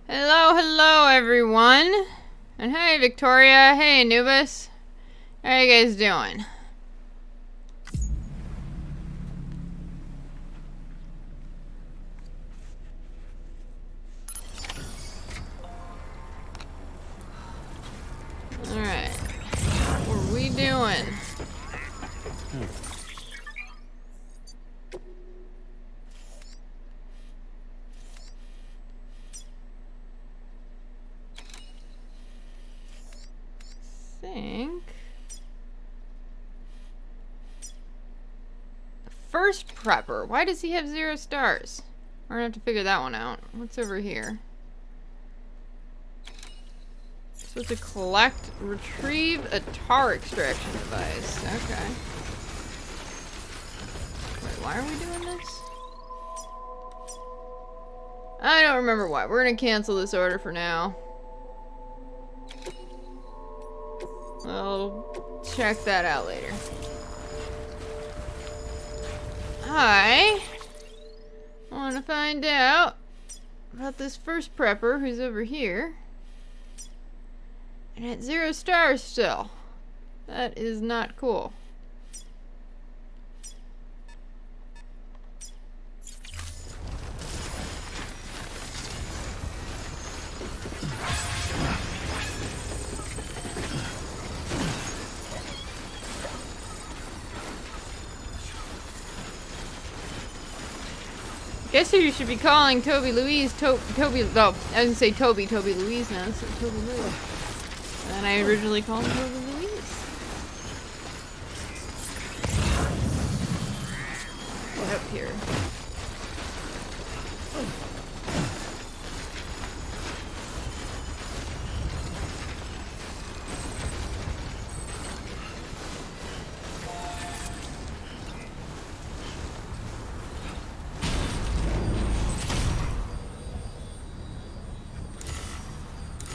Hello, hello, everyone. And hey, Victoria. Hey, Anubis. How you guys doing? Alright. What are we doing? Think first prepper. Why does he have 0 stars? We're gonna have to figure that one out. What's over here? Supposed to collect, retrieve a tar extraction device. Okay. Wait, why are we doing this? I don't remember why. We're gonna cancel this order for now. I'll check that out later. I want to find out about this first prepper who's over here. And at 0 stars still. That is not cool. Guess who you should be calling Toby Louise, Toby, no, I was gonna say Toby Louise now, so Toby Louise. And I originally called him Toby Louise. Get up here.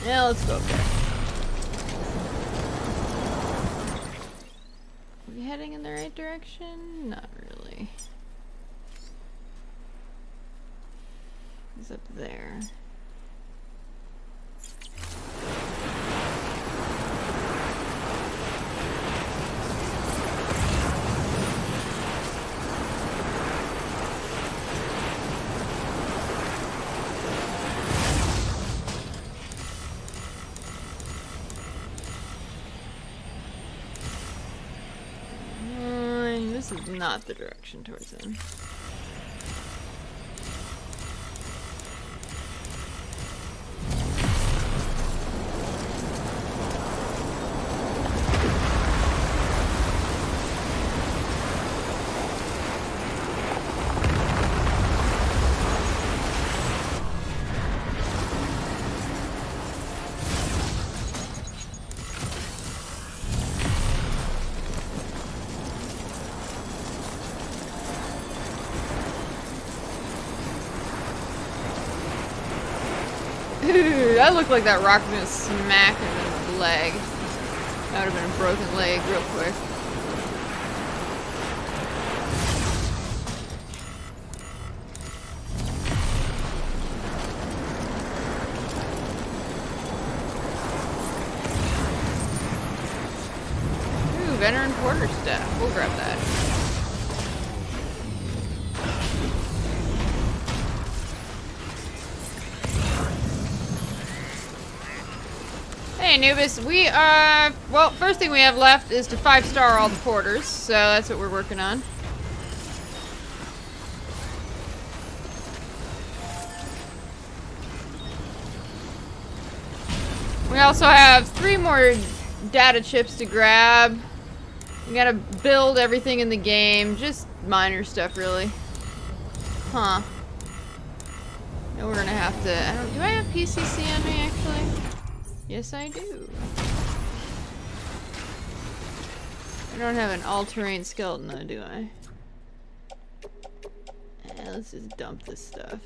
Yeah, let's go up there. Are we heading in the right direction? Not really. He's up there. This is not the direction towards him. That looked like that rock was gonna smack him in the leg. That would have been a broken leg real quick. Ooh, veteran quarterstaff. We'll grab that. Hey Anubis, we well, first thing we have left is to 5-star all the porters, so that's what we're working on. We also have 3 more data chips to grab. We gotta build everything in the game, just minor stuff really. Huh. Now we're gonna have to, do I have PCC on me actually? Yes, I do. I don't have an all-terrain skeleton though, do I? Yeah, let's just dump this stuff.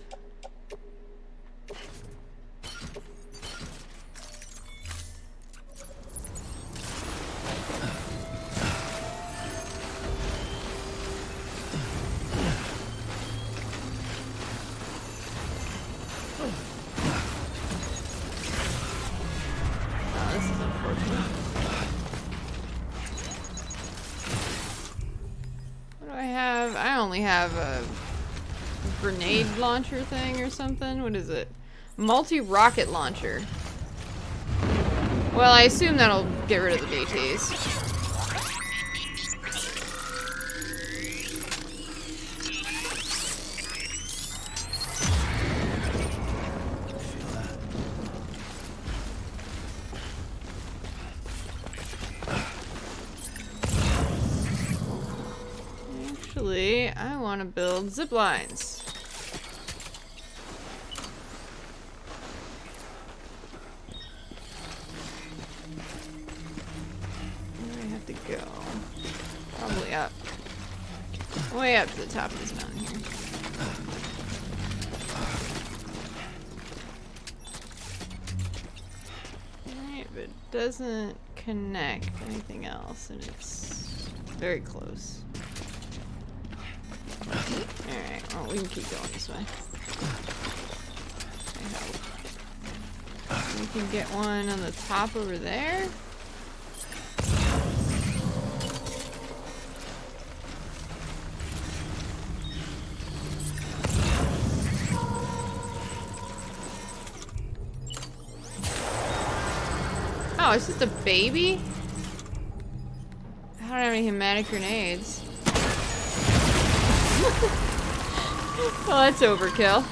What do I have? I only have a grenade launcher thing or something. What is it? Multi-rocket launcher. Well, I assume that'll get rid of the BTs. Actually, I want to build zip lines. Where do I have to go? Probably up. Way up to the top of this mountain here. Alright, but it doesn't connect anything else, and it's very close. Alright, well, we can keep going this way. I hope. We can get one on the top over there. Oh, it's just a baby? I don't have any hematic grenades. Well, that's overkill.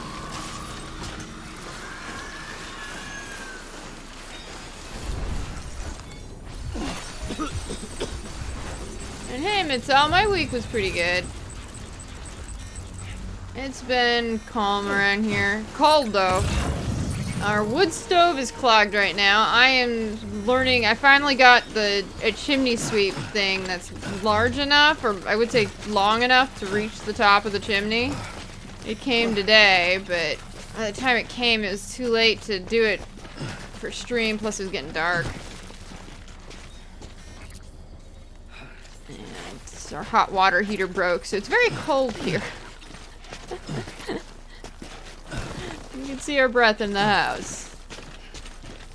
And hey, Mitzel, my week was pretty good. It's been calm around here. Cold, though. Our wood stove is clogged right now. I am learning. I finally got a chimney sweep thing that's large enough, or I would say long enough to reach the top of the chimney. It came today, but by the time it came, it was too late to do it for stream, plus it was getting dark. And our hot water heater broke, so it's very cold here. You can see our breath in the house.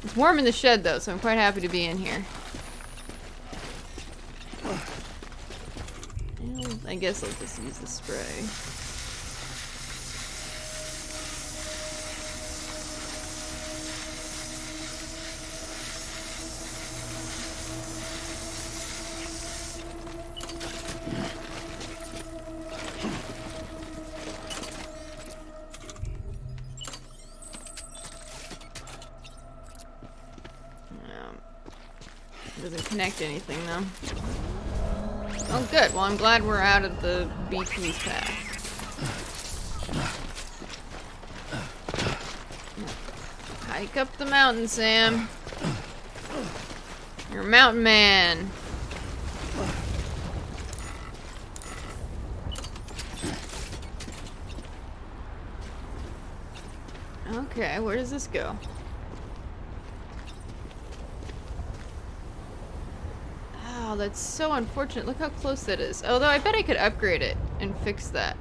It's warm in the shed, though, so I'm quite happy to be in here. And I guess I'll just use the spray. Doesn't connect anything though. Oh good, well I'm glad we're out of the BT's path. Hike up the mountain, Sam. You're a mountain man. Okay, where does this go? Oh, that's so unfortunate. Look how close that is. Although I bet I could upgrade it and fix that.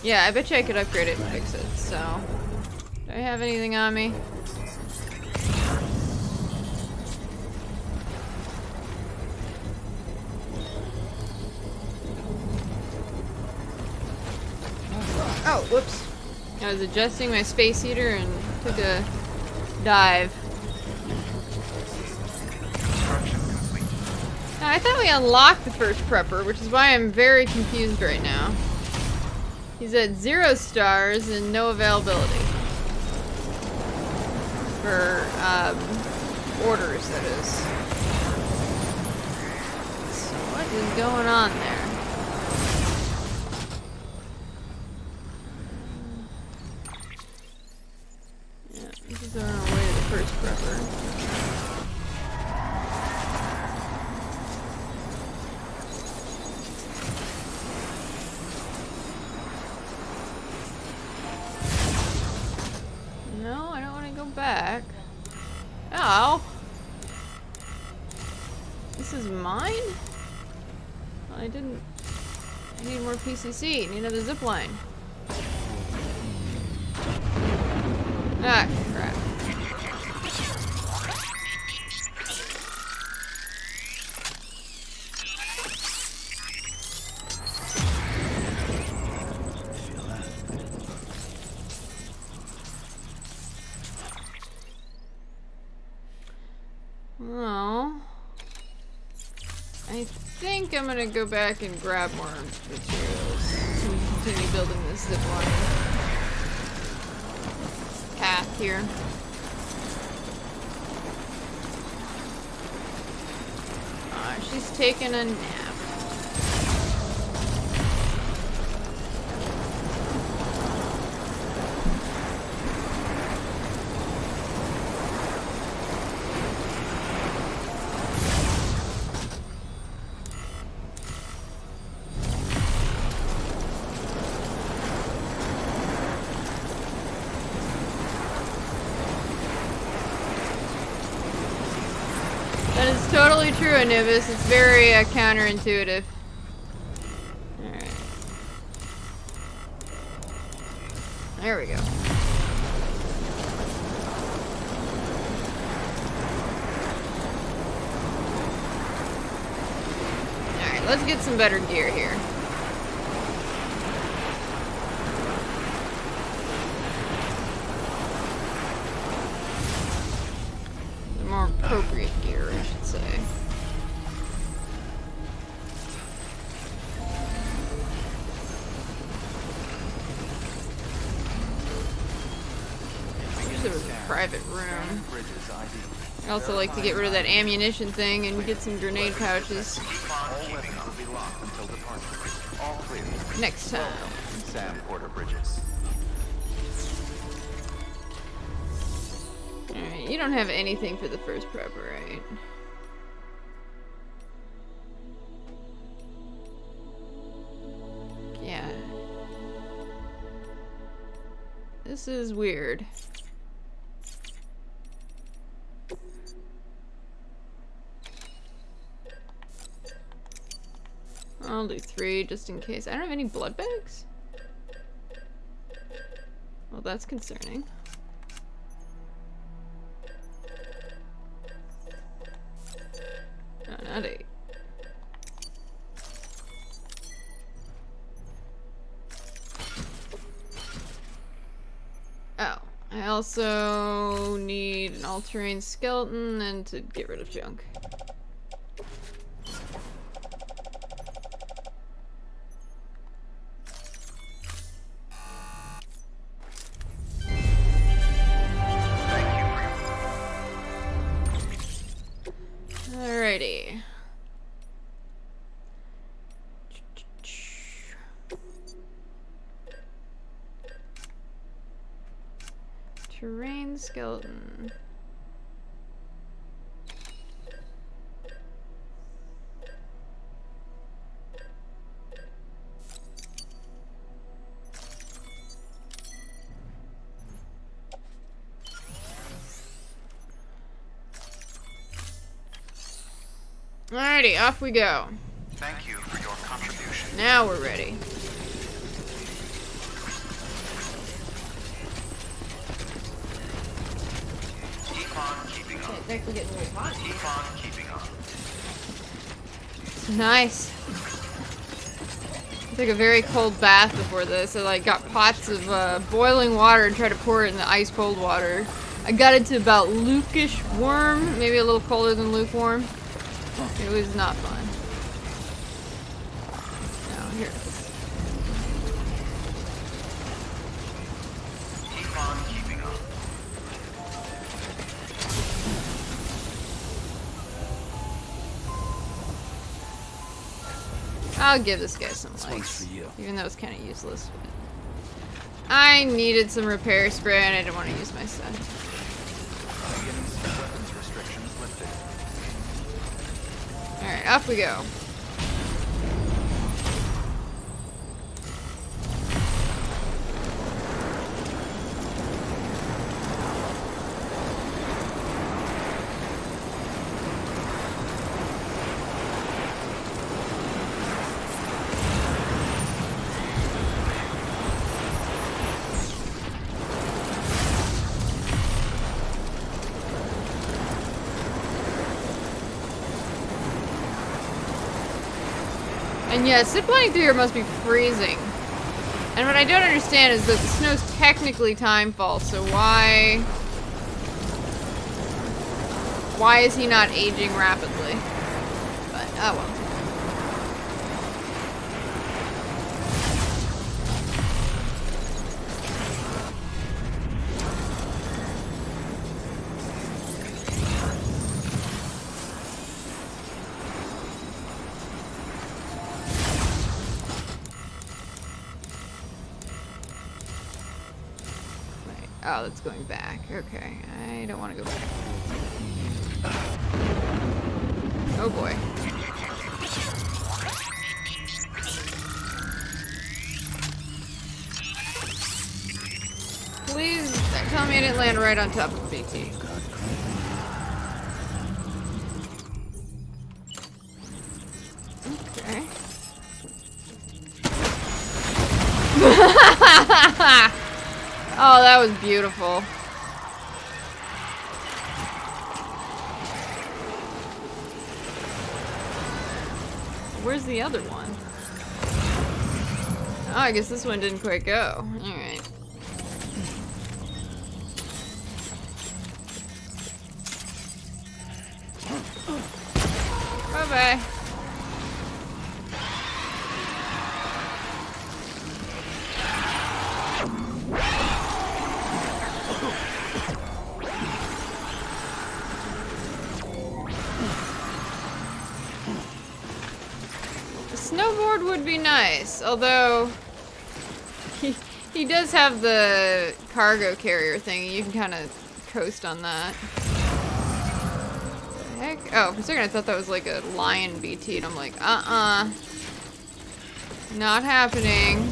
Yeah, I bet you I could upgrade it and fix it, so... Do I have anything on me? Oh, whoops. I was adjusting my space heater and took a dive. Now, I thought we unlocked the first prepper, which is why I'm very confused right now. He's at 0 stars and no availability. For, orders, that is. So what is going on there? Yeah, this is on our way to the first prepper. No, I don't want to go back. Oh. This is mine? Well, I didn't... I need more PCC. I need another zip line. Ah, crap. Well, I think I'm gonna go back and grab more materials so we can continue building this zipline path here. She's taking a nap. That is totally true, Anubis. It's very counterintuitive. Alright. There we go. Alright, let's get some better gear here. More appropriate gear, I should say. Here's a private room. I also like to get rid of that ammunition thing and get some grenade pouches. Next time. Sam Porter Bridges. Alright, you don't have anything for the first prepper, right? Yeah. This is weird. I'll do 3 just in case. I don't have any blood bags? Well, that's concerning. No, not 8. Oh, I also need an all-terrain skeleton and to get rid of junk. Alrighty. Terrain skeleton. Alrighty, off we go. Thank you for your contribution. Now we're ready. Keep on keeping on. It's actually getting really hot. Keep on keeping on. It's nice. I took a very cold bath before this. I like got pots of boiling water and tried to pour it in the ice cold water. I got it to about lukish warm, maybe a little colder than lukewarm. It was not fun. Now, here it is. Keep on keeping on. I'll give this guy some lights, even though it's kind of useless. But I needed some repair spray and I didn't want to use my stuff. Weapons restrictions lifted. Alright, off we go. And yeah, ziplining through here must be freezing. And what I don't understand is that the snow's technically timefall, so why... Why is he not aging rapidly? But, oh well. Oh, that's going back. Okay, I don't want to go back. Oh boy. Please tell me I didn't land right on top of BT. Okay. Oh, that was beautiful. Where's the other one? Oh, I guess this one didn't quite go. Alright. Bye-bye. Snowboard would be nice, although he does have the cargo carrier thing. You can kind of coast on that. The heck? Oh, for a second I thought that was like a lion BT, and I'm like, not happening.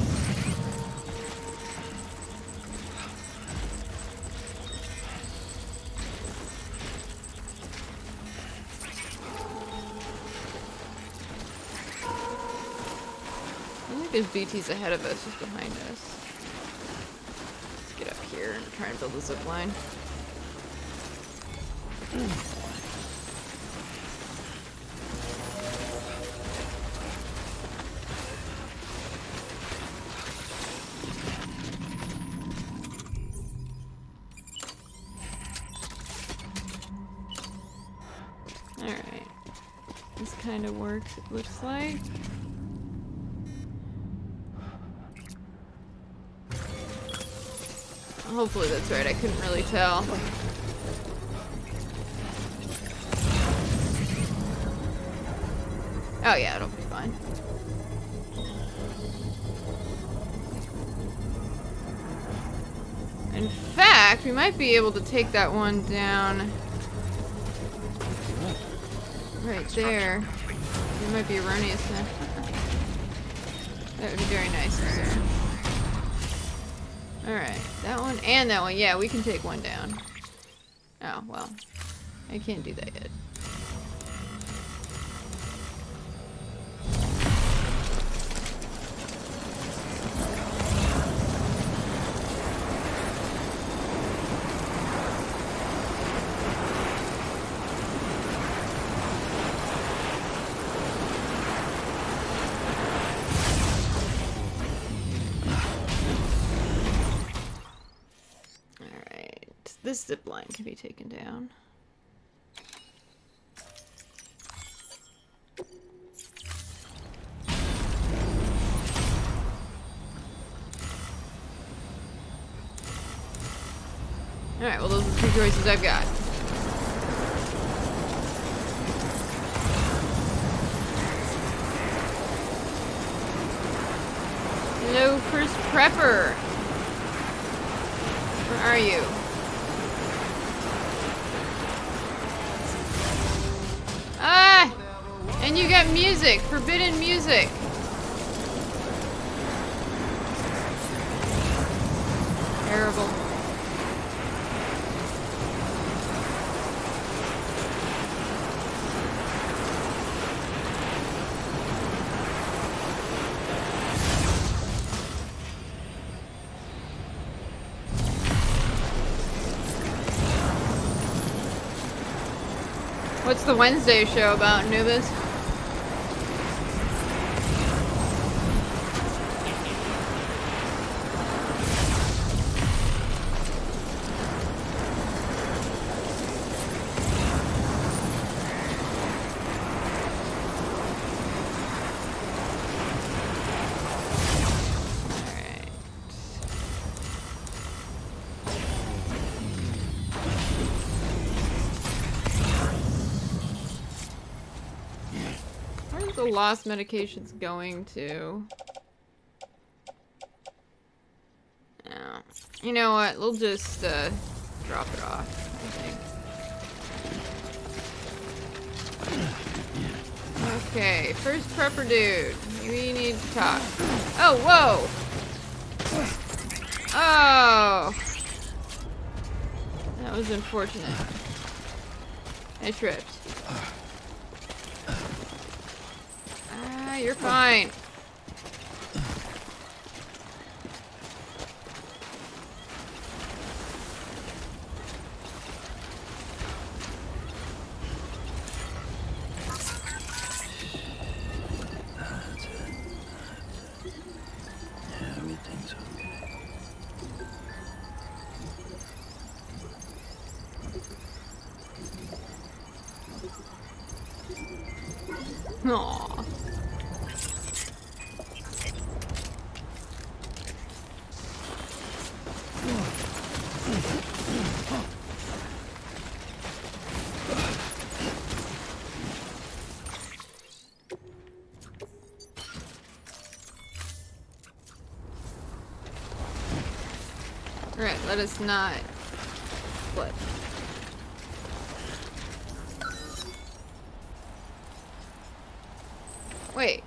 I think there's BTs ahead of us, just behind us. Let's get up here and try and build a zip line. Alright. This kind of works, it looks like. Hopefully that's right, I couldn't really tell. Oh yeah, it'll be fine. In fact, we might be able to take that one down right there. It might be erroneous then. That would be very nice, sir. Alright, that one and that one. Yeah, we can take one down. Oh, well. I can't do that yet. This zip line can be taken down. Alright, well those are the two choices I've got. Hello, first prepper. Where are you? Ah! And you got music. Forbidden music. Terrible. What's the Wednesday show about, Anubis? what the lost medication's going to. No. You know what? We'll just drop it off, I think. Okay, first prepper dude. We need to talk. Oh, whoa! Oh! That was unfortunate. I tripped. Ah, you're fine. Aww. Alright, let us not flip. Wait.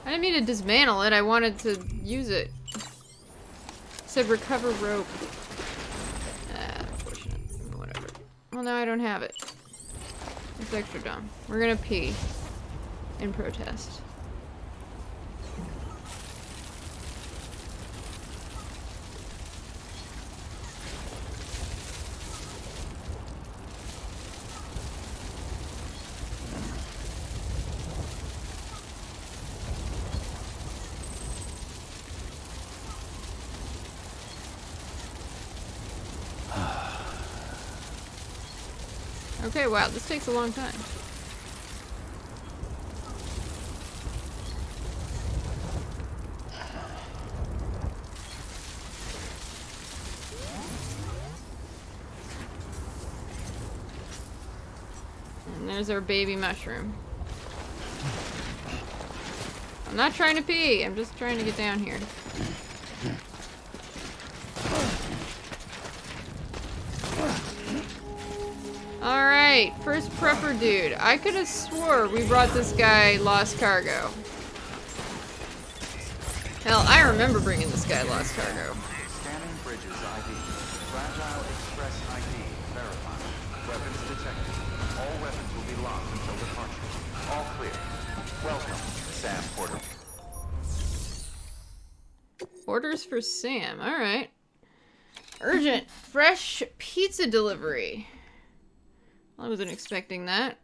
I didn't mean to dismantle it, I wanted to use it. It said recover rope. Unfortunate. Whatever. Well, now I don't have it. It's extra dumb. We're gonna pee. In protest. Okay, wow, this takes a long time. And there's our baby mushroom. I'm not trying to pee, I'm just trying to get down here. Alright, first prepper dude. I could have swore we brought this guy lost cargo. Hell, I remember bringing this guy lost cargo. Scanning bridges ID. Fragile Express ID verified. Weapons detected. All weapons will be locked until departure. All clear. Welcome, Sam Porter. Orders for Sam. Alright. Urgent. Fresh pizza delivery. I wasn't expecting that.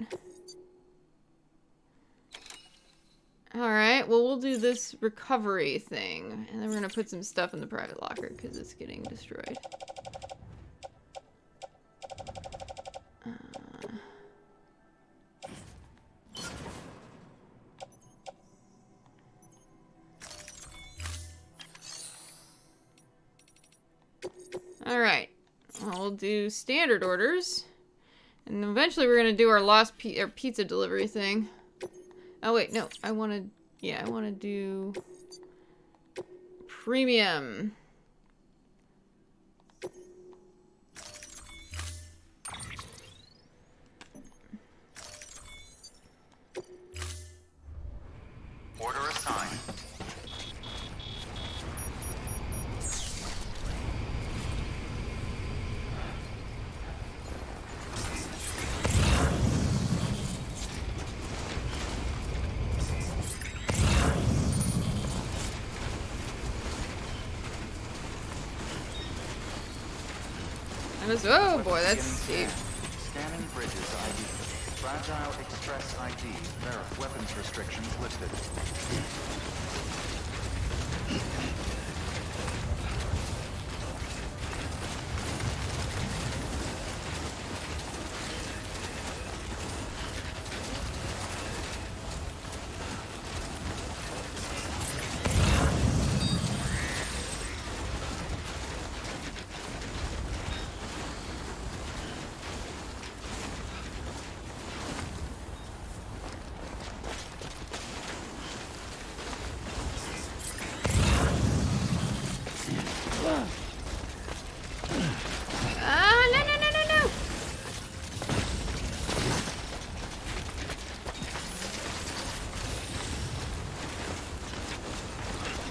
Alright, well, we'll do this recovery thing. And then we're gonna put some stuff in the private locker because it's getting destroyed. Alright. Well, we'll do standard orders. And eventually we're gonna do our lost pizza delivery thing. Oh wait, no, I wanna do premium. Order assigned. Oh boy, that's steep. Scanning bridges ID. Fragile Express ID. Weapons restrictions lifted.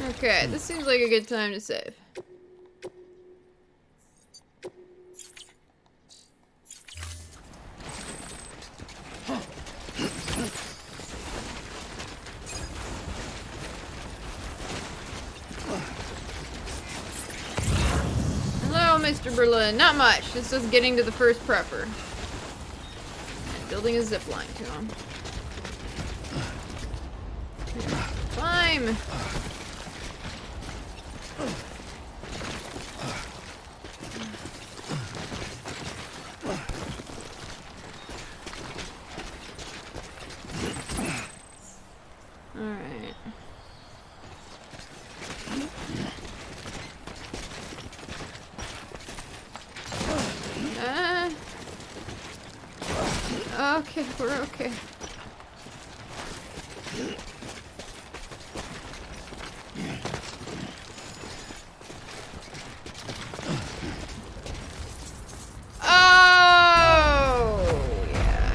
Okay, this seems like a good time to save. Hello, Mr. Berlin. Not much. Just us getting to the first prepper. And building a zip line to him. Climb! Alright. Okay, we're okay. Oh, yeah.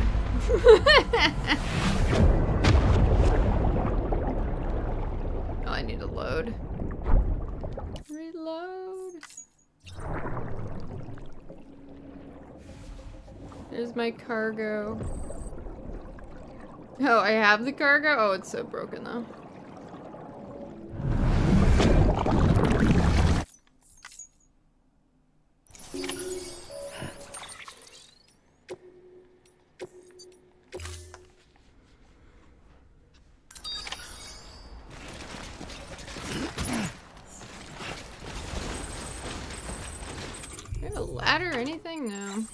Oh, I need to load. Reload. There's my cargo. Oh, I have the cargo? Oh, it's so broken though. Is there a ladder or anything? No.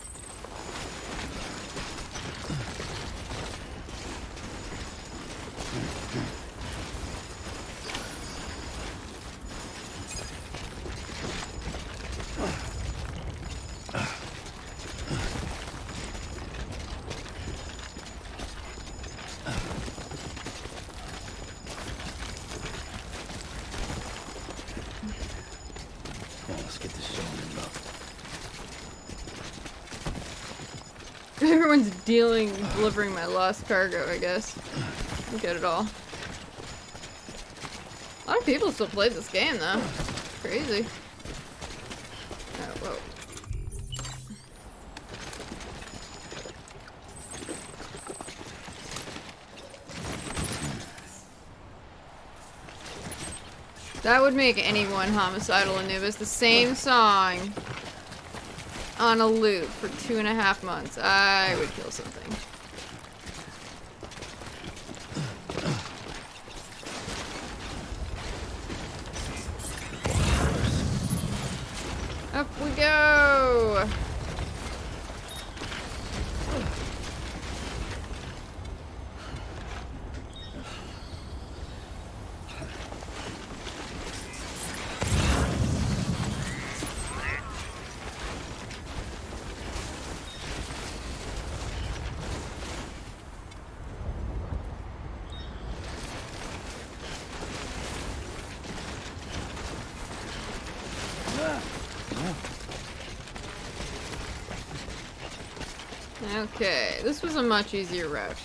Everyone's delivering my lost cargo, I guess. Look at it all. A lot of people still play this game, though. Crazy. Oh, whoa. That would make anyone homicidal Anubis. The same song on a loop for 2.5 months. I would kill something. Up we go! Okay, this was a much easier route.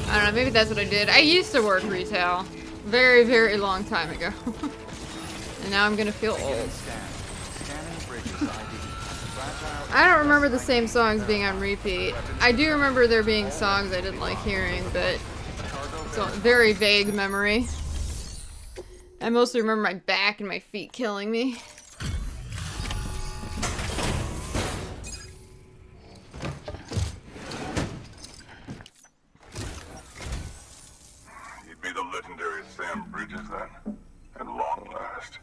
I don't know, maybe that's what I did. I used to work retail. Very, very long time ago. And now I'm gonna feel old. I don't remember the same songs being on repeat. I do remember there being songs I didn't like hearing, but it's a very vague memory. I mostly remember my back and my feet killing me. You'd be the legendary Sam Bridges then, at long last.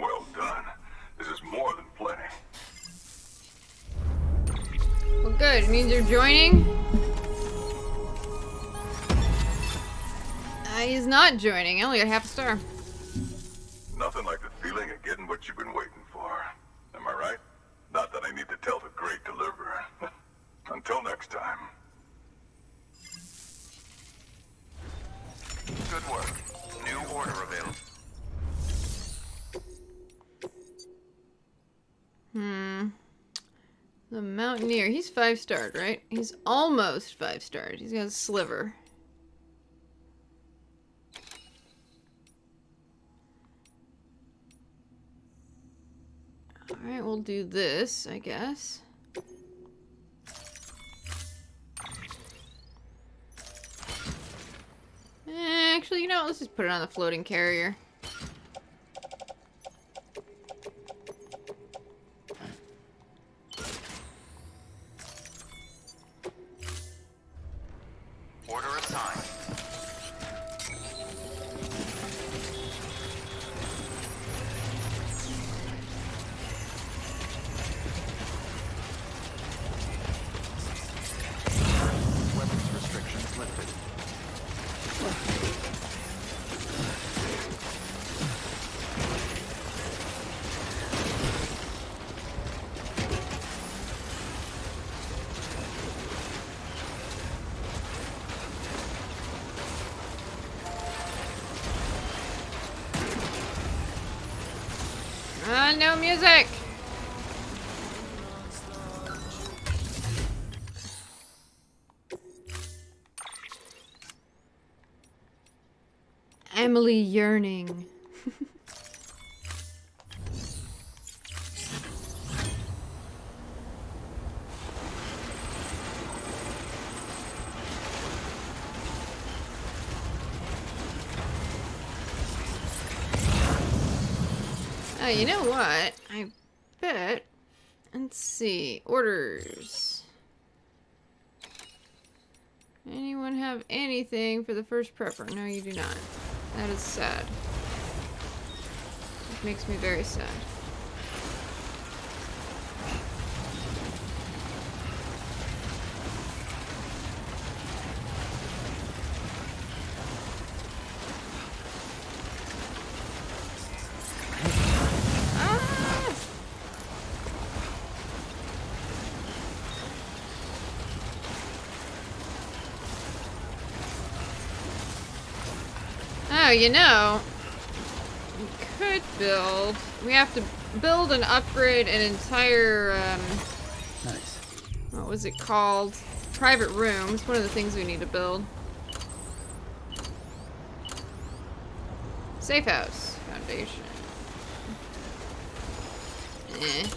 Well done. This is more than plenty. Well, good. It means you're joining. He's not joining. I only got half a star. Nothing like the feeling of getting what you've been waiting for. Am I right? Not that I need to tell the great deliverer. Until next time. Good work. New order available. The Mountaineer. He's 5-starred, right? He's almost 5-starred. He's got a sliver. Alright, we'll do this, I guess. Actually, you know what? Let's just put it on the floating carrier. Order assigned. Weapons restrictions lifted. No music! Emily yearning. Oh, you know what? I bet. Let's see. Orders. Anyone have anything for the first prepper? No, you do not. That is sad. It makes me very sad. Oh, you know, we could build. We have to build and upgrade an entire, Nice. what was it called? Private room. It's one of the things we need to build. Safe house. Foundation. Eh.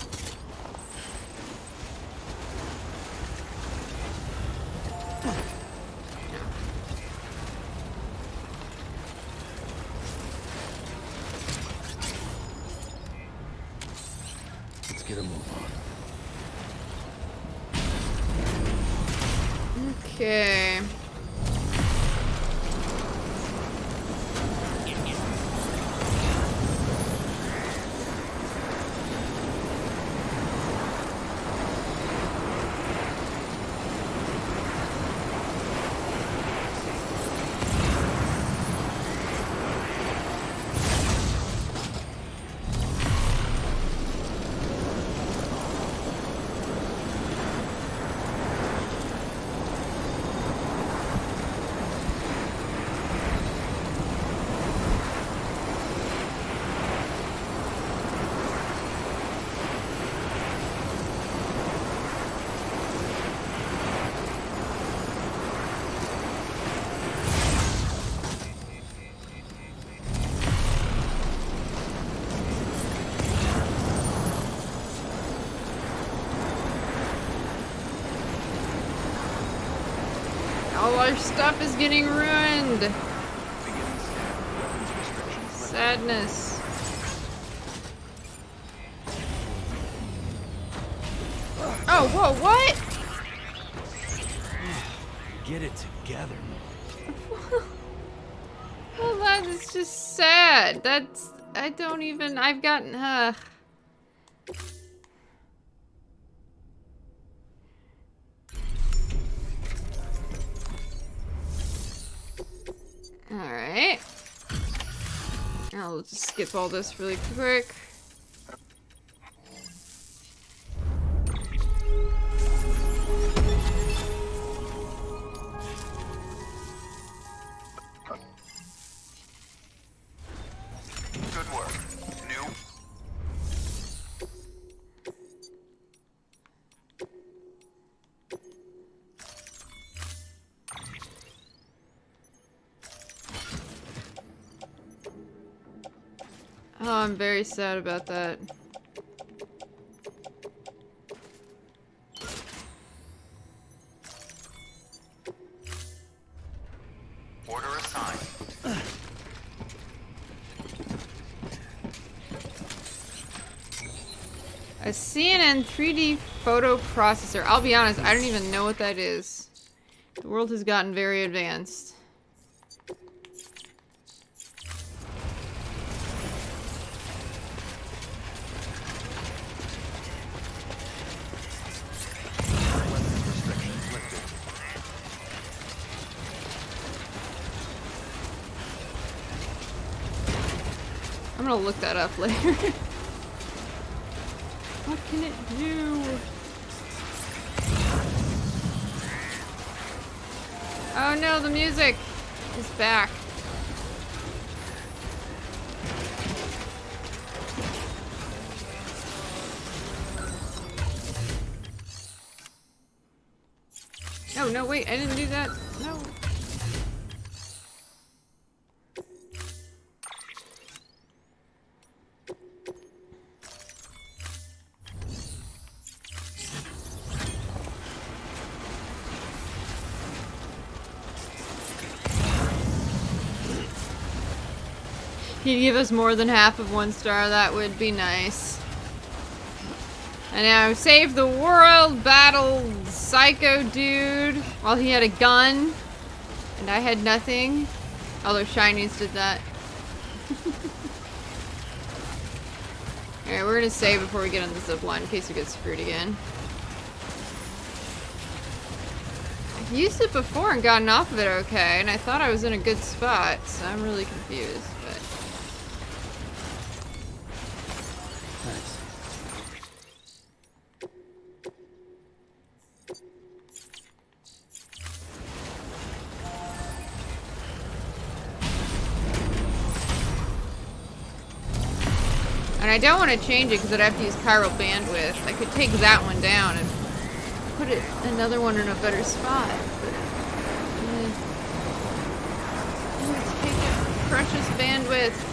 Let's get a move on. Okay. All our stuff is getting ruined. Beginning scan. Weapons restrictions lifted. Sadness. Oh, whoa, what? Get it together. Well, that is just sad. That's, I don't even, I've gotten, Alright. I'll just skip all this really quick. Good work. New. Oh, I'm very sad about that. Order assigned. A CNN 3D photo processor. I'll be honest, I don't even know what that is. The world has gotten very advanced. Weapons restrictions lifted. I'm gonna look that up later. What can it do? Oh no, the music is back. Oh no, wait, I didn't do that. No. He'd give us more than half of 1 star, that would be nice. I know, save the world, battled psycho dude while he had a gun and I had nothing. Although Shinies did that. Alright, we're gonna save before we get on the zipline in case we get screwed again. I've used it before and gotten off of it okay, and I thought I was in a good spot, so I'm really confused, but... Nice. And I don't want to change it because I'd have to use chiral bandwidth. I could take that one down and put another one in a better spot, but let's take it. Precious bandwidth.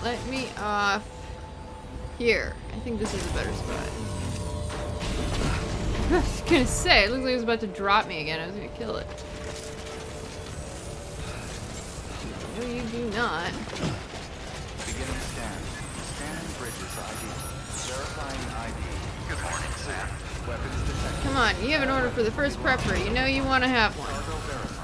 Let me off here. I think this is a better spot. I was gonna say, it looks like it was about to drop me again. I was gonna kill it. No, you do not. Beginning scan. Scanning bridges ID. Verifying ID. Good morning, Sam. Weapons detected. Come on, you have an order for the first prepper. You know you want to have one. Cargo verified.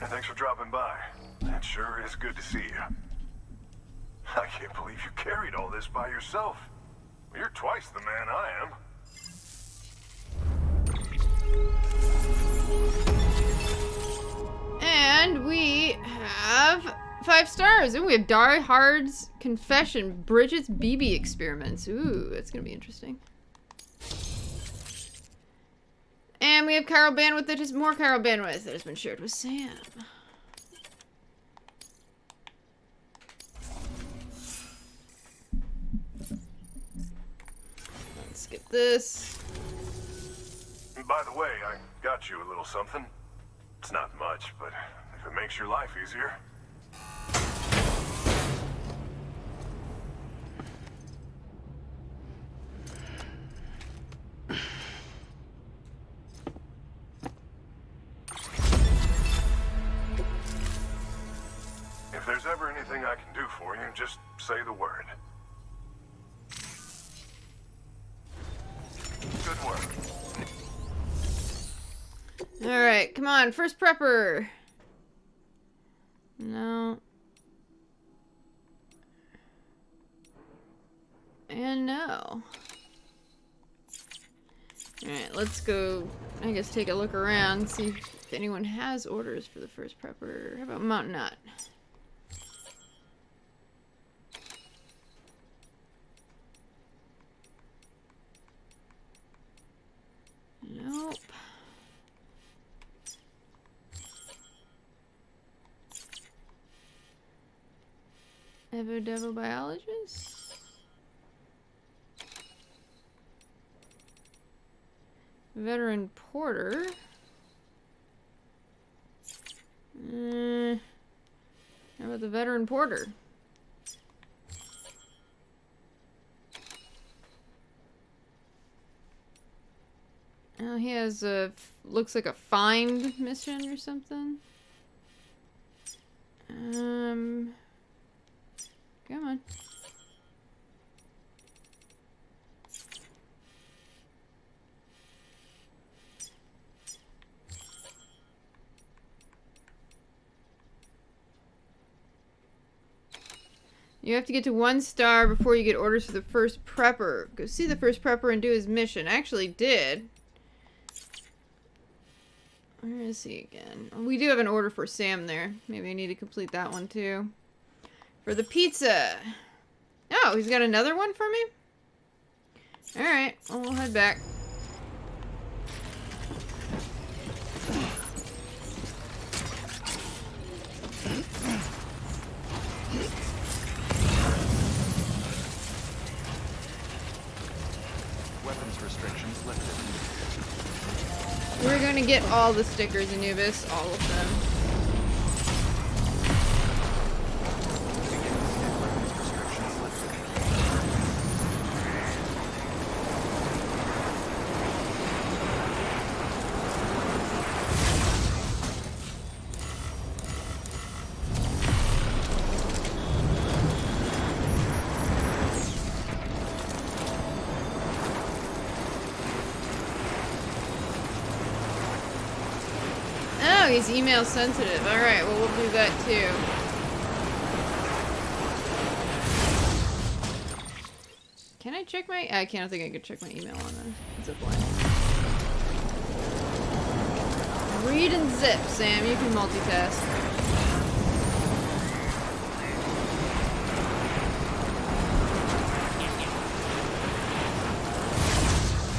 Thanks for dropping by. It sure is good to see you. I can't believe you carried all this by yourself. You're twice the man I am. And we have 5 stars. Ooh, we have Die Hard's Confession, Bridget's BB experiments. Ooh, that's gonna be interesting. And we have chiral bandwidth that is more chiral bandwidth that has been shared with Sam. Let's get this. By the way, I got you a little something. It's not much, but if it makes your life easier. If there's ever anything I can do for you, just say the word. Alright, come on, first prepper. No. And no. Alright, let's go, I guess, take a look around, see if anyone has orders for the first prepper. How about Mountain Nut? Nope. Evo Devo Biologist? Veteran Porter? How about the Veteran Porter? Oh, he has a, looks like a find mission or something. Come on. You have to get to 1 star before you get orders for the first prepper. Go see the first prepper and do his mission. I actually did. Where is he again? We do have an order for Sam there. Maybe I need to complete that one too. For the pizza. Oh, he's got another one for me? Alright, well, we'll head back. Weapons restrictions lifted. We're gonna get all the stickers, Anubis. All of them. Weapons restrictions lifted. Oh, he's email sensitive. Alright, well, we'll do that too. Can I check my... I can't think I could check my email on the zip line. Read and zip, Sam. You can multitask.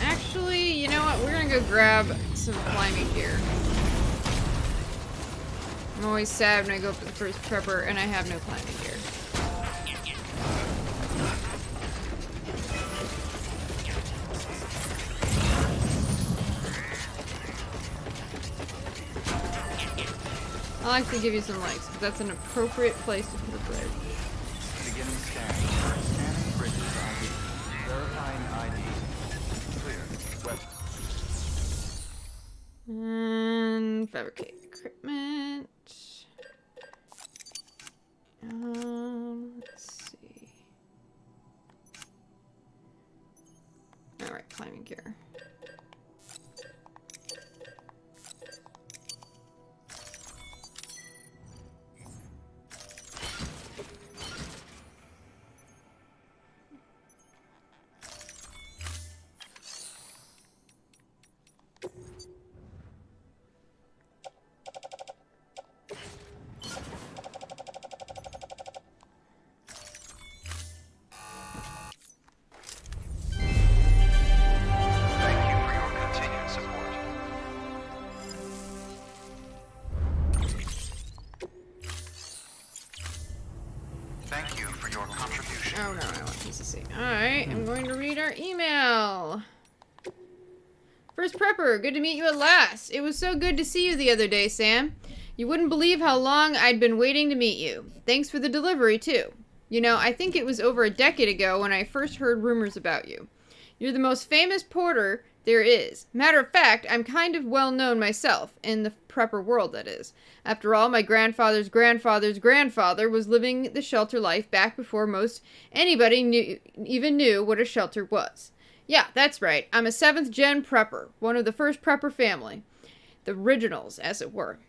Actually, you know what? We're gonna go grab some climbing gear. I'm always sad when I go for the first prepper and I have no climbing gear. I like to give you some likes, but that's an appropriate place to put a bridge. Beginning scan. Scanning bridges ID. Verifying ID. Clear. Web. And fabricate equipment. Let's see. Alright, climbing gear. Thank you for your continued support. Thank you for your contribution. Oh no, I want PCC. Alright, I'm going to read our email. First prepper, good to meet you at last. It was so good to see you the other day, Sam. You wouldn't believe how long I'd been waiting to meet you. Thanks for the delivery, too. You know, I think it was over a decade ago when I first heard rumors about you. You're the most famous porter there is. Matter of fact, I'm kind of well known myself, in the prepper world, that is. After all, my grandfather's grandfather's grandfather was living the shelter life back before most anybody even knew what a shelter was. Yeah, that's right. I'm a 7th gen prepper, one of the first prepper family. The originals, as it were.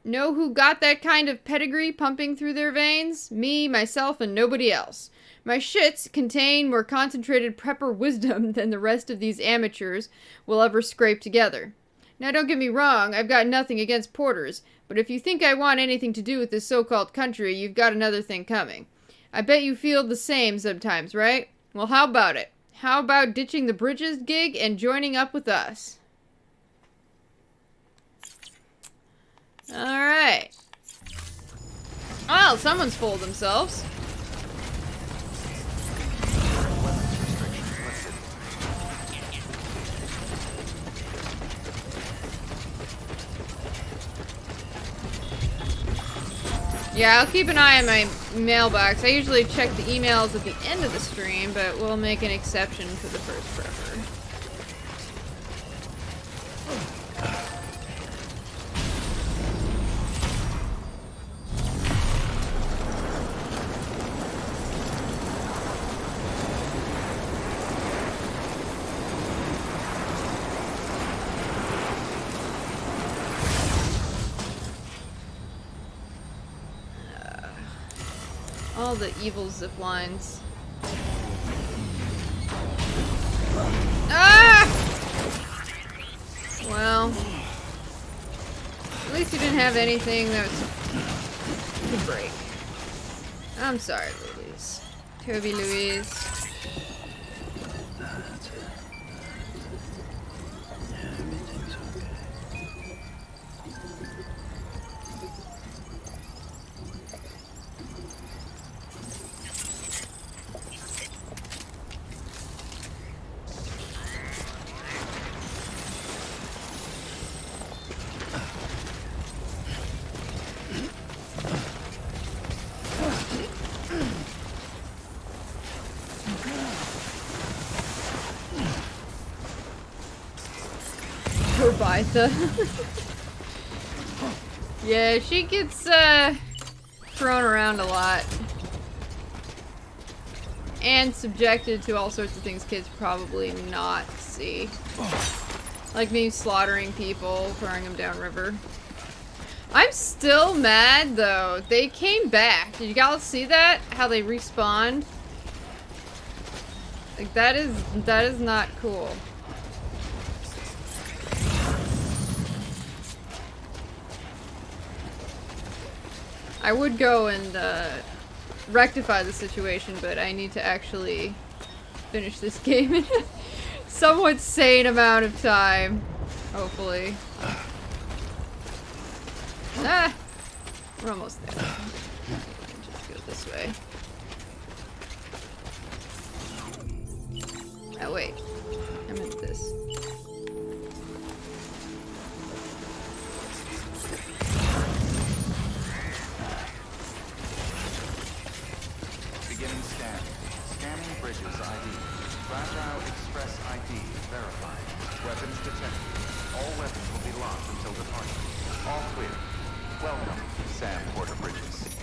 Know who got that kind of pedigree pumping through their veins? Me, myself, and nobody else. My shits contain more concentrated prepper wisdom than the rest of these amateurs will ever scrape together. Now don't get me wrong, I've got nothing against porters, but if you think I want anything to do with this so-called country, you've got another thing coming. I bet you feel the same sometimes, right? Well, how about it? How about ditching the bridges gig and joining up with us? Alright. Well, someone's fooled themselves. Yeah, I'll keep an eye on my mailbox. I usually check the emails at the end of the stream, but we'll make an exception for the first prepper. All the evil zip lines. Ah! Well, at least you didn't have anything that could break. I'm sorry, Louise. Toby Louise. That's it. Yeah, everything's okay. Bertha. Yeah, she gets thrown around a lot. And subjected to all sorts of things kids probably not see. Like me slaughtering people, throwing them downriver. I'm still mad though. They came back. Did you guys see that? How they respawned? Like that is not cool. I would go and rectify the situation, but I need to actually finish this game in a somewhat sane amount of time. Hopefully. Ah! We're almost there. We can just go this way. Oh wait. I meant this. Beginning scan. Scanning bridges ID. Fragile Express ID verified. Weapons detected. All weapons will be locked until departure. All clear. Welcome, Sam Porter Bridges.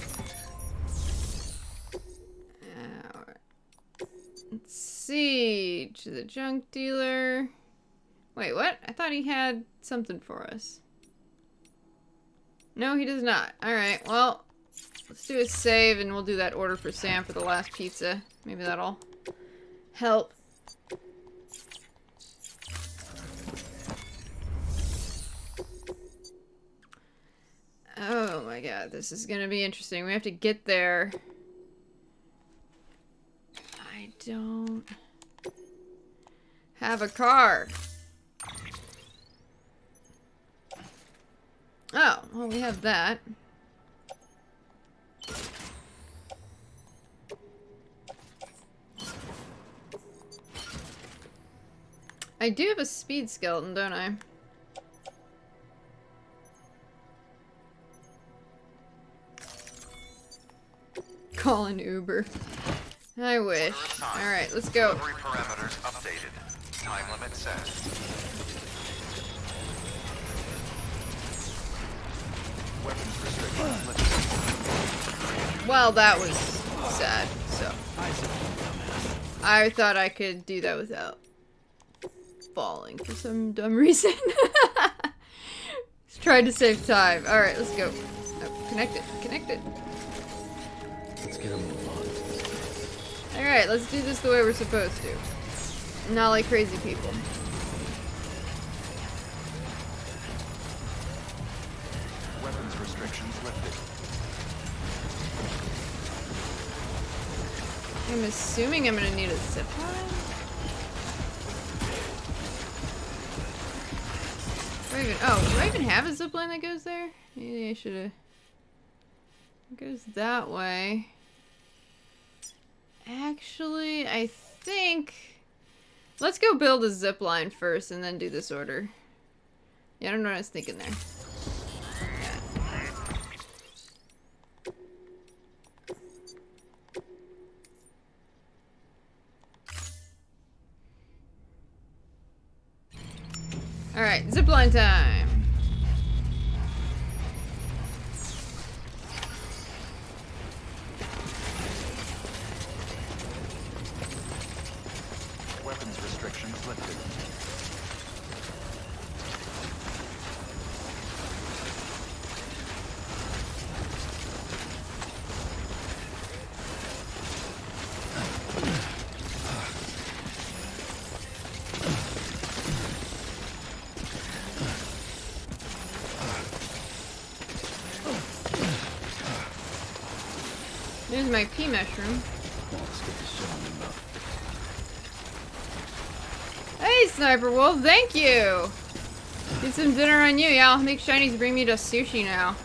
Alright. Let's see. To the junk dealer. Wait, what? I thought he had something for us. No, he does not. Alright, well, let's do a save and we'll do that order for Sam for the last pizza. Maybe that'll help. Oh my god, this is gonna be interesting. We have to get there. I don't have a car. Oh, well we have that. I do have a speed skeleton, don't I? Call an Uber. I wish. Alright, let's go. Delivery parameters updated. Time limit set. Weapons restrictions lifted. Well, that was sad, so. I thought I could do that without falling for some dumb reason. Just tried to save time. Alright, let's go. Oh, connect it. Connect it. Let's get a move on. Alright, let's do this the way we're supposed to. Not like crazy people. Weapons restrictions lifted. I'm assuming I'm gonna need a zip line. Do I even have a zip line that goes there? Maybe I should have. It goes that way. Actually, I think. Let's go build a zip line first and then do this order. Yeah, I don't know what I was thinking there. Alright, zipline time. Weapons restrictions lifted. There's my pea mushroom. Let's get this show on the mouth. Hey, Sniper Wolf, thank you! Get some dinner on you. Yeah, I'll make Shinies bring me to sushi now.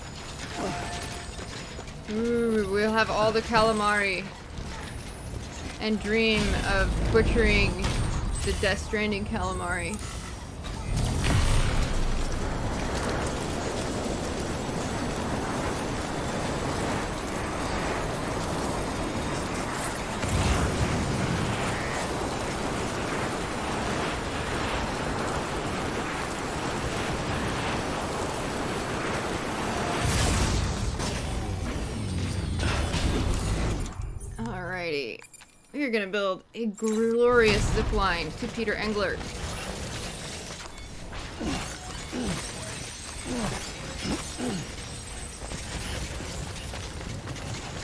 Ooh, we'll have all the calamari. And dream of butchering the Death Stranding calamari. Alrighty. We're gonna build a glorious zip line to Peter Englert.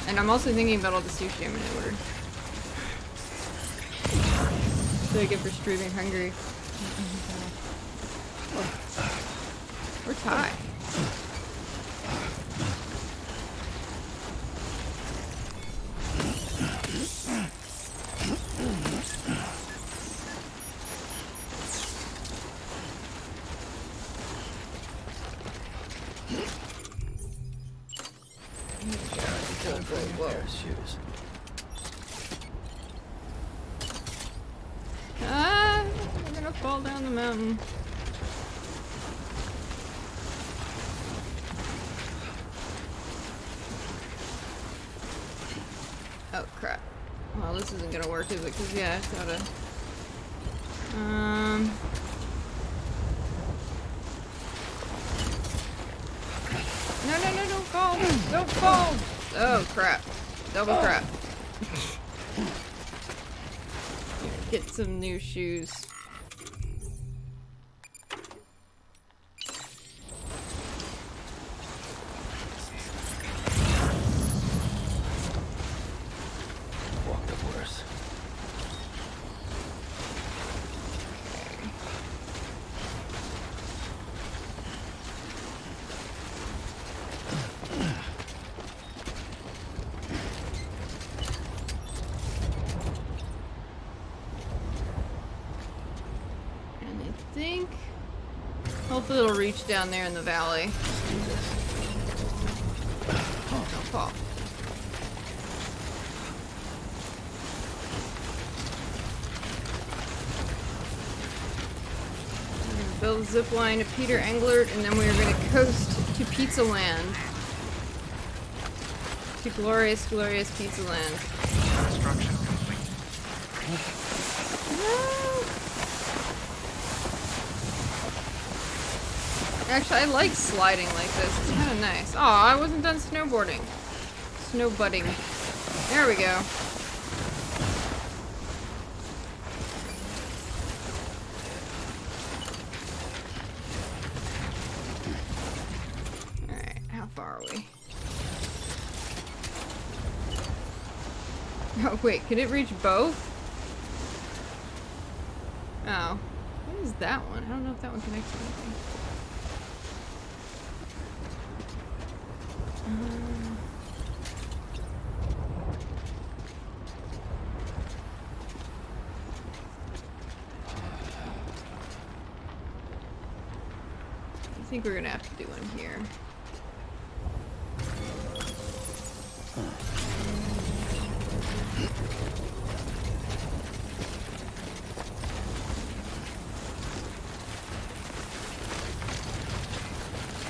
And I'm also thinking about all the sushi I'm gonna order. So I get for streaming hungry. We're tied. Pair of shoes. Ah, we're gonna fall down the mountain. Oh crap. Well, this isn't gonna work, is it? Because yeah, it's gotta. No, don't fall! Don't fall! Oh crap. Double crap. Get some new shoes. Walk the horse. Hopefully it'll reach down there in the valley. Don't fall. We're gonna build a zip line to Peter Englert, and then we're gonna coast to Pizza Land. To glorious, glorious Pizza Land. Construction complete. No! Actually, I like sliding like this. It's kind of nice. Aw, I wasn't done snowboarding. Snowbudding. There we go. Oh, wait, can it reach both? Oh. What is that one? I don't know if that one connects to anything. I think we're gonna have to do one here.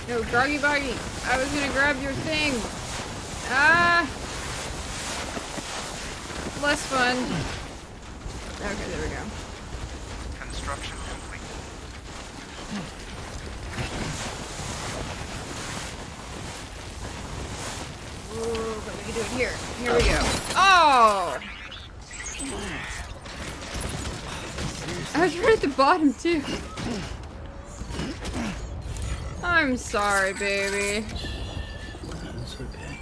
No, Groggy Boggy! I was gonna grab your thing! Ah! Less fun. Okay, there we go. Construction complete. Ooh, but we can do it here. Here we go. Oh! I was right at the bottom, too. I'm sorry, baby. That's okay.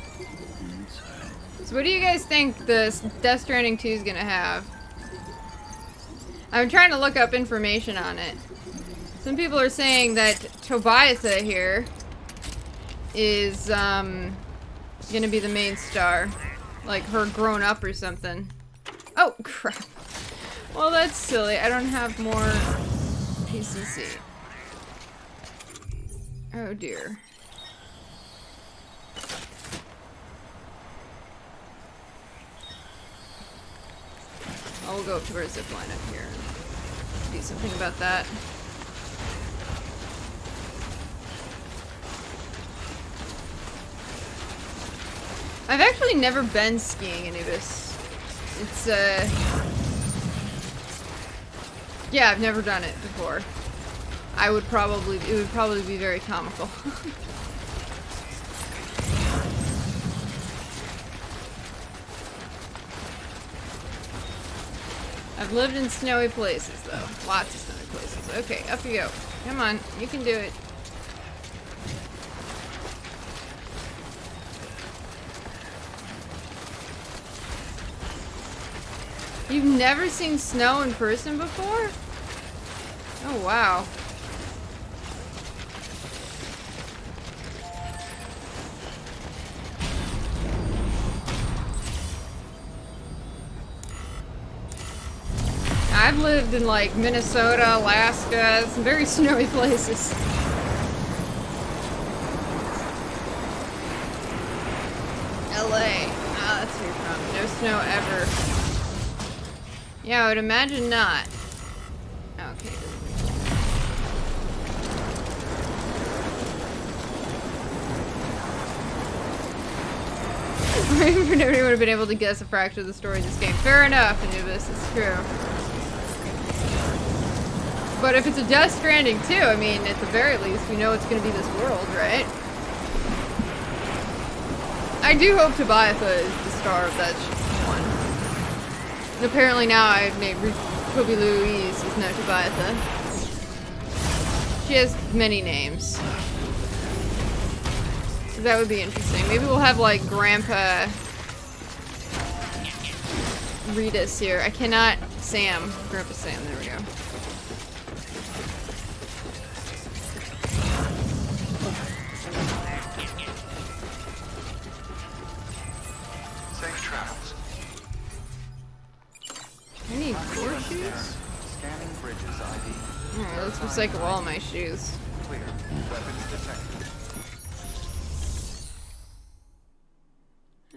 It's alright. So what do you guys think this Death Stranding 2 is gonna have? I'm trying to look up information on it. Some people are saying that Tobiatha here is gonna be the main star. Like her grown up or something. Oh crap. Well, that's silly. I don't have more PCC. Oh dear. I'll go up to our zip line up here and do something about that. I've actually never been skiing in Anubis. It's yeah, I've never done it before. It would probably be very comical. I've lived in snowy places though. Lots of snowy places. Okay, up you go. Come on, you can do it. You've never seen snow in person before? Oh wow. I've lived in like Minnesota, Alaska, some very snowy places. LA. Ah, that's where you're from. No snow ever. Yeah, I would imagine not. Okay. Nobody would have been able to guess a fraction of the story of this game. Fair enough, Anubis. It's true. But if it's a Death Stranding too, I mean, at the very least, we know it's going to be this world, right? I do hope Tobiatha is the star of that one. And apparently now I've made Ruby Louise is now Tobiatha. She has many names. So that would be interesting. Maybe we'll have like Grandpa read us here. I cannot Sam. Grandpa Sam, there we go. Safe travels. I need 4 shoes? Scanning bridges ID. Alright, let's recycle all my shoes. Clear. Weapons detected.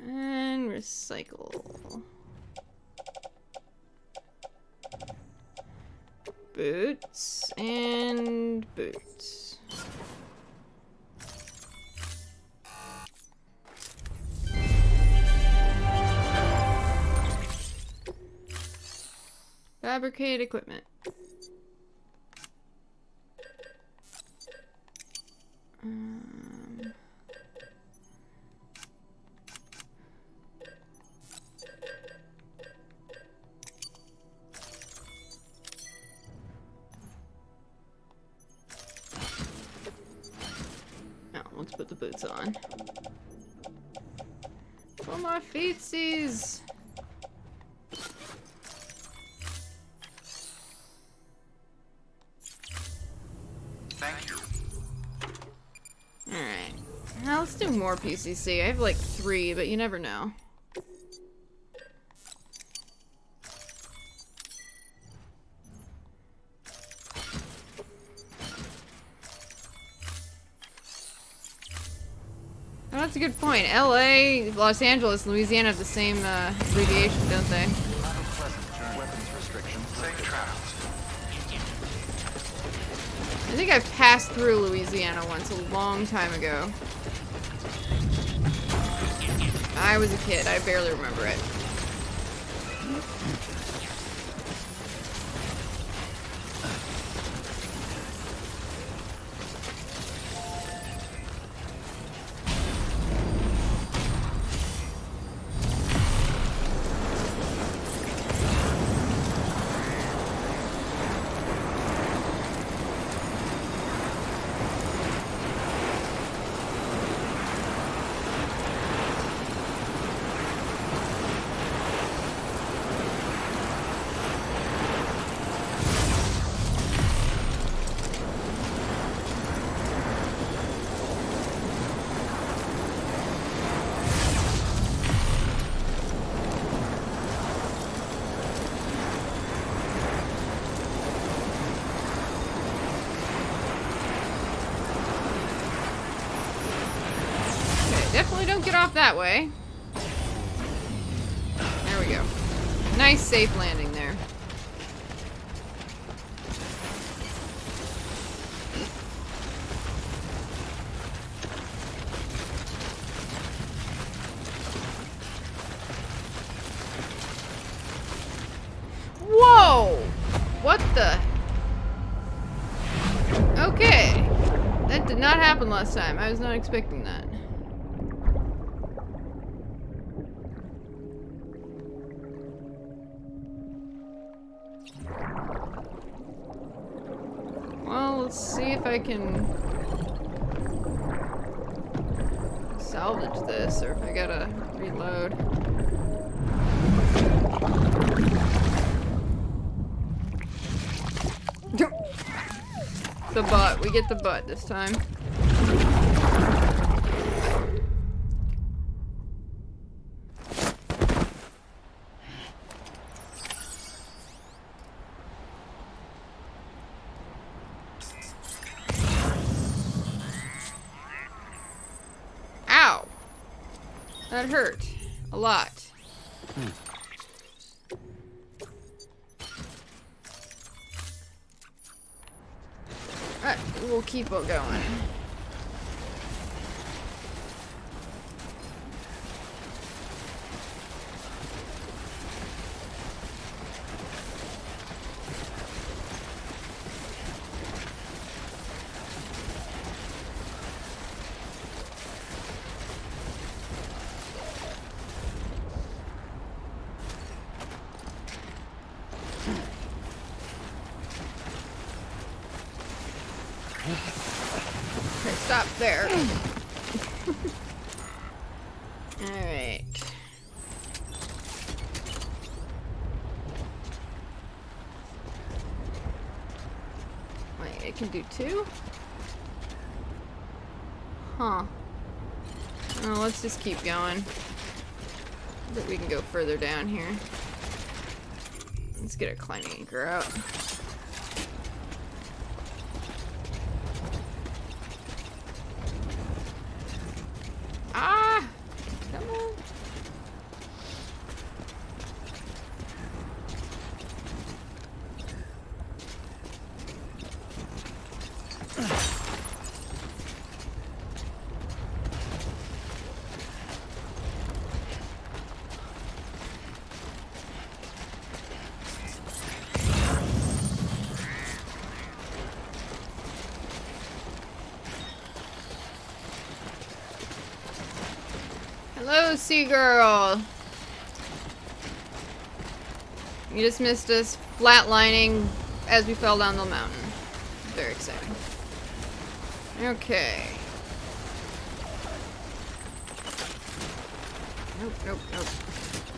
And recycle. Boots and boots. Fabricate equipment. Now, let's put the boots on. For my feetsies! do more PCC. I have like 3, but you never know. Oh, that's a good point. LA, Los Angeles, Louisiana have the same abbreviation, don't they? Weapons restrictions. Safe travels. I think I've passed through Louisiana once a long time ago. I was a kid. I barely remember it. Definitely don't get off that way. There we go. Nice safe landing there. Whoa! What the? Okay. That did not happen last time. I was not expecting that. Well, let's see if I can salvage this, or if I gotta reload. The butt. We get the butt this time. Ow! That hurt. A lot. Alright, we'll keep on going. Okay, stop there. Alright. Wait, I can do 2? Huh. Oh, let's just keep going. I bet we can go further down here. Let's get our climbing anchor out. Ah! Come on. Hello, sea girl. You just missed us flatlining as we fell down the mountain. Very exciting. Okay. Nope, nope, nope.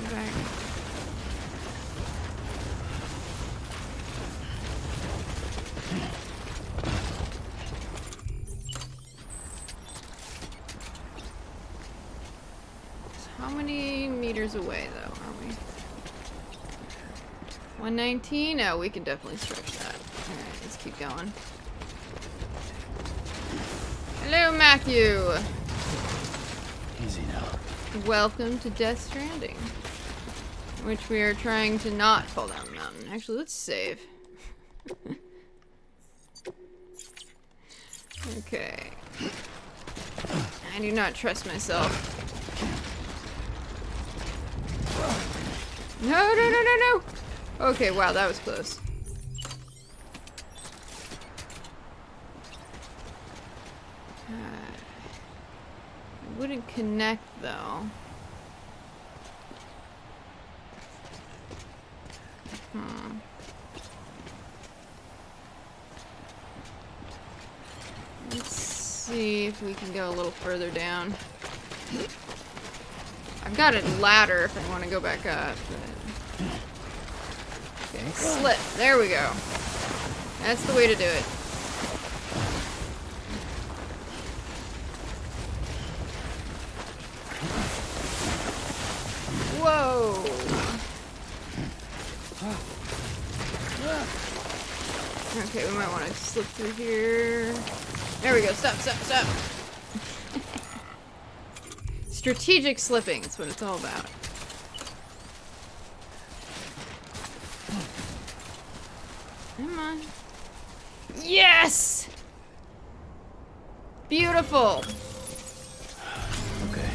Come back. meters away, though, aren't we? 119? Oh, we can definitely stretch that. Alright, let's keep going. Hello, Matthew! Easy now. Welcome to Death Stranding. Which we are trying to not fall down the mountain. Actually, let's save. Okay. I do not trust myself. No, no, no, no, no! Okay, wow, that was close. It wouldn't connect, though. Let's see if we can go a little further down. I've got a ladder if I want to go back up. But... Okay, slip. There we go. That's the way to do it. Whoa! Okay, we might want to slip through here. There we go. Stop, stop, stop. Strategic slipping. That's what it's all about. Come on. Yes! Beautiful. Okay.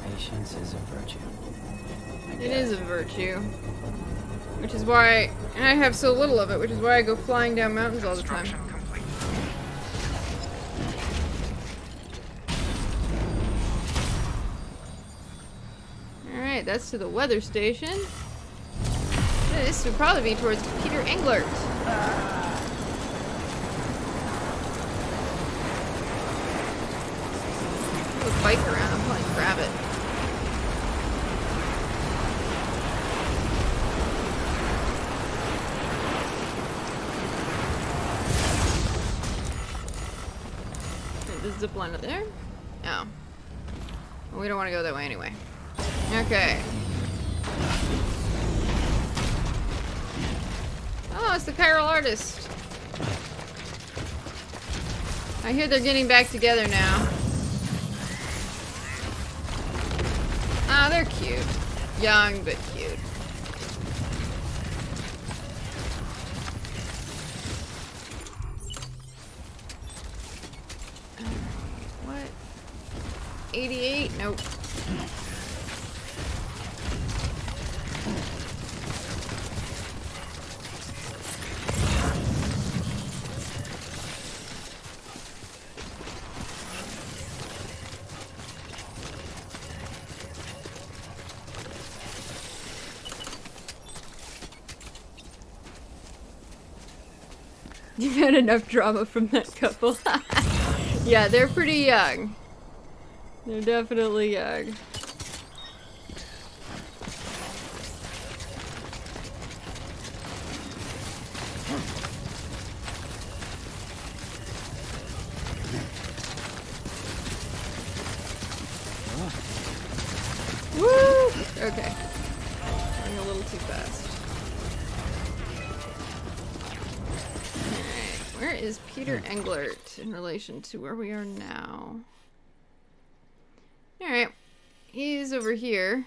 Patience is a virtue. It is a virtue. Which is why, and I have so little of it, which is why I go flying down mountains all the time. Alright, that's to the weather station. This would probably be towards Peter Englert. There's a bike around, I'll probably grab it. The zip line up there? Oh. Well, we don't want to go that way anyway. Okay. Oh, it's the chiral artist. I hear they're getting back together now. Ah, they're cute. Young, but cute. What? 88? Nope. You've had enough drama from that couple. Yeah, they're pretty young. They're definitely young. Woo! Okay. Going a little too fast. Alright, where is Peter Englert in relation to where we are now? Alright, he's over here.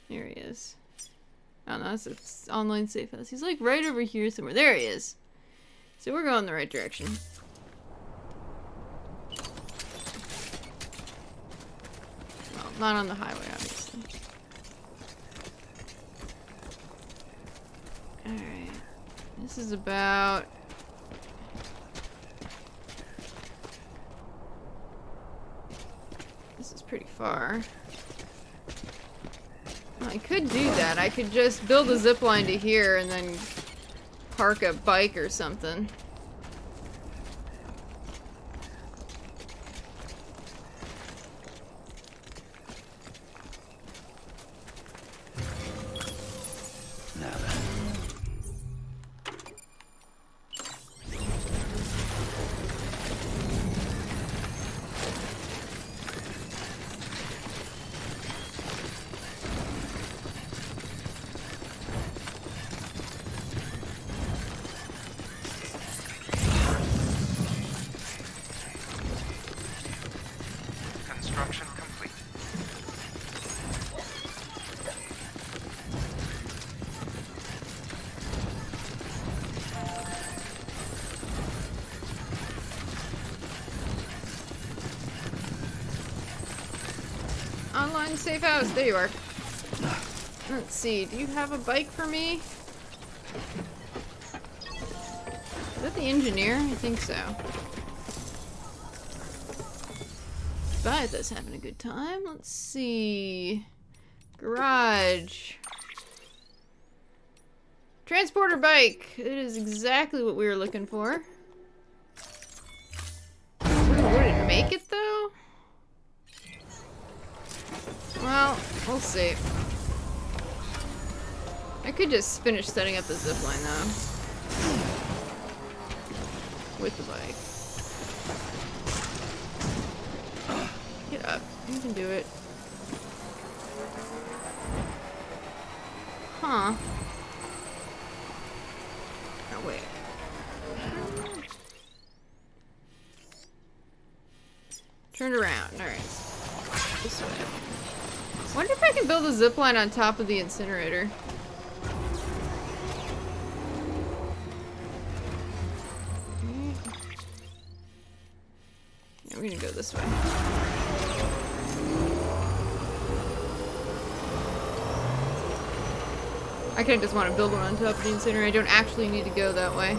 There he is. Oh no, it's online safe house. He's like right over here somewhere. There he is. So we're going the right direction. Well, not on the highway, obviously. Alright. This is about... This is pretty far. Well, I could do that. I could just build a zip line to here and then park a bike or something. Online safe house. There you are. Let's see. Do you have a bike for me? Is that the engineer? I think so. Tobias having a good time. Let's see. Garage. Transporter bike. It is exactly what we were looking for. Would it make it though? Well, we'll see. I could just finish setting up the zipline though. With the bike. Get up. You can do it. Huh. Oh, wait. Turned around. Alright. This way. Wonder if I can build a zipline on top of the incinerator. Yeah, we're gonna go this way. I kinda just want to build one on top of the incinerator. I don't actually need to go that way.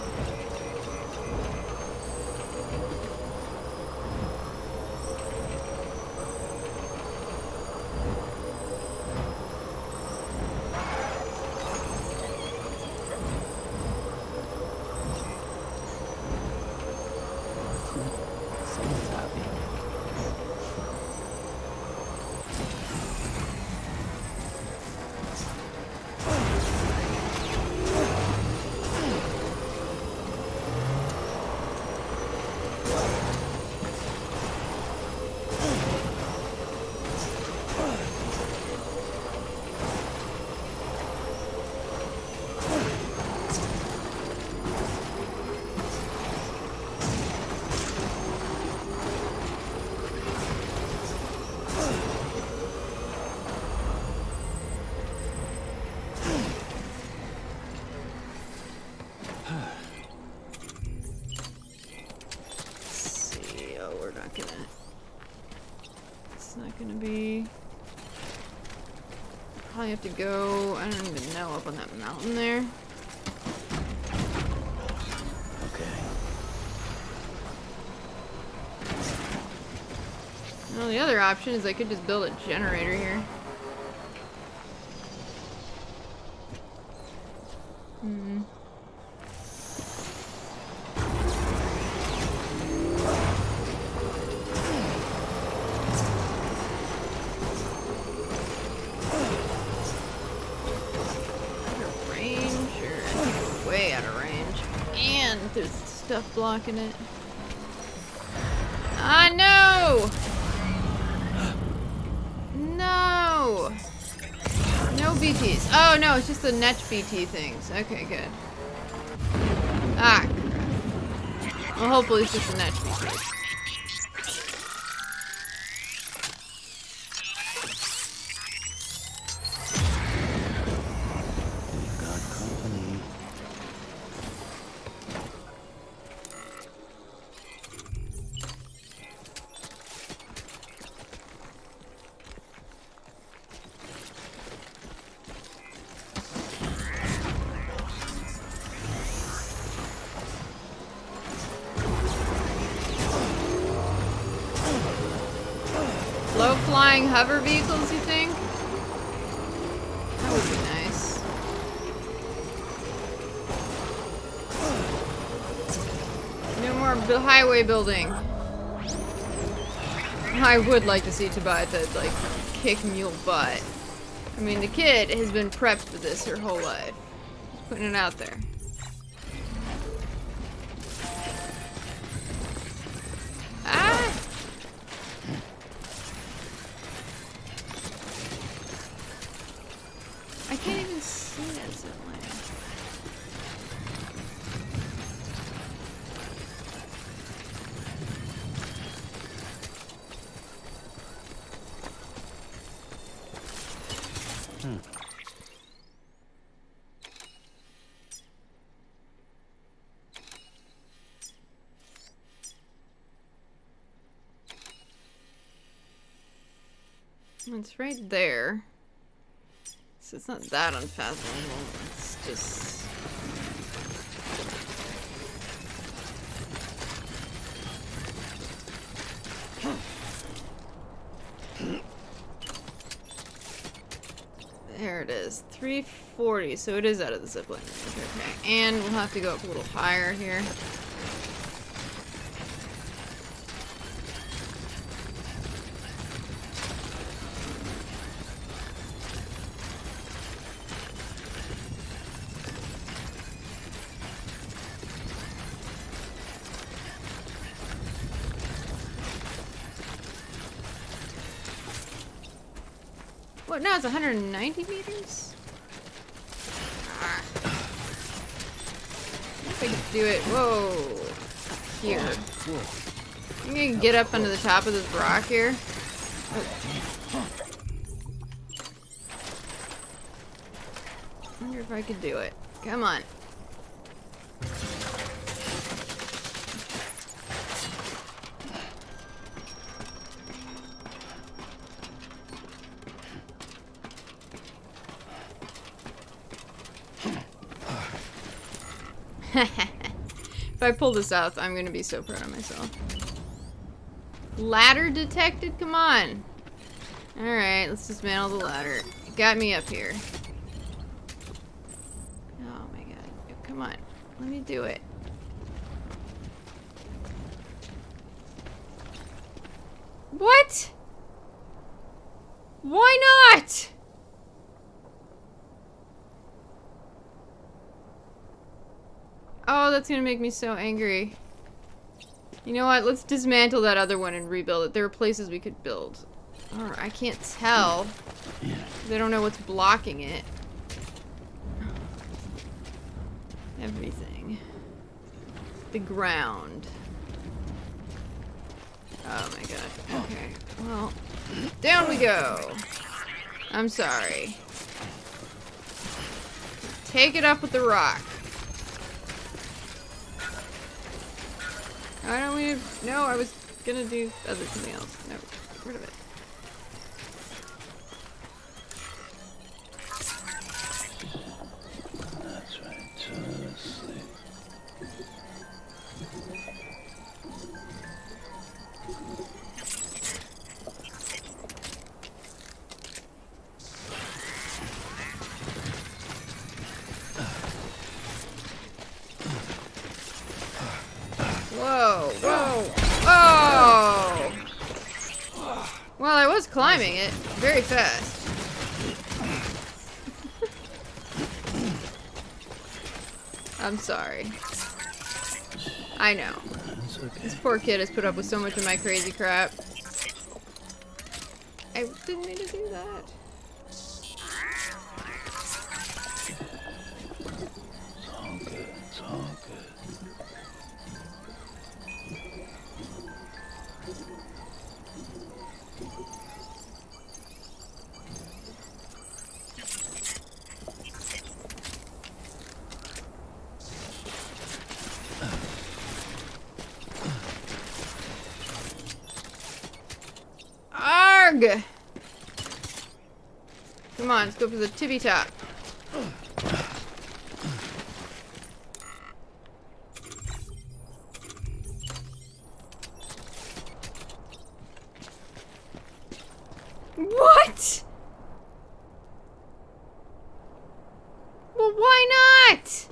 Someone's happy. Probably have to go, I don't even know, up on that mountain there. Okay. Well, the other option is I could just build a generator here. There's stuff blocking it. Ah, no! No! No BTs. Oh, no, it's just the net BT things. Okay, good. Ah, crap. Well, hopefully it's just the net BTs. We've got company. Low-flying hover vehicles, you think? That would be nice. No more highway building. I would like to see Tobias like kick mule butt. I mean, the kid has been prepped for this her whole life. Just putting it out there. Ah! I can't even see that zipline. It's right there. So it's not that unfathomable. It's just... There it is. 340, so it is out of the zipline range. Okay, and we'll have to go up a little higher here. What, now it's 190 meters? Ah. I think I could do it. Whoa. Here. I'm gonna get up onto the top of this rock here. Oh. I wonder if I could do it. Come on. If I pull this out, I'm gonna be so proud of myself. Ladder detected? Come on. Alright, let's dismantle the ladder. It got me up here. Oh my god. Come on. Let me do it. What? Why not? Oh, that's gonna make me so angry. You know what? Let's dismantle that other one and rebuild it. There are places we could build. Or I can't tell. They don't know what's blocking it. Everything. The ground. Oh my god. Okay. Well, down we go. I'm sorry. Take it up with the rock. I don't mean to, no, I was gonna do something else. No, get rid of it. That's right, just sleep. Whoa, whoa, oh! Well, I was climbing it very fast. I'm sorry. I know. It's okay. This poor kid has put up with so much of my crazy crap. I didn't mean to do that. It's all good. It's all good. Arg! Come on, let's go for the tippy top. What? Well, why not?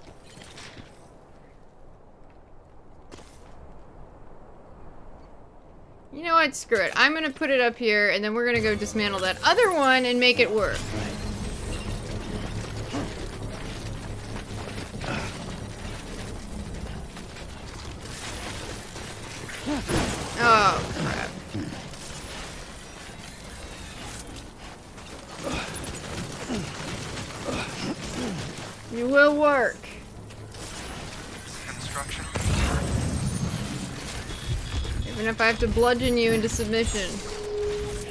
You know what? Screw it. I'm gonna put it up here, and then we're gonna go dismantle that other one and make it work. Oh, crap. You will work. Construction. Even if I have to bludgeon you into submission,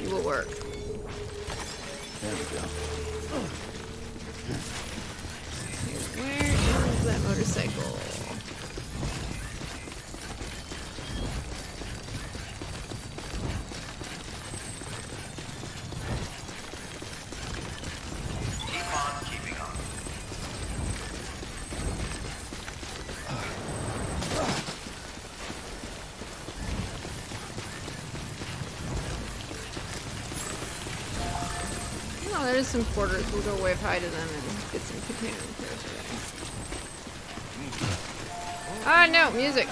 you will work. There we go. Where is that motorcycle? is some porters. We'll go wave hi to them and get some container repairs today. Ah, no, music.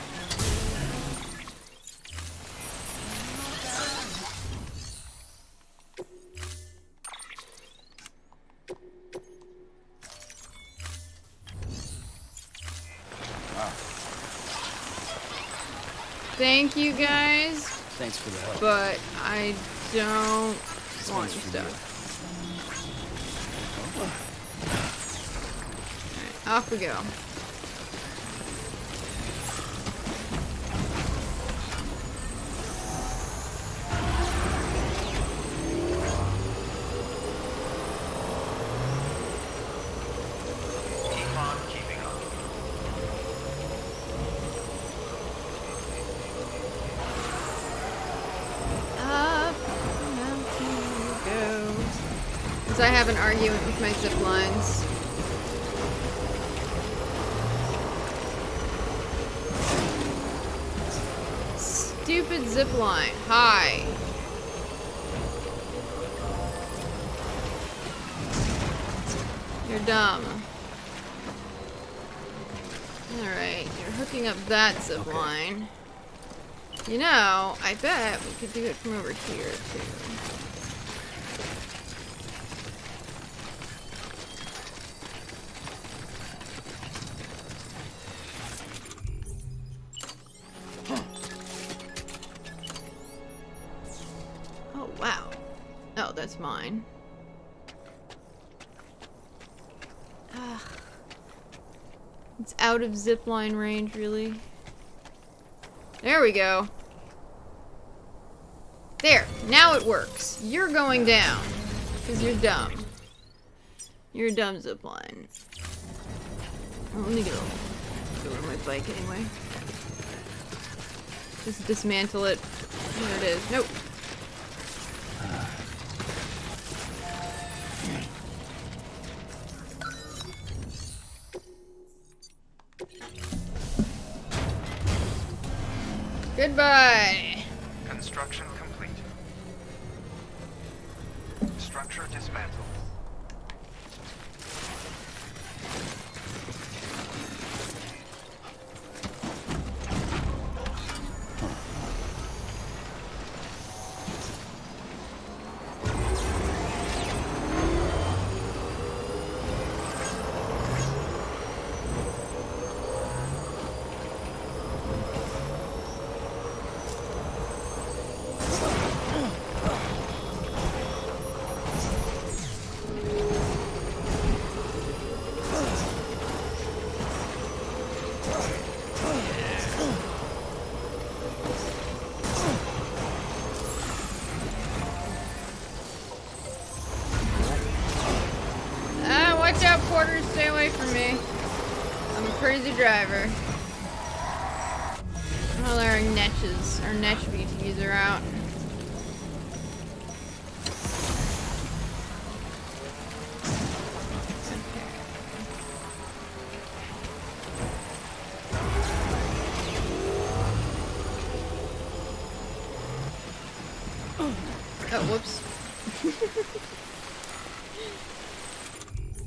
Thank you guys, Thanks for the help. but I don't want your for stuff. Alright, off we go. Keep on keeping up. Up the mountain we go. Because I have an argument with my zip lines. Stupid zip line. Hi. You're dumb. Alright, you're hooking up that zip line. You know, I bet we could do it from over here, too. Oh, wow. Oh, that's mine. Ugh. It's out of zipline range, really. There we go. There. Now it works. You're going down. Because you're dumb. You're a dumb zipline. Oh, let me go over my bike anyway. Just dismantle it. There it is. Nope. Goodbye. Construction complete. Structure dismantled. Watch out, Porter. Stay away from me. I'm a crazy driver. Well, our netches, our netch BTs are out. Oh, whoops.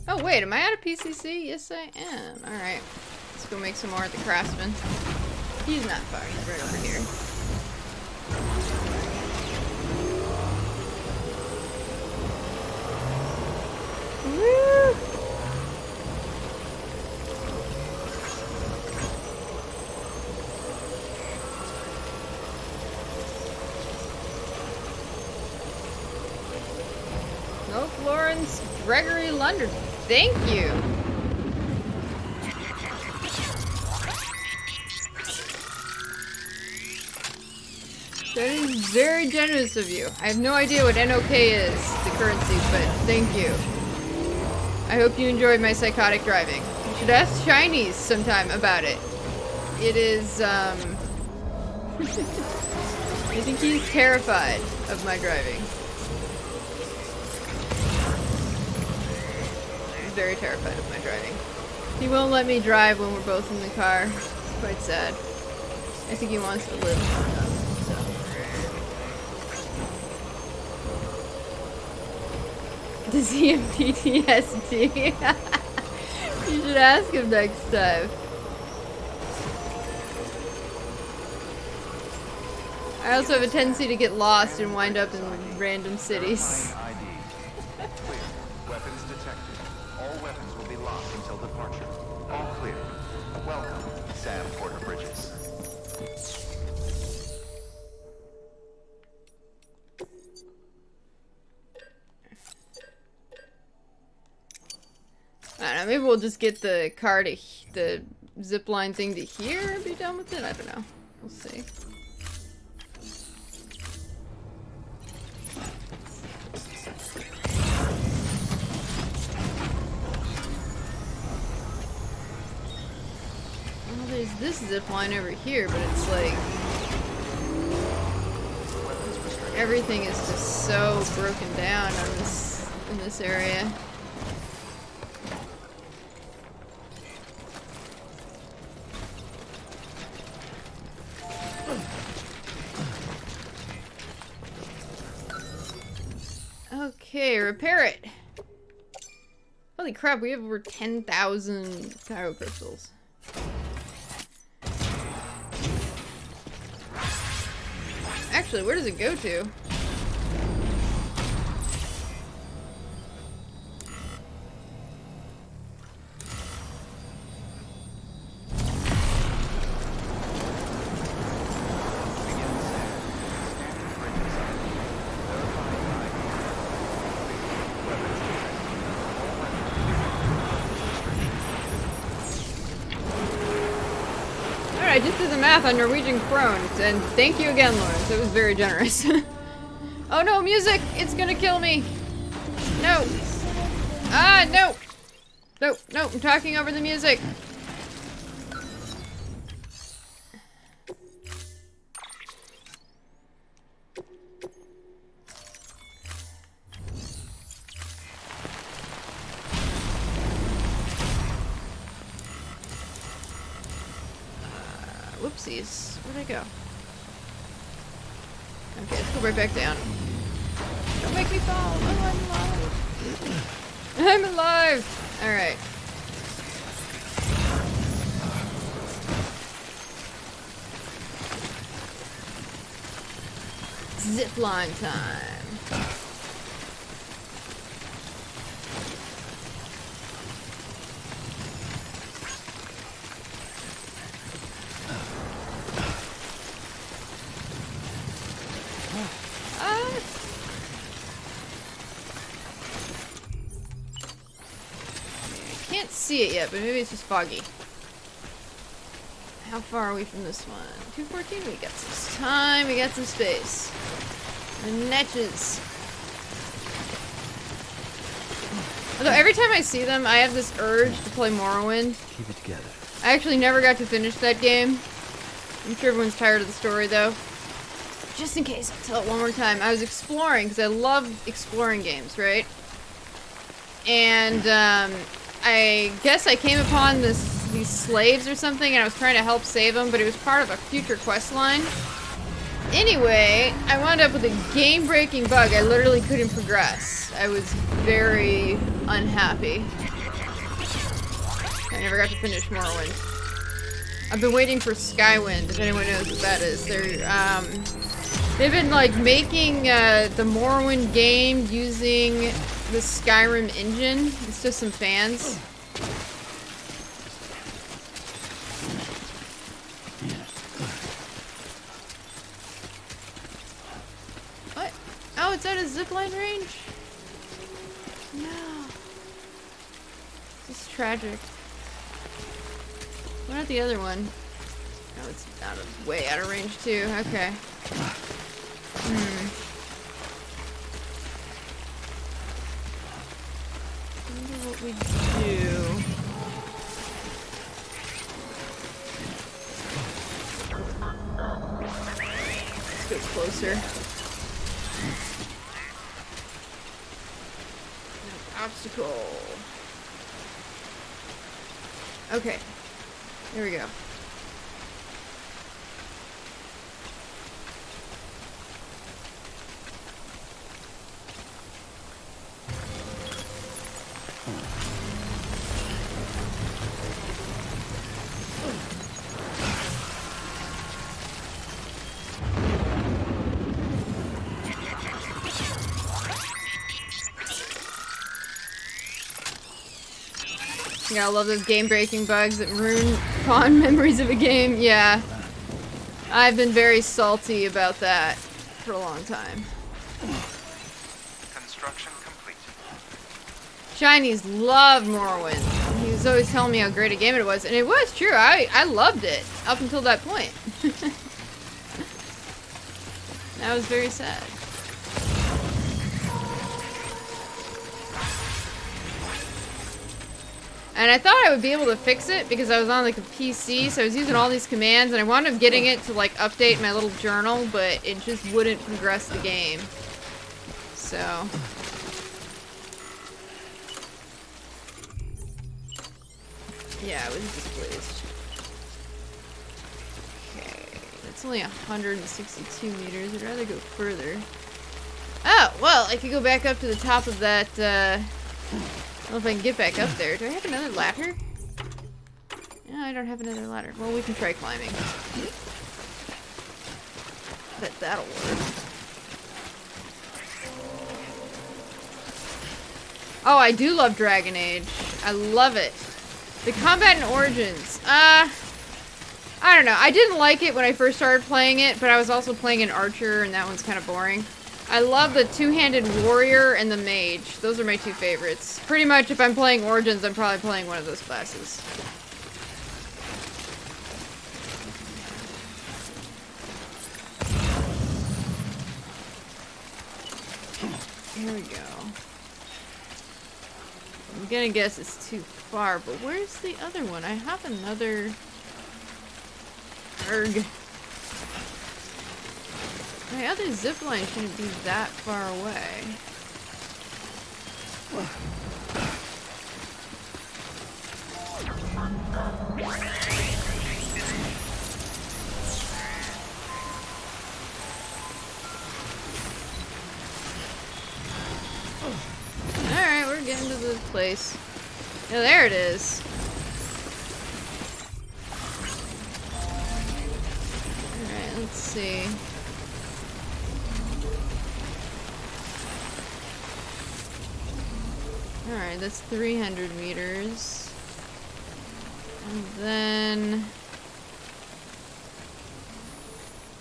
Oh, wait, am I out of PCC? Yes, I am. Alright. Let's go make some more at the Craftsman. He's not far, he's right over here. Woo! No, Florence Gregory London. Thank you. That is very generous of you. I have no idea what NOK is, the currency, but thank you. I hope you enjoyed my psychotic driving. You should ask Chinese sometime about it. It is, I think he's terrified of my driving. He's very terrified of my driving. He won't let me drive when we're both in the car. It's quite sad. I think he wants to live long enough, so. Does he have PTSD? You should ask him next time. I also have a tendency to get lost and wind up in random cities. ID. Clear. Weapons detected. All weapons will be locked until departure. All clear. Welcome, Sam Porter Bridges. I don't know, maybe we'll just get the car to the zipline thing to here and be done with it? I don't know. We'll see. Well, there's this zipline over here, but it's like... everything is just so broken down in this area. Okay, repair it. Holy crap, we have over 10,000 crystals. Actually, where does it go to? I just did the math on Norwegian krones, and thank you again, Lawrence. It was very generous. Oh no, music! It's gonna kill me! No! Ah, no! No, no, I'm talking over the music! Whoopsies. Where'd I go? Okay, let's go right back down. Don't make me fall! Oh, I'm alive! I'm alive! Alright. Zipline time! See it yet, but maybe it's just foggy. How far are we from this one? 214? We got some time, we got some space. The netches. Although every time I see them, I have this urge to play Morrowind. Keep it together. I actually never got to finish that game. I'm sure everyone's tired of the story though. Just in case, I'll tell it one more time. I was exploring, because I love exploring games, right? And, I guess I came upon these slaves or something, and I was trying to help save them, but it was part of a future quest line. Anyway, I wound up with a game-breaking bug. I literally couldn't progress. I was very unhappy. I never got to finish Morrowind. I've been waiting for Skywind, if anyone knows what that is. They've been, like, making the Morrowind game using the Skyrim engine. It's just some fans. What? Oh, it's at a zipline range? No. This is tragic. What about the other one? Oh, it's way out of range too. Okay. What we do. Let's go closer. No obstacle. Okay. There we go. You gotta love those game-breaking bugs that ruin fond memories of a game. Yeah. I've been very salty about that for a long time. Construction complete. Chinese loved Morrowind. He was always telling me how great a game it was, and it was true. I loved it up until that point. That was very sad. And I thought I would be able to fix it because I was on like a PC, so I was using all these commands, and I wound up getting it to like update my little journal, but it just wouldn't progress the game. So. Yeah, it was displaced. Okay, that's only 162 meters. I'd rather go further. Oh, well, I could go back up to the top of that, I don't know if I can get back up there. Do I have another ladder? No, I don't have another ladder. Well, we can try climbing. Bet that'll work. Oh, I do love Dragon Age. I love it. The combat in Origins. I don't know. I didn't like it when I first started playing it, but I was also playing an archer, and that one's kind of boring. I love the two-handed warrior and the mage. Those are my two favorites. Pretty much, if I'm playing Origins, I'm probably playing one of those classes. Here we go. I'm gonna guess it's too far, but where's the other one? I have another... Erg. My other zipline shouldn't be that far away. Alright, we're getting to the place. Yeah, there it is. Alright, let's see. Alright, that's 300 meters. And then...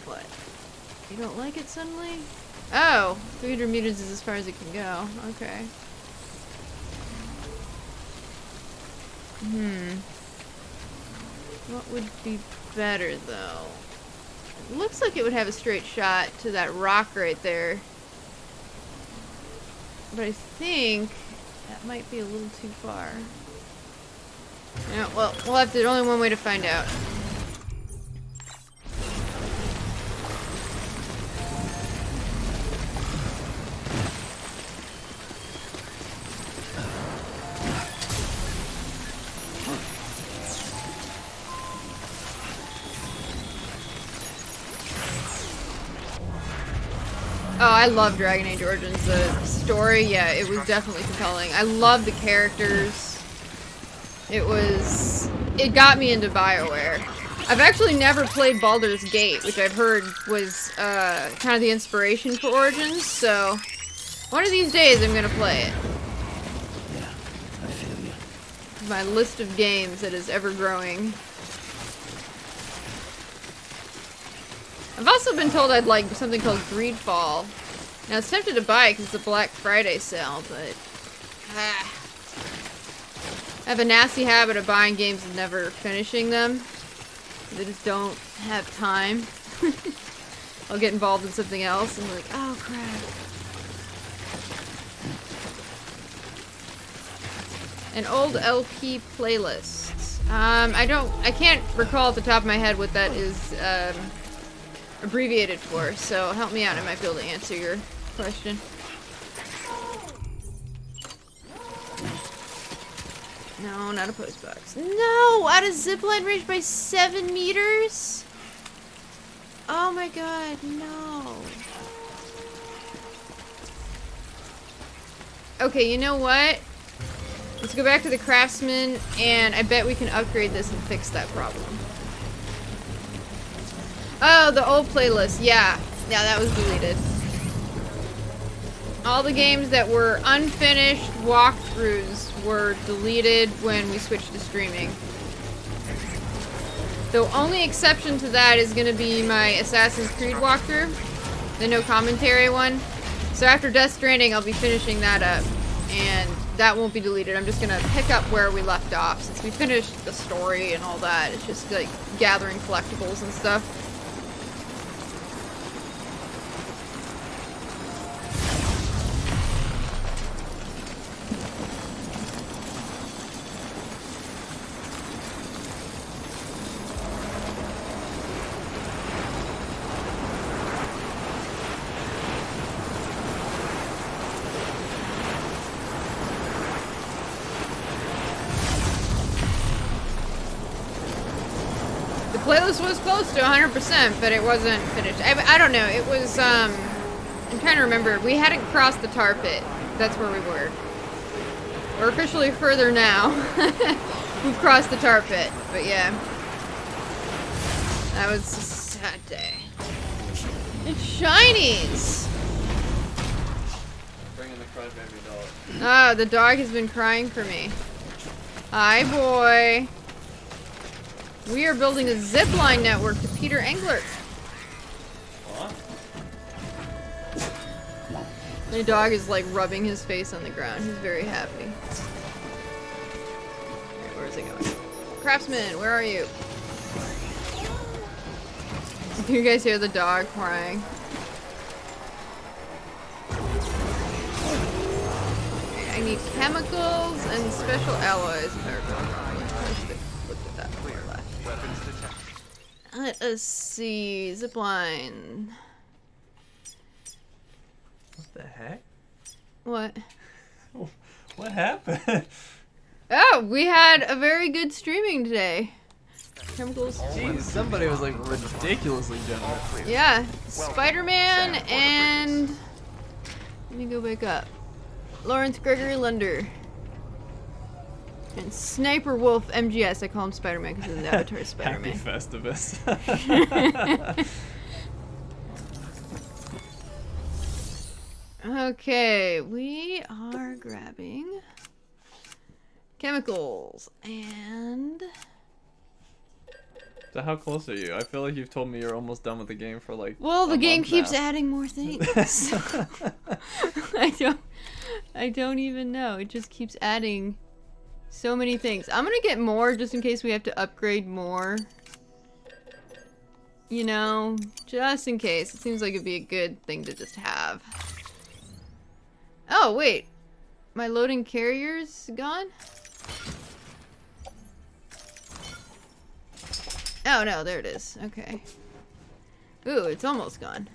What? You don't like it suddenly? Oh! 300 meters is as far as it can go. Okay. What would be better, though? It looks like it would have a straight shot to that rock right there. But I think... that might be a little too far. Yeah, well, we'll have to, there's only one way to find out. Oh, I love Dragon Age Origins. The story, yeah, it was definitely compelling. I love the characters. It got me into BioWare. I've actually never played Baldur's Gate, which I've heard was kind of the inspiration for Origins, so one of these days I'm gonna play it. Yeah, I feel you. My list of games that is ever growing. I've also been told I'd like something called Greedfall. Now, I was tempted to buy it because it's a Black Friday sale, but... I have a nasty habit of buying games and never finishing them. I just don't have time. I'll get involved in something else and be like, oh crap. An old LP playlist. I can't recall at the top of my head what that is, abbreviated for, so help me out. I might be able to answer your question. No, not a post box. No! Out of zipline range by 7 meters? Oh my god, no. Okay, you know what? Let's go back to the craftsman, and I bet we can upgrade this and fix that problem. Oh, the old playlist. Yeah. Yeah, that was deleted. All the games that were unfinished walkthroughs were deleted when we switched to streaming. The only exception to that is going to be my Assassin's Creed walkthrough, the no commentary one. So after Death Stranding, I'll be finishing that up, and that won't be deleted. I'm just going to pick up where we left off. Since we finished the story and all that, it's just like gathering collectibles and stuff. Playlist was close to 100%, but it wasn't finished. I don't know. It was, I'm trying to remember. We hadn't crossed the tar pit. That's where we were. We're officially further now. We've crossed the tar pit, but yeah. That was a sad day. It's shinies! Bring in the crybaby dog. Oh, the dog has been crying for me. Hi, boy. We are building a zipline network to Peter Engler. What? My dog is like rubbing his face on the ground. He's very happy. Okay, where is it going? Craftsman, where are you? Do you guys hear the dog crying? Okay, I need chemicals and special alloys. If I recall wrong. I should have looked at that before I left. Weapons detected. Let us see. Zipline. What the heck? What? What happened? Oh, we had a very good streaming today. Chemicals. Jeez, somebody was like ridiculously generous. Yeah. Spider-Man and... Let me go back up. Lawrence Gregory Lunder. And Sniper Wolf MGS. I call him Spider-Man because he's an avatar Happy Spider-Man. Festivus. Okay, we are grabbing chemicals and... So how close are you? I feel like you've told me you're almost done with the game for like Well, the a game month keeps now. adding more things. I don't even know. It just keeps adding so many things. I'm gonna get more just in case we have to upgrade more. You know, just in case. It seems like it'd be a good thing to just have. Oh, wait. My loading carrier's gone? Oh, no, there it is. Okay. Ooh, it's almost gone.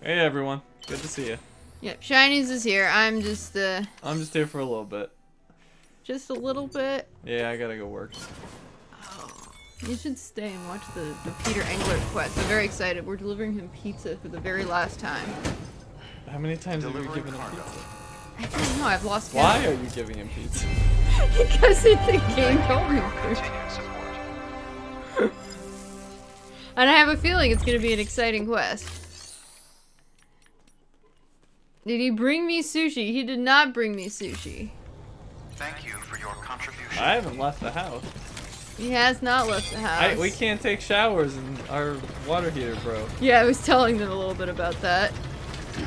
Hey everyone, good to see you. Yep, Shinies is here. I'm just I'm just here for a little bit. just a little bit. Yeah, I gotta go work. You should stay and watch the Peter Engler quest. I'm very excited. We're delivering him pizza for the very last time. How many times have you Delivering given him cargo. pizza? I don't know. I've lost Why count. are you giving him pizza? Because it's the game told me to. Continued support. And I have a feeling it's going to be an exciting quest. Did he bring me sushi? He did not bring me sushi. Thank you for your contribution. I haven't left the house. He has not left the house. We can't take showers and our water heater broke. Yeah, I was telling them a little bit about that. So,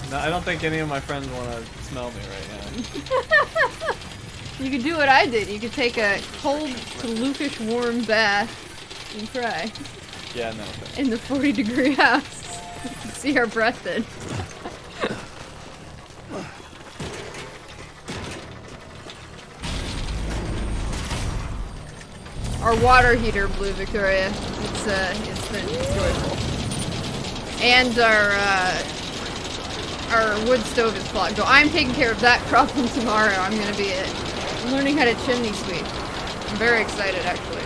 no, I don't think any of my friends want to smell me right now. You could do what I did. You could take a cold to lukish warm bath and cry Yeah, no. Thanks. in the 40-degree house. You can see our breath then. Our water heater blew, Victoria. It's been joyful. And our wood stove is clogged. So I'm taking care of that problem tomorrow. I'm gonna be learning how to chimney sweep. I'm very excited, actually.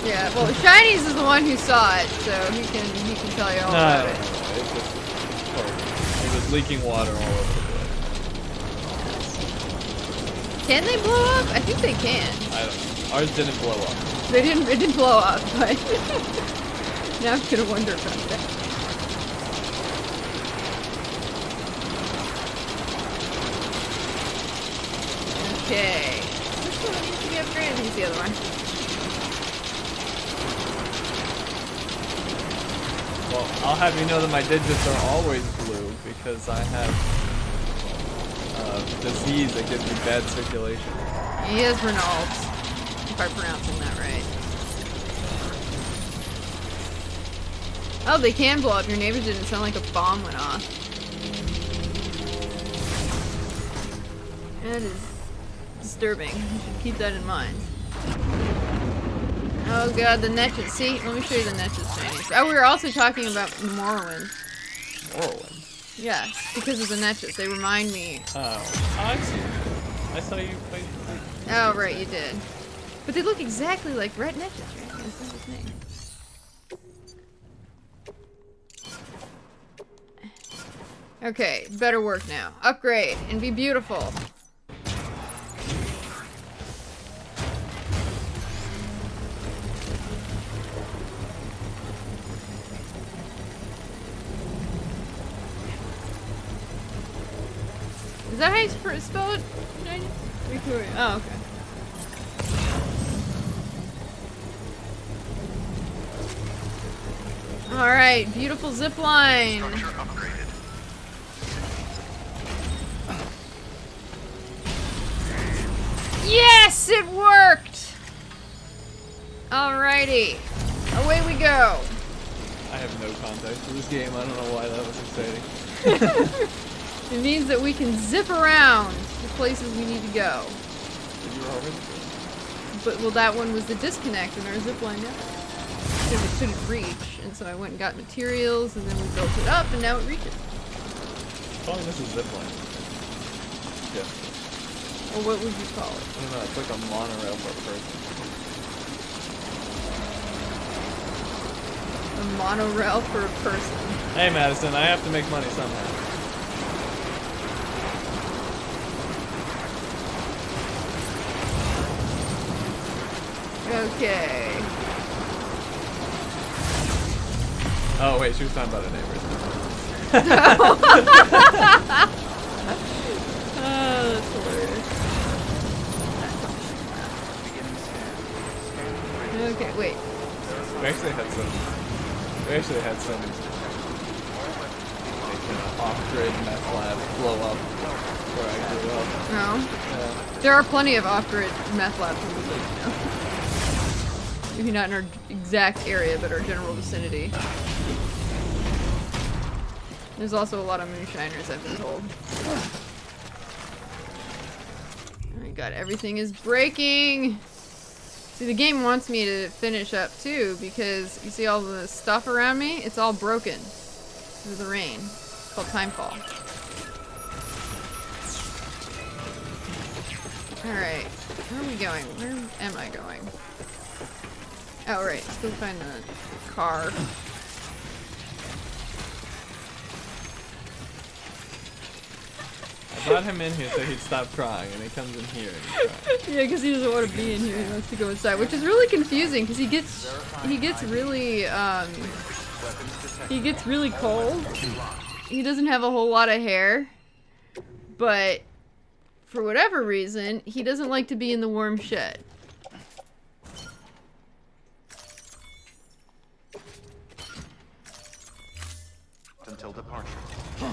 Yeah. Well, Shinies is the one who saw it, so he can tell you all No, about no, it. no. It was leaking water all over the place. Can they blow up? I think they can. I don't know. Ours didn't blow up. They didn't. It didn't blow up, but now I'm gonna wonder about that. Okay. This one needs to be upgraded. I think it's the other one. Well, I'll have you know that my digits are always blue because I have disease that gives me bad circulation. He has Renault's, if I'm pronouncing that right. Oh, they can blow up. Your neighbors didn't sound like a bomb went off. That is disturbing. You should keep that in mind. Oh god, the Netches. See? Let me show you the Netches training. Oh, we were also talking about Morrowind. Morrowind? Yes, because of the Netches. They remind me. Oh, I see. I saw you played. Oh, right, you did. But they look exactly like Red Netches, right? That's his name. Okay, better work now. Upgrade and be beautiful. Is that how you spell it? Victoria. Oh, okay. Alright, beautiful zip line. Yes, it worked! Alrighty. Away we go. I have no context for this game. I don't know why that was exciting. It means that we can zip around the places we need to go. Did you already? But, well, that one was the disconnect in our zipline network. Because it couldn't reach, and so I went and got materials, and then we built it up, and now it reaches. Calling this a zipline. Yeah. Or what would you call it? I don't know. It's like a monorail for a person. A monorail for a person. Hey, Madison. I have to make money somehow. Okay. Oh wait, she was talking about her neighbors. Oh, that's hilarious. Okay, wait. We actually had some off-grid meth labs blow up where I grew up. No. Yeah. There are plenty of off-grid meth labs in the village now. Maybe not in our exact area, but our general vicinity. There's also a lot of moonshiners, I've been told. Oh my god, everything is breaking! See, the game wants me to finish up too, because you see all the stuff around me? It's all broken through the rain. It's called Timefall. Alright, where are we going? Where am I going? Oh, right, let's go find the car. I brought him in here so he'd stop crying, and he comes in here and he's crying. Yeah, because he doesn't want to be in here. He wants to go inside, which is really confusing because he gets really cold. He doesn't have a whole lot of hair, but for whatever reason, he doesn't like to be in the warm shed. Until departure.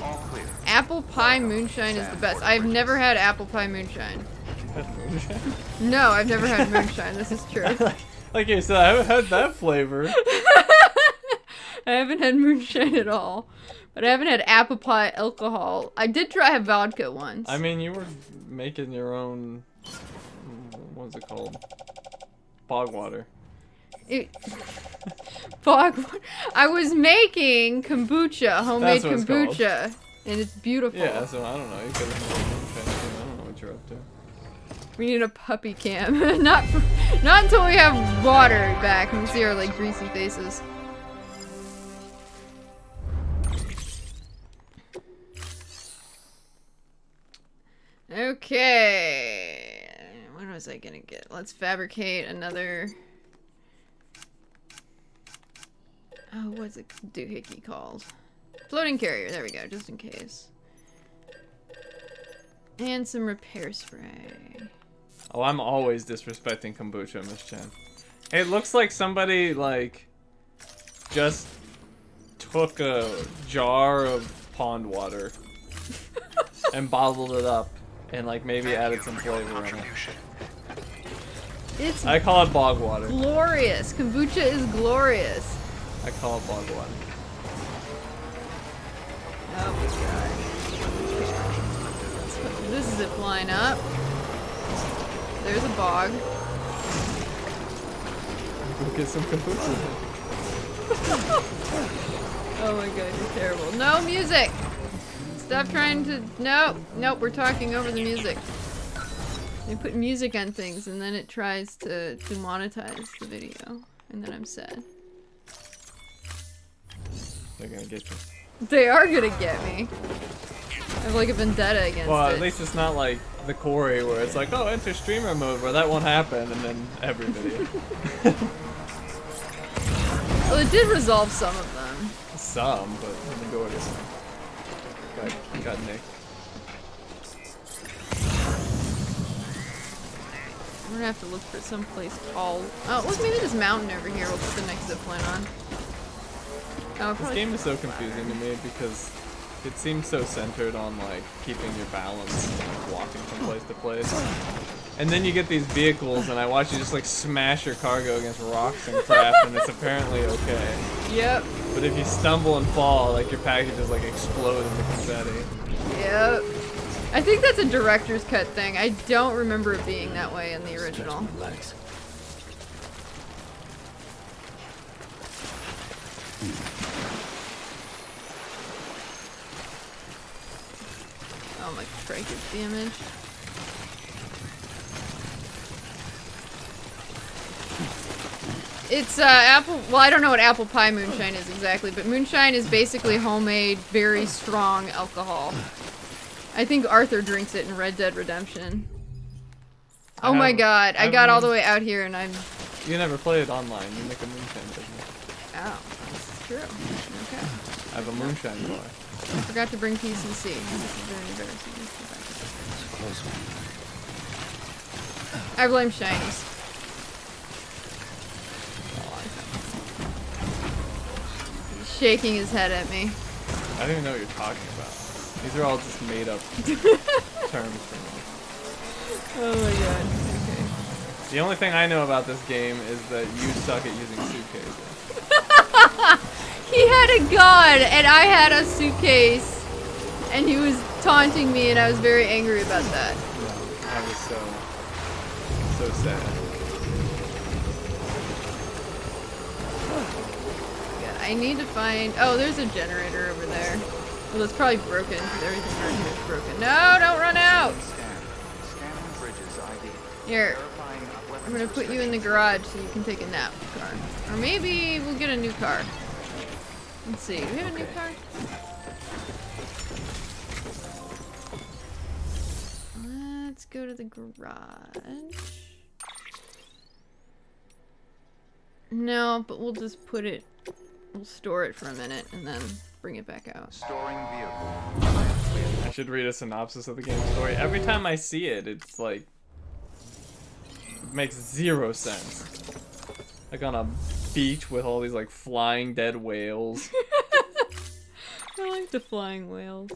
All clear. Apple pie moonshine is the best. I've never had apple pie moonshine. No, I've never had moonshine. This is true. Like you said, I haven't had that flavor. I haven't had moonshine at all. But I haven't had apple pie alcohol. I did try have vodka once. I mean, you were making your own, what's it called? Bog water. I was making kombucha, homemade That's what it's kombucha, and it's beautiful. Yeah, so I don't know. You could have made moonshine. I don't know what you're up to. We need a puppy cam. not until we have water back and see our like greasy faces. Okay. was I gonna get? Let's fabricate another... Oh, what's a doohickey called? Floating carrier, there we go, just in case. And some repair spray. Oh, I'm always disrespecting kombucha, Miss Chen. It looks like somebody, like, just took a jar of pond water and bottled it up and, like, maybe added some flavor in it. It's I call it bog water. glorious. Kombucha is glorious. I call it bog water. Oh my god. Let's put this zip line up. There's a bog. We'll get some kombucha. Oh my god, you're terrible. No music! Stop trying to... Nope. Nope, we're talking over the music. They put music on things and then it tries to demonetize the video. And then I'm sad. They're gonna get you. They are gonna get me. I have like a vendetta against Well, it. at least it's not like the Quarry where it's like, oh, enter streamer mode, where that won't happen, and then every video. Well, it did resolve some of them. Some, but the majority got nicked. We're gonna have to look for some place called... Oh, look, maybe this mountain over here we'll put the next zip line on. Oh, This game is so confusing to me because it seems so centered on like keeping your balance and like, walking from place to place. And then you get these vehicles and I watch you just like smash your cargo against rocks and crap and it's apparently okay. Yep. But if you stumble and fall, like your packages like explode into confetti. Yep. I think that's a director's cut thing. I don't remember it being that way in the original. Relax. Oh my breakage damage. It's apple. Well, I don't know what apple pie moonshine is exactly, but moonshine is basically homemade, very strong alcohol. I think Arthur drinks it in Red Dead Redemption. Oh my god, I got all the way out here and I'm... You never play it online, you make a moonshine business. Oh, this is true. Okay. I have a moonshine bar. I forgot to bring PCC. This is very embarrassing. Close one. I blame Shinies. He's shaking his head at me. I don't even know what you're talking about. These are all just made up terms for me. Oh my god. Okay. The only thing I know about this game is that you suck at using suitcases. He had a gun and I had a suitcase and he was taunting me and I was very angry about that. No, I was so sad. Yeah, I need to find... Oh, there's a generator over there. Well, it's probably broken because everything around here is broken. No, don't run out! Scanning bridges ID. Here. Verifying weapons I'm gonna put you in the garage so you can take a nap, car. Or maybe we'll get a new car. Let's see, do we have a new car? Let's go to the garage. No, but we'll just put it, we'll store it for a minute and then bring it back out. Storing vehicle. I should read a synopsis of the game story. Every time I see it, it's like... It makes zero sense. Like on a beach with all these like flying dead whales. I like the flying whales.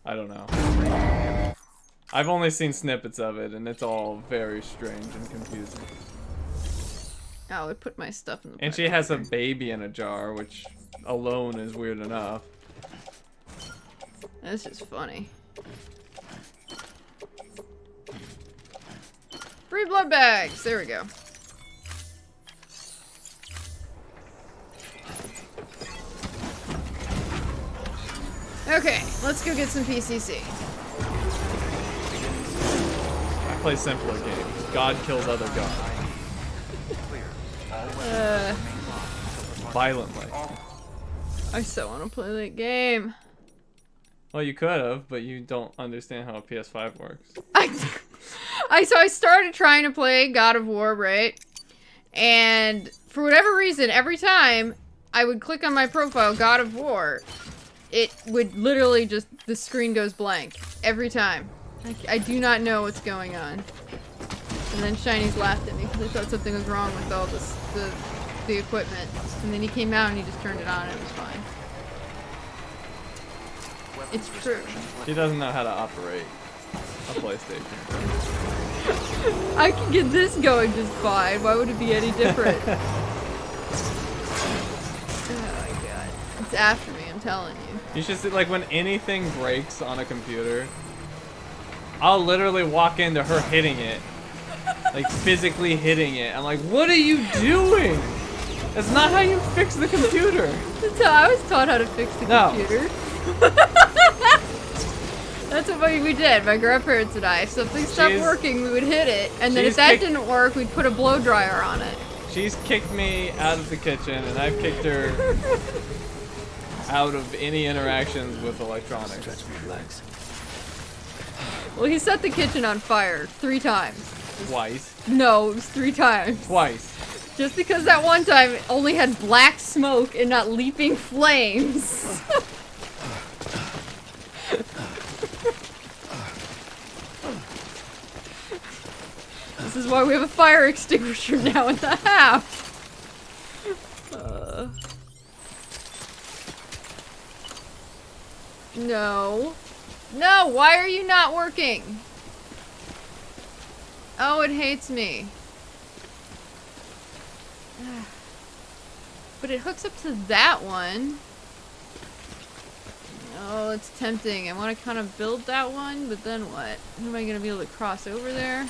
I don't know. I've only seen snippets of it and it's all very strange and confusing. Oh, I put my stuff in the And she pocket. has a baby in a jar, which alone is weird enough. That's just funny. Free blood bags! There we go. Okay, let's go get some PCC. I play simpler games. God kills other gods. Violently. I so want to play that game. Well, you could have, but you don't understand how a PS5 works. So I started trying to play God of War, right? And for whatever reason, every time I would click on my profile, God of War, it would literally just, the screen goes blank. Every time. I do not know what's going on. And then Shiny's laughed at me because I thought something was wrong with all this, the equipment. And then he came out and he just turned it on and it was fine. It's true. He doesn't know how to operate a PlayStation. I can get this going just fine. Why would it be any different? Oh my god. It's after me, I'm telling you. You should see, like, when anything breaks on a computer, I'll literally walk into her hitting it. Like, physically hitting it. I'm like, what are you doing? That's not how you fix the computer. That's how I was taught how to fix the computer. That's what we did, my grandparents and I. If something stopped working, we would hit it, and then if that didn't work, we'd put a blow dryer on it. She's kicked me out of the kitchen, and I've kicked her out of any interactions with electronics. Relax. Well, he set the kitchen on fire 3 times. Twice. No, it was 3 times. Twice. Just because that one time it only had black smoke and not leaping flames. This is why we have a fire extinguisher now in the house. No. No, why are you not working? Oh, it hates me. But it hooks up to that one. Oh, it's tempting. I want to kind of build that one, but then what? Am I going to be able to cross over there?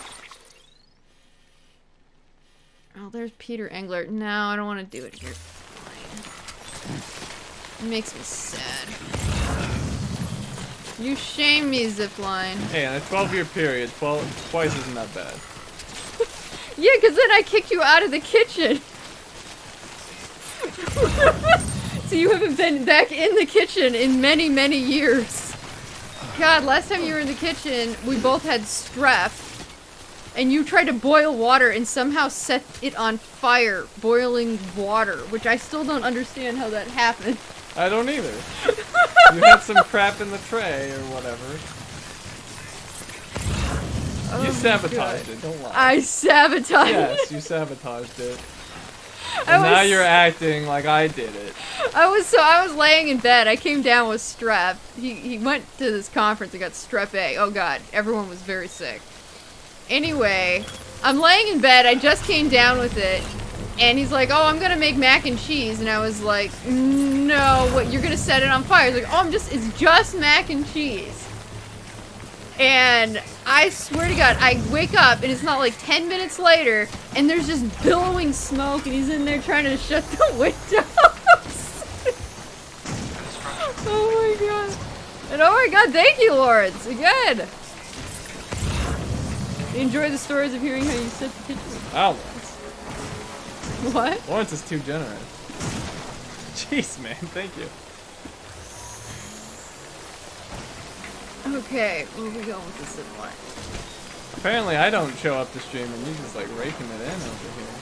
Oh, there's Peter Engler. No, I don't want to do it here. Fine. It makes me sad. You shame me, Zipline. Hey, in a 12-year period, twice isn't that bad. Yeah, because then I kicked you out of the kitchen. So you haven't been back in the kitchen in many, many years. God, last time you were in the kitchen, we both had strep. And you tried to boil water and somehow set it on fire, boiling water, which I still don't understand how that happened. I don't either. You had some crap in the tray or whatever. Oh You sabotaged it, don't lie. I sabotaged it. Yes, you sabotaged it. I And now was- you're acting like I did it. I was laying in bed. I came down with strep. He went to this conference and got strep A. Oh god, everyone was very sick. Anyway, I'm laying in bed. I just came down with it. And he's like, oh, I'm gonna make mac and cheese. And I was like, no, what, you're gonna set it on fire? He's like, oh, it's just mac and cheese. And I swear to God, I wake up and it's not like 10 minutes later and there's just billowing smoke and he's in there trying to shut the windows. Oh my God. And oh my God, thank you, Lawrence, again. Enjoy the stories of hearing how you set the kitchen. Wow, Lawrence. What? Lawrence is too generous. Jeez, man, thank you. Okay, where are we going with this zip line? Apparently I don't show up to stream and you're just like raking it in over here.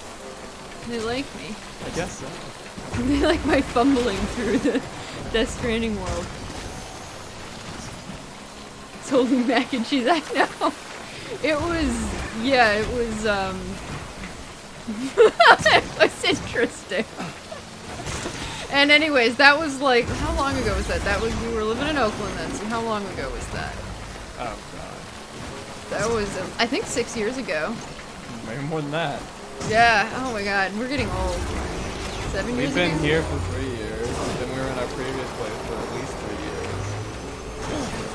They like me. I guess so. They like my fumbling through the Death Stranding world. It's holding mac and cheese, I know. It was, yeah, it was, it was interesting. And anyways, that was like, how long ago was that? That was, we were living in Oakland then, so how long ago was that? Oh god. That was, I think 6 years ago. Maybe more than that. Yeah, oh my god, we're getting old. 7 years We've been ago? here for 3 years, and then we were in our previous place for at least 3 years.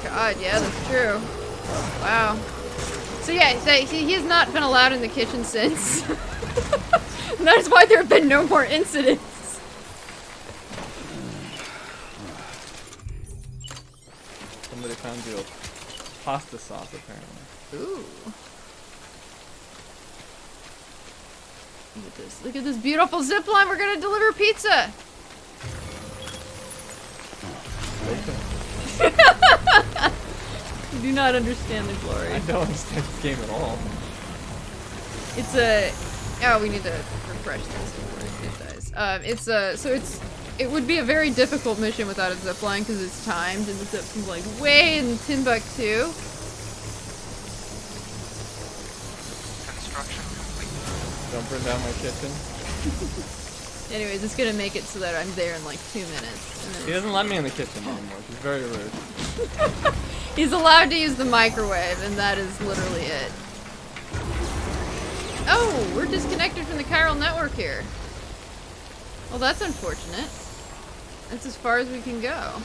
God, yeah, that's true. Wow. So yeah, he has not been allowed in the kitchen since. And that is why there have been no more incidents. Somebody found you a pasta sauce, apparently. Ooh. Look at this. Look at this beautiful zip line. We're gonna deliver pizza. You do not understand the I glory. don't understand this game at all. It's a. Oh, we need to refresh this before it dies. It would be a very difficult mission without a zip line because it's timed and it's up from like way in Timbuktu. Construction complete. Don't burn down my kitchen. Anyways, it's gonna make it so that I'm there in like 2 minutes. And then He doesn't let me in the kitchen anymore. He's very rude. he's allowed to use the microwave, and that is literally it. Oh, we're disconnected from the chiral network here. Well, that's unfortunate. That's as far as we can go.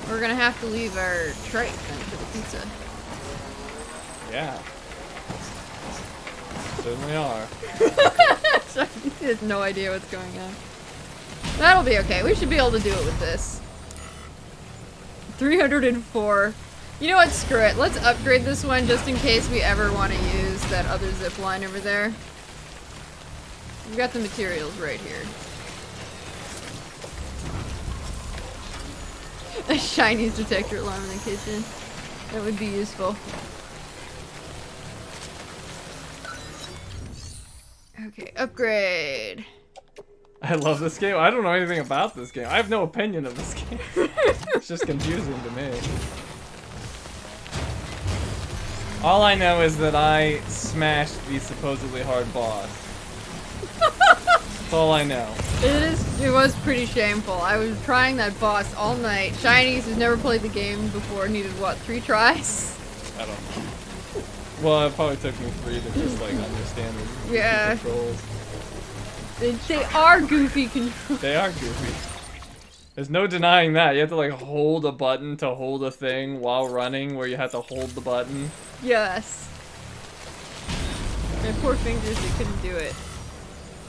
We're gonna have to leave our trike then for the pizza. Yeah. Certainly are. Sorry, he has no idea what's going on. That'll be okay. We should be able to do it with this. 304. You know what? Screw it. Let's upgrade this one just in case we ever want to use that other zip line over there. We've got the materials right here. A Chinese detector alarm in the kitchen. That would be useful. Okay, upgrade. I love this game. I don't know anything about this game. I have no opinion of this game. It's just confusing to me. All I know is that I smashed the supposedly hard boss. That's all I know. It was pretty shameful. I was trying that boss all night. Chinese, who's never played the game before, needed what, 3 tries? I don't know. Well, it probably took me 3 to just like understand the Yeah. controls. They are goofy controls. They are goofy. There's no denying that. You have to like hold a button to hold a thing while running, where you have to hold the button. Yes. My poor fingers, they couldn't do it.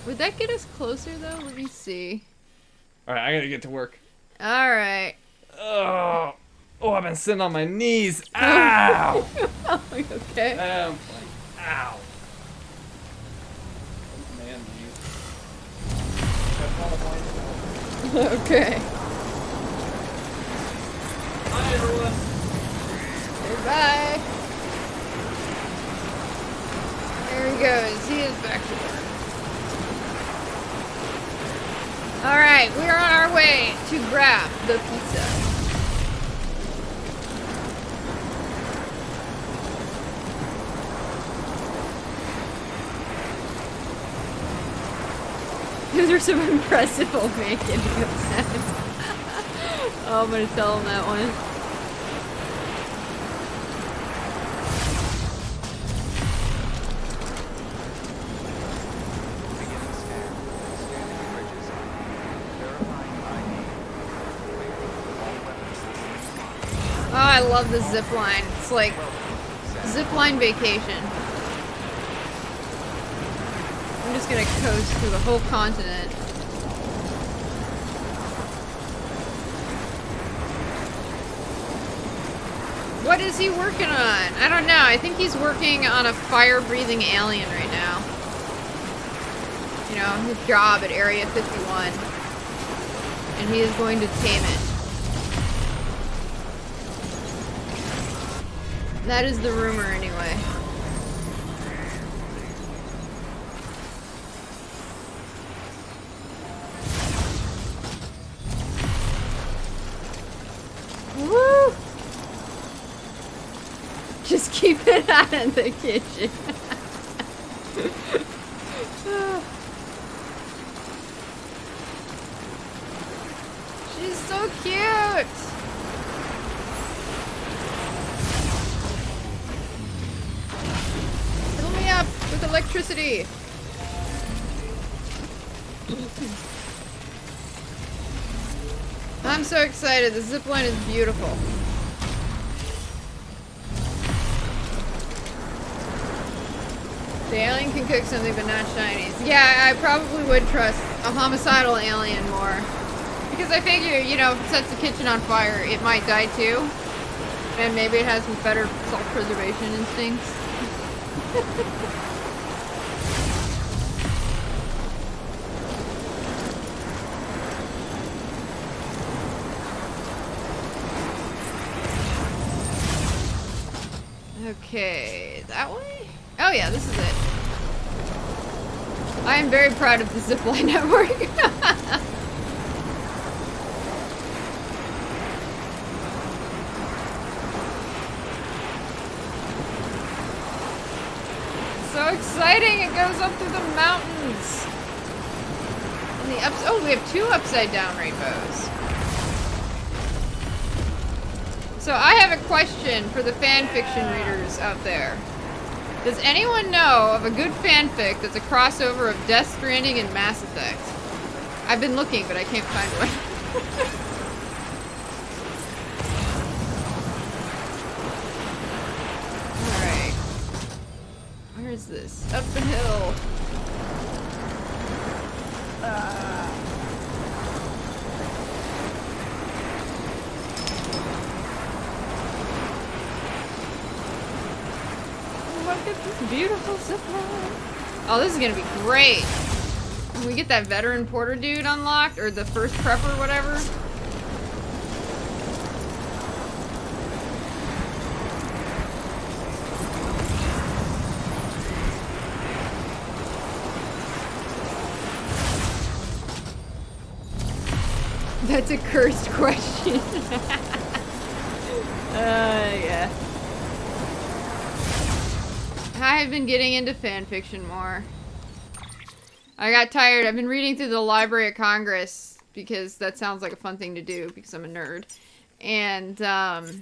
Would that get us closer though? Let me see. Alright, I gotta get to work. Alright. Oh, I've been sitting on my knees. Ow! Okay. Ow. Ow. Man, Okay. Bye, everyone. Goodbye. There he goes. He is back to work. Alright, we are on our way to grab the pizza. Those are some impressive old man getting upset. Oh, I'm gonna tell him that one. Beginning scan. Scanning bridges. Verifying ID. All weapon systems locked. Oh, I love the zip line. It's like zip line vacation. I'm just gonna coast through the whole continent. What is he working on? I don't know. I think he's working on a fire-breathing alien right now. You know, his job at Area 51. And he is going to tame it. That is the rumor anyway. Woo! Just keep it out of the kitchen. She's so cute. Fill me up with electricity. I'm so excited. The zipline is beautiful. The alien can cook something, but not Chinese. Yeah, I probably would trust a homicidal alien more. Because I figure, you know, if it sets the kitchen on fire, it might die too. And maybe it has some better self-preservation instincts. Okay, that way? Oh yeah, this is it. I am very proud of the zipline network. So exciting! It goes up through the mountains. And the oh, we have 2 upside down rainbows. So I have a question for the fan fiction readers out there. Does anyone know of a good fanfic that's a crossover of Death Stranding and Mass Effect? I've been looking, but I can't find one. Alright. Where is this? Up the hill. Look at this beautiful zipline. Oh, this is gonna be great. When we get that veteran porter dude unlocked, or the first prepper, whatever. That's a cursed question. Yeah. I have been getting into fanfiction more. I got tired. I've been reading through the Library of Congress because that sounds like a fun thing to do because I'm a nerd. And, well,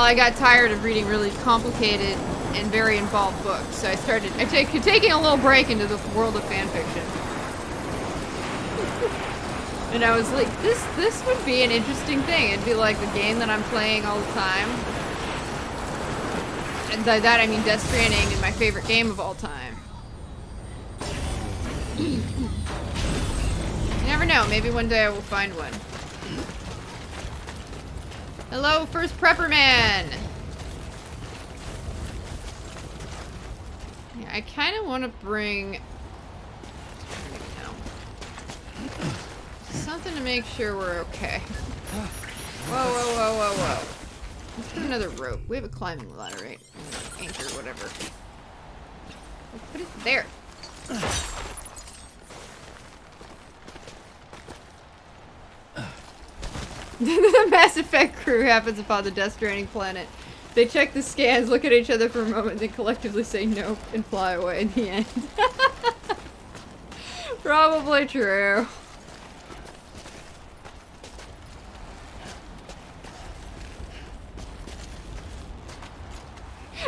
I got tired of reading really complicated and very involved books. So I started taking a little break into the world of fanfiction. And I was like, this would be an interesting thing. It'd be like the game that I'm playing all the time. And by that I mean Death Stranding is my favorite game of all time. You never know, maybe one day I will find one. Hello, first prepper man! Yeah, I kind of want to bring... something to make sure we're okay. Whoa, whoa, whoa, whoa, whoa. Let's put another rope. We have a climbing ladder, right? Anchor, whatever. Let's put it there. The Mass Effect crew happens upon the Death Stranding planet. They check the scans, look at each other for a moment, then collectively say nope and fly away in the end. Probably true.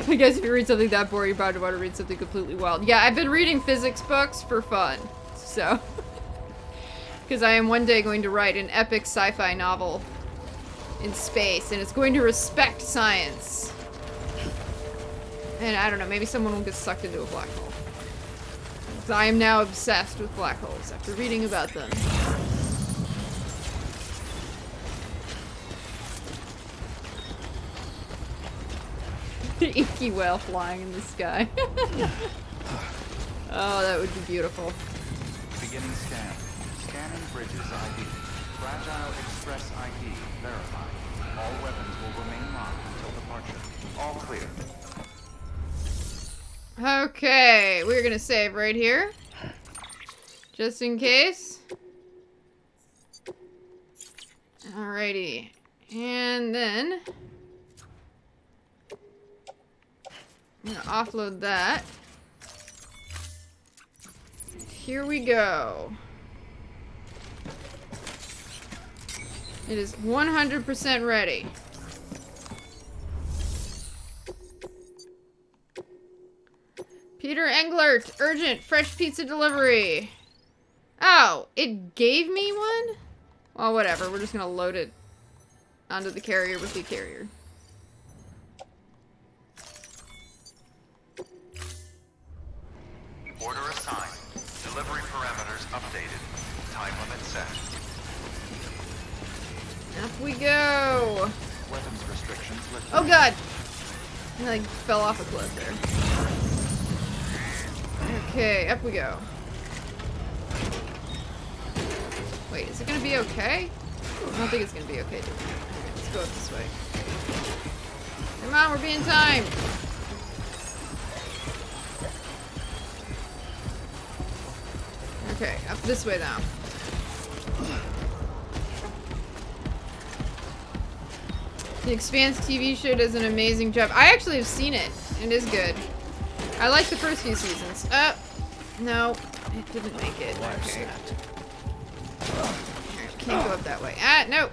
I guess if you read something that boring, you're about to want to read something completely wild. Yeah, I've been reading physics books for fun, so. Because I am one day going to write an epic sci-fi novel in space, and it's going to respect science. And I don't know, maybe someone will get sucked into a black hole. Because I am now obsessed with black holes after reading about them. The inky whale flying in the sky. Oh, that would be beautiful. Beginning scan. Scanning bridges ID. Fragile Express ID verified. All weapons will remain locked until departure. All clear. Okay, we're gonna save right here. Just in case. Alrighty. And then... I'm gonna offload that. Here we go. It is 100% ready. Peter Englert, urgent, fresh pizza delivery. Oh, it gave me one? Well, whatever. We're just gonna load it onto the carrier with the carrier. Order assigned. Delivery parameters updated. Time limit set. Up we go. Weapons restrictions lifted. Oh god! I like fell off a cliff there. Okay, up we go. Wait, is it gonna be okay? I don't think it's gonna be okay. Okay, let's go up this way. Come on, we're being timed. Okay, up this way now. The Expanse TV show does an amazing job. I actually have seen it. It is good. I like the first few seasons. No, it didn't make it. Okay. Can't go up that way. Ah, no.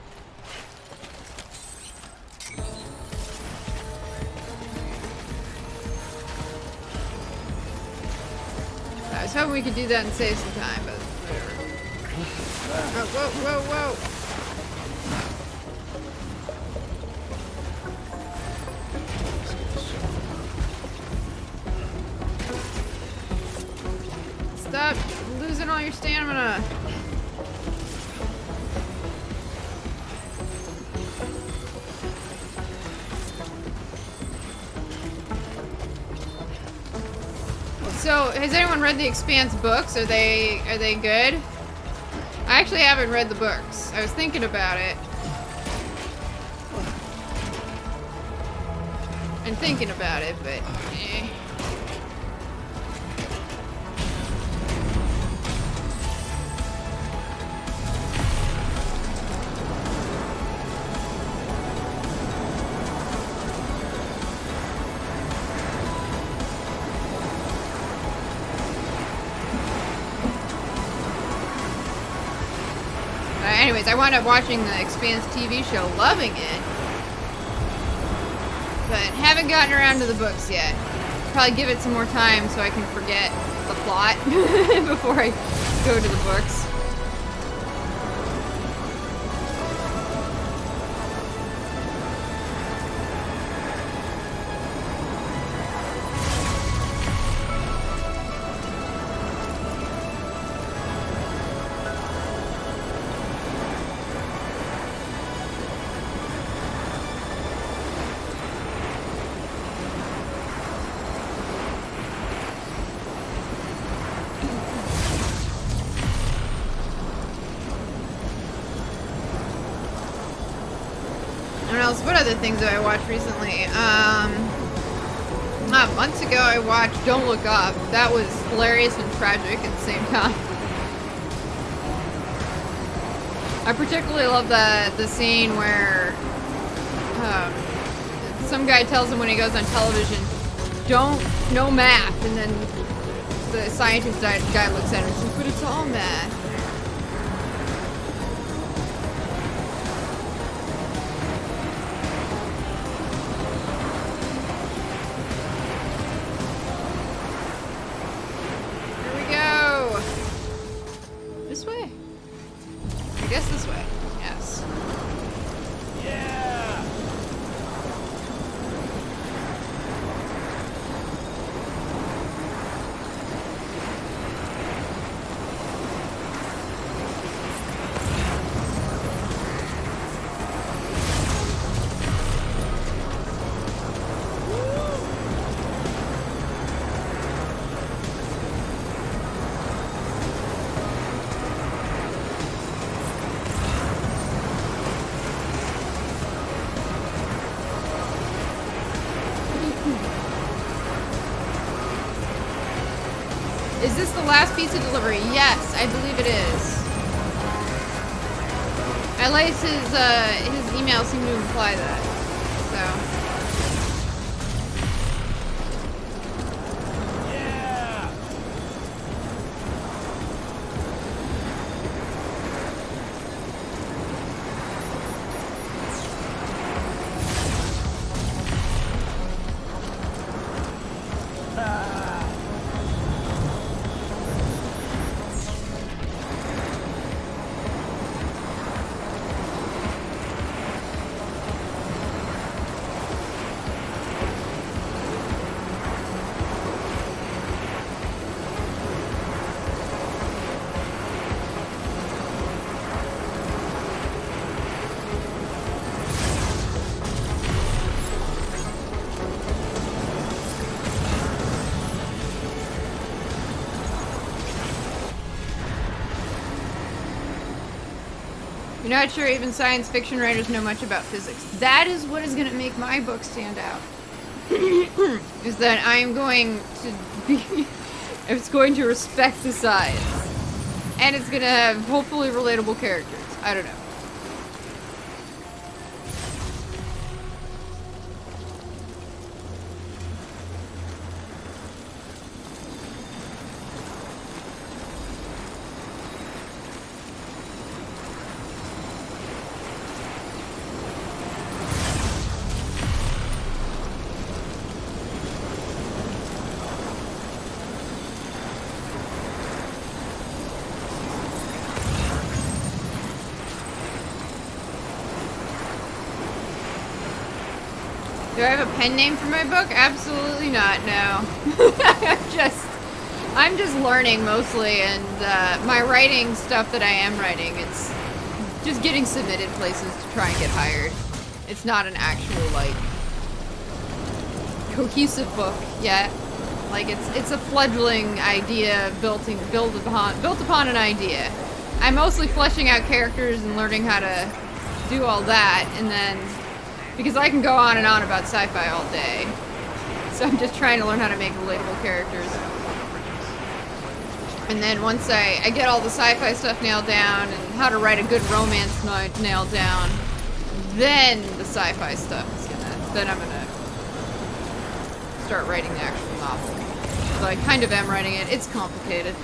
I was hoping we could do that and save some time, but whatever. Oh, whoa, whoa, whoa. Stop losing all your stamina. So, has anyone read the Expanse books? Are they good? I actually haven't read the books. I was thinking about it. But eh. Anyways, I wound up watching the Expanse TV show, loving it. But haven't gotten around to the books yet. Probably give it some more time so I can forget the plot before I go to the books. What other things have I watched recently? Months ago I watched Don't Look Up. That was hilarious and tragic at the same time. I particularly love the scene where some guy tells him when he goes on television, no math, and then the scientist guy looks at him and says, but it's all math. Is this the last piece of delivery? Yes, I believe it is. At least his email seemed to imply that. So. You're not sure even science fiction writers know much about physics. That is what is going to make my book stand out. Is that I am going to be... it's going to respect the science. And it's going to have hopefully relatable characters. I don't know. Do I have a pen name for my book? Absolutely not, no. I'm just learning mostly, and my writing stuff that I am writing, it's just getting submitted places to try and get hired. It's not an actual, like, cohesive book yet. Like, it's a fledgling idea built upon an idea. I'm mostly fleshing out characters and learning how to do all that, and then because I can go on and on about sci-fi all day. So I'm just trying to learn how to make relatable characters. And then once I get all the sci-fi stuff nailed down and how to write a good romance nailed down, then the sci-fi stuff is then I'm gonna start writing the actual novel. So I kind of am writing it. It's complicated.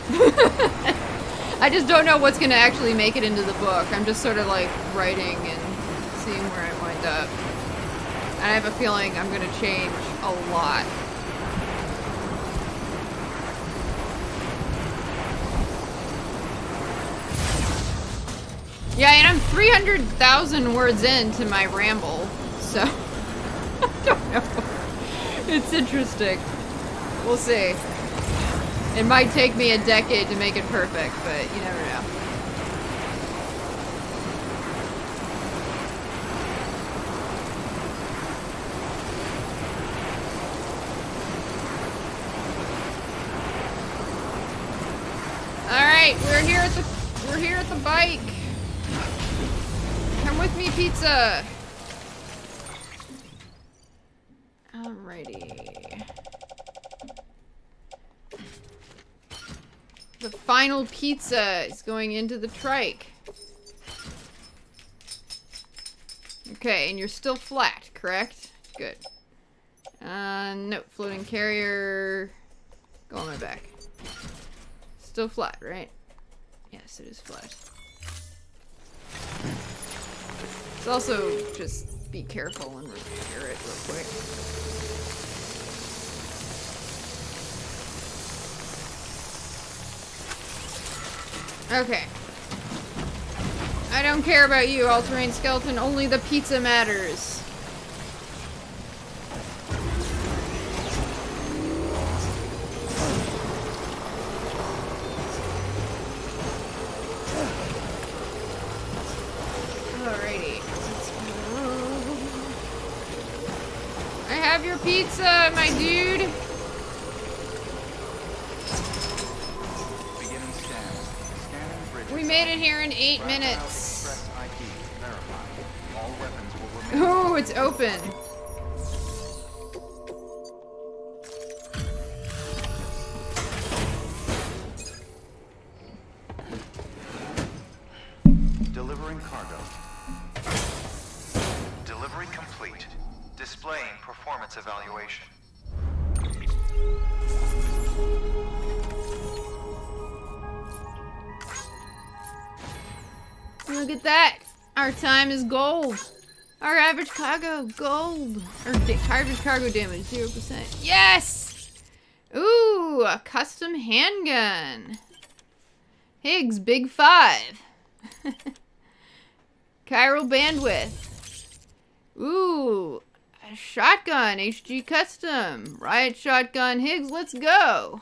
I just don't know what's gonna actually make it into the book. I'm just sort of like writing and seeing where I wind up. And I have a feeling I'm gonna change a lot. Yeah, and I'm 300,000 words into my ramble, so I don't know. It's interesting. We'll see. It might take me a decade to make it perfect, but you never know. Alright, we're here at the bike. Come with me, pizza. Alrighty. The final pizza is going into the trike. Okay, and you're still flat, correct? Good. No, floating carrier. Go on my back. Still flat, right? Yes, it is flat. Let's also just be careful and repair it real quick. Okay. I don't care about you, all-terrain skeleton. Only the pizza matters. Alrighty. Let's go. I have your pizza, my dude. We made it here in 8 minutes. Oh, it's open. Delivering cargo. Delivery complete. Displaying performance evaluation. Look at that. Our time is gold. Our average cargo, gold. Or average cargo damage, 0%. Yes! Ooh, a custom handgun. Higgs, big 5. Chiral bandwidth. Ooh, a shotgun, HG custom. Riot shotgun, Higgs, let's go.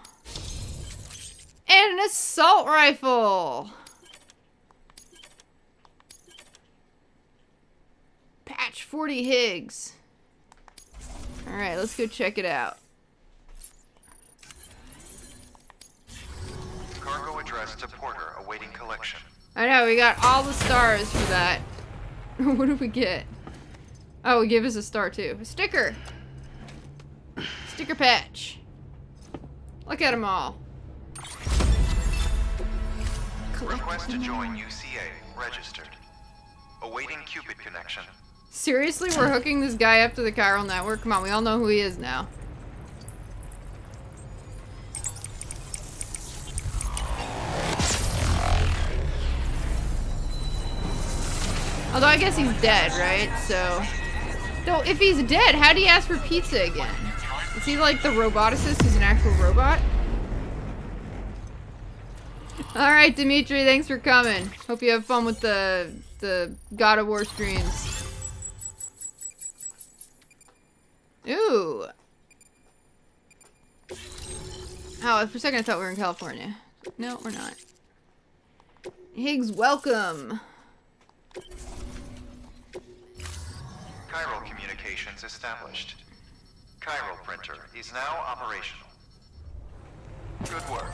And an assault rifle. Patch 40 Higgs. Alright, let's go check it out. Cargo addressed to Porter awaiting collection. I know, we got all the stars for that. What did we get? Oh, it gave us a star too. A sticker! Sticker patch. Look at them all. Request to join UCA. Registered. Awaiting Cupid connection. Seriously, we're hooking this guy up to the chiral network? Come on, we all know who he is now. Although I guess he's dead, right? So... Though, if he's dead, how do you ask for pizza again? Is he like the roboticist who's an actual robot? Alright, Dimitri, thanks for coming. Hope you have fun with the God of War streams. Ooh. Oh, for a second I thought we were in California. No, we're not. Higgs, welcome. Chiral communications established. Chiral printer is now operational. Good work.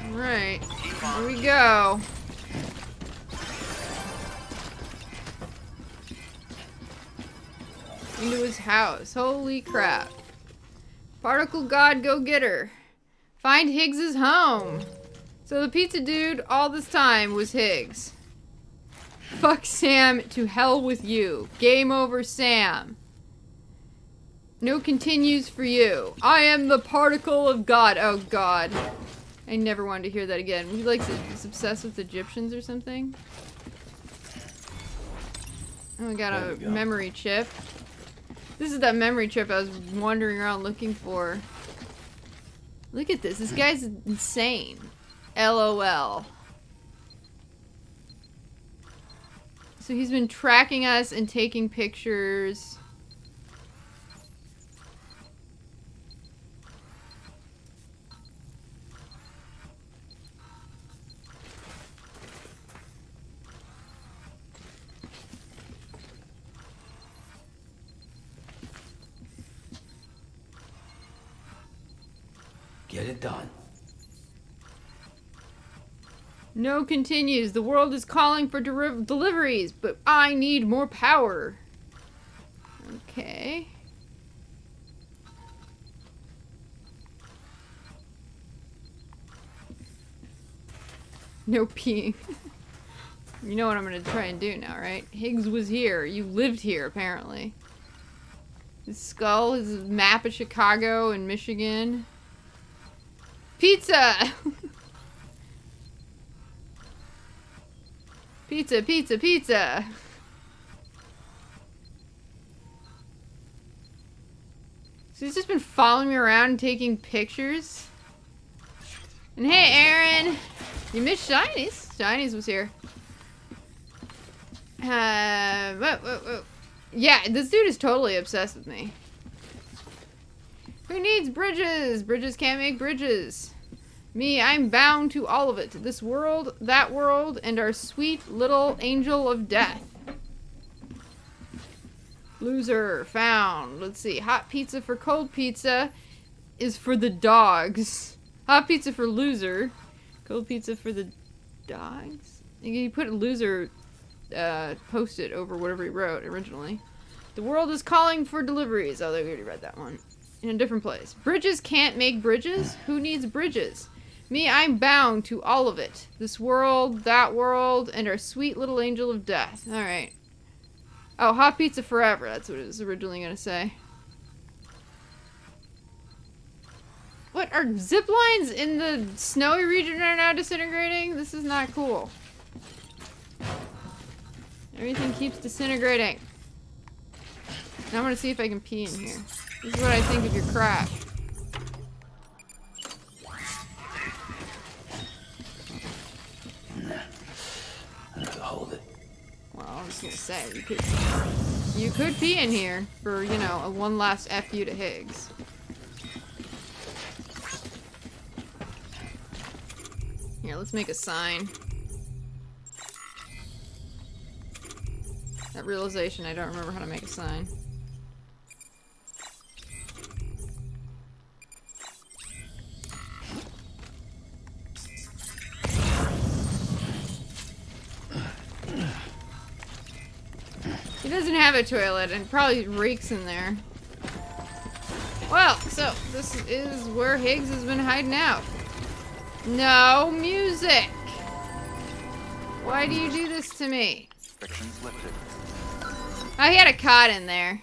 Alright, here we go. Into his house. Holy crap. Particle God, go get her. Find Higgs's home. So the pizza dude all this time was Higgs. Fuck Sam, to hell with you. Game over, Sam. No continues for you. I am the particle of God. Oh God. I never wanted to hear that again. He like is obsessed with Egyptians or something. Oh, we got a memory chip. This is that memory chip I was wandering around looking for. Look at this. This guy's insane. LOL. So he's been tracking us and taking pictures. Get it done. No continues. The world is calling for deliveries, but I need more power. Okay. No peeing. You know what I'm gonna try and do now, right? Higgs was here. You lived here, apparently. His skull, his map of Chicago and Michigan. Pizza! Pizza, pizza, pizza! So he's just been following me around and taking pictures? And hey, Aaron! You missed Shinies. Shinies was here. Whoa. Yeah, this dude is totally obsessed with me. Who needs bridges? Bridges can't make bridges. Me, I'm bound to all of it. This world, that world, and our sweet little angel of death. Loser found. Let's see. Hot pizza for cold pizza is for the dogs. Hot pizza for loser. Cold pizza for the dogs? You put loser post-it over whatever he wrote originally. The world is calling for deliveries. Oh, we already read that one. In a different place. Bridges can't make bridges? Who needs bridges? Me, I'm bound to all of it. This world, that world, and our sweet little angel of death. Alright. Oh, hot pizza forever. That's what it was originally going to say. What, are zip lines in the snowy region are now disintegrating? This is not cool. Everything keeps disintegrating. Now I'm going to see if I can pee in here. This is what I think of your crash. Hold it. Well, I was gonna say, you could pee in here for, you know, a one last F you to Higgs. Here, let's make a sign. That realization, I don't remember how to make a sign. He doesn't have a toilet and probably reeks in there. Well, so this is where Higgs has been hiding out. No music! Why do you do this to me? Restrictions lifted. Oh, he had a cot in there.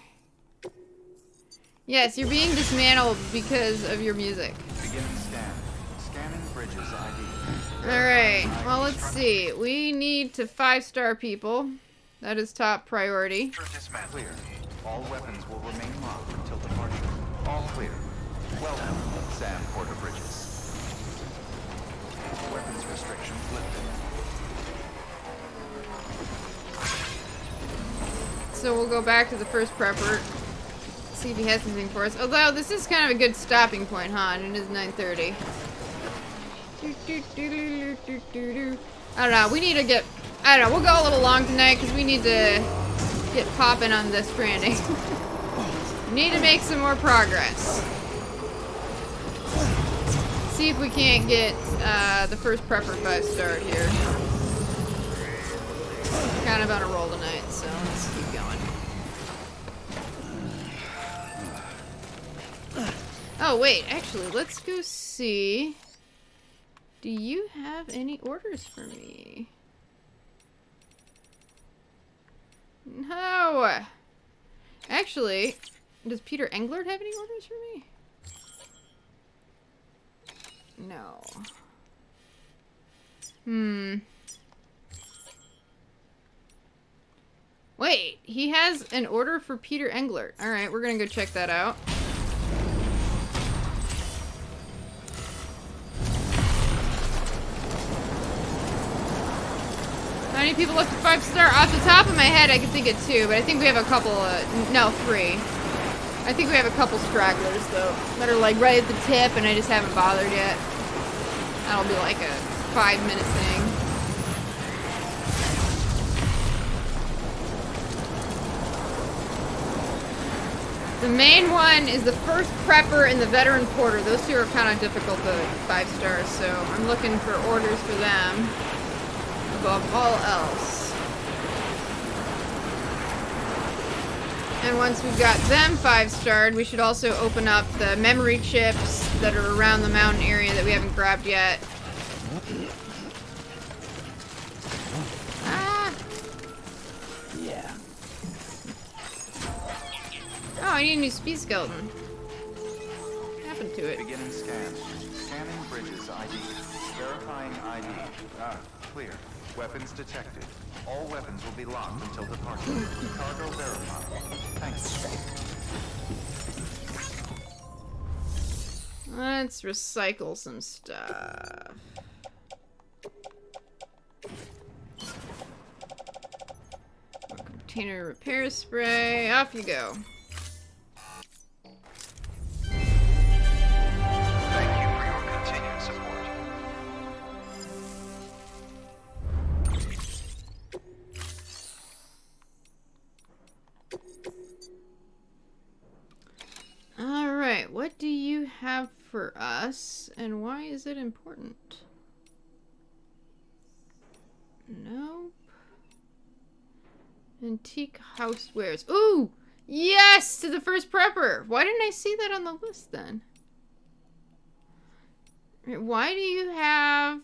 Yes, you're being dismantled because of your music. Beginning scan. Scanning bridges ID. Alright, well let's see. We need to 5-star people. That is top priority. Clear. All weapons will remain locked until departure. All clear. Welcome, Sam Porter Bridges. Weapons restrictions lifted. So we'll go back to the first prepper. See if he has anything for us. Although this is kind of a good stopping point, huh? And it is 9:30. I don't know. We need to get... I don't know. We'll go a little long tonight because we need to get popping on Death Stranding. We need to make some more progress. See if we can't get the first prepper 5-star here. Kind of on a roll tonight, so let's keep going. Oh, wait. Actually, let's go see... Do you have any orders for me? No! Actually, does Peter Englert have any orders for me? No. Wait, he has an order for Peter Englert. Alright, we're gonna go check that out. How many people left a 5-star? Off the top of my head, I can think of 2, but I think we have a couple, no, 3. I think we have a couple stragglers, though, that are, like, right at the tip, and I just haven't bothered yet. That'll be, like, a 5-minute thing. The main one is the first prepper and the veteran porter. Those 2 are kind of difficult to 5 stars, so I'm looking for orders for them above all else. And once we've got them 5-starred, we should also open up the memory chips that are around the mountain area that we haven't grabbed yet. Ah! Yeah. Oh, I need a new speed skeleton. What happened to it? Beginning scan. Scanning bridges ID. Verifying ID. Clear. Weapons detected. All weapons will be locked until departure. Cargo verified. Thanks. Let's recycle some stuff. Container repair spray. Off you go. Thank you for your continued support. Alright, what do you have for us, and why is it important? Nope. Antique housewares. Ooh! Yes! To the first prepper! Why didn't I see that on the list then? Why do you have...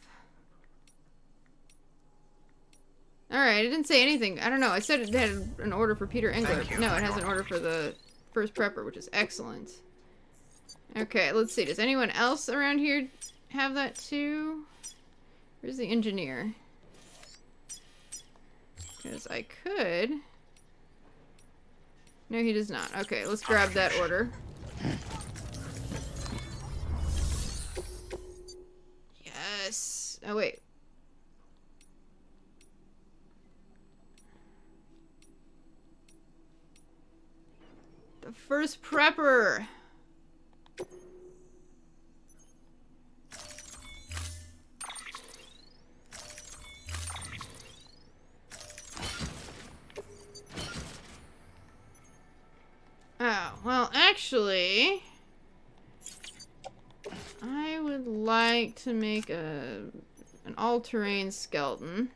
Alright, it didn't say anything. I don't know. I said it had an order for Peter Englert. No, it has an order for the first prepper, which is excellent. Okay, let's see. Does anyone else around here have that too? Where's the engineer? Because I could... No, he does not. Okay, let's grab that order. Yes. Oh, wait. The first prepper. Oh, well, actually, I would like to make an all-terrain skeleton.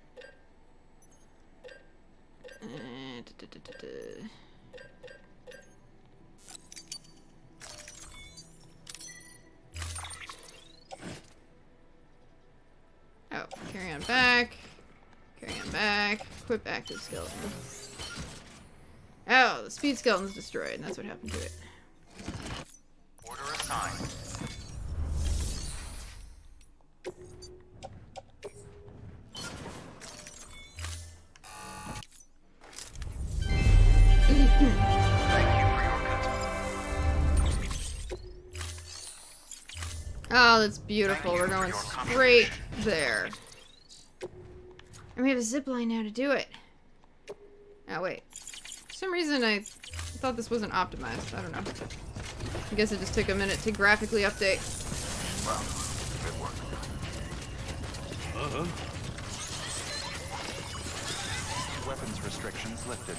Oh, carry on back. Carry on back. Equip active skeleton. Oh, the speed skeleton's destroyed, and that's what happened to it. Order assigned. Oh, that's beautiful. We're going straight there. And we have a zip line now to do it. Oh, wait. For some reason, I thought this wasn't optimized. I don't know. I guess it just took a minute to graphically update. Well, good work. Weapons restrictions lifted.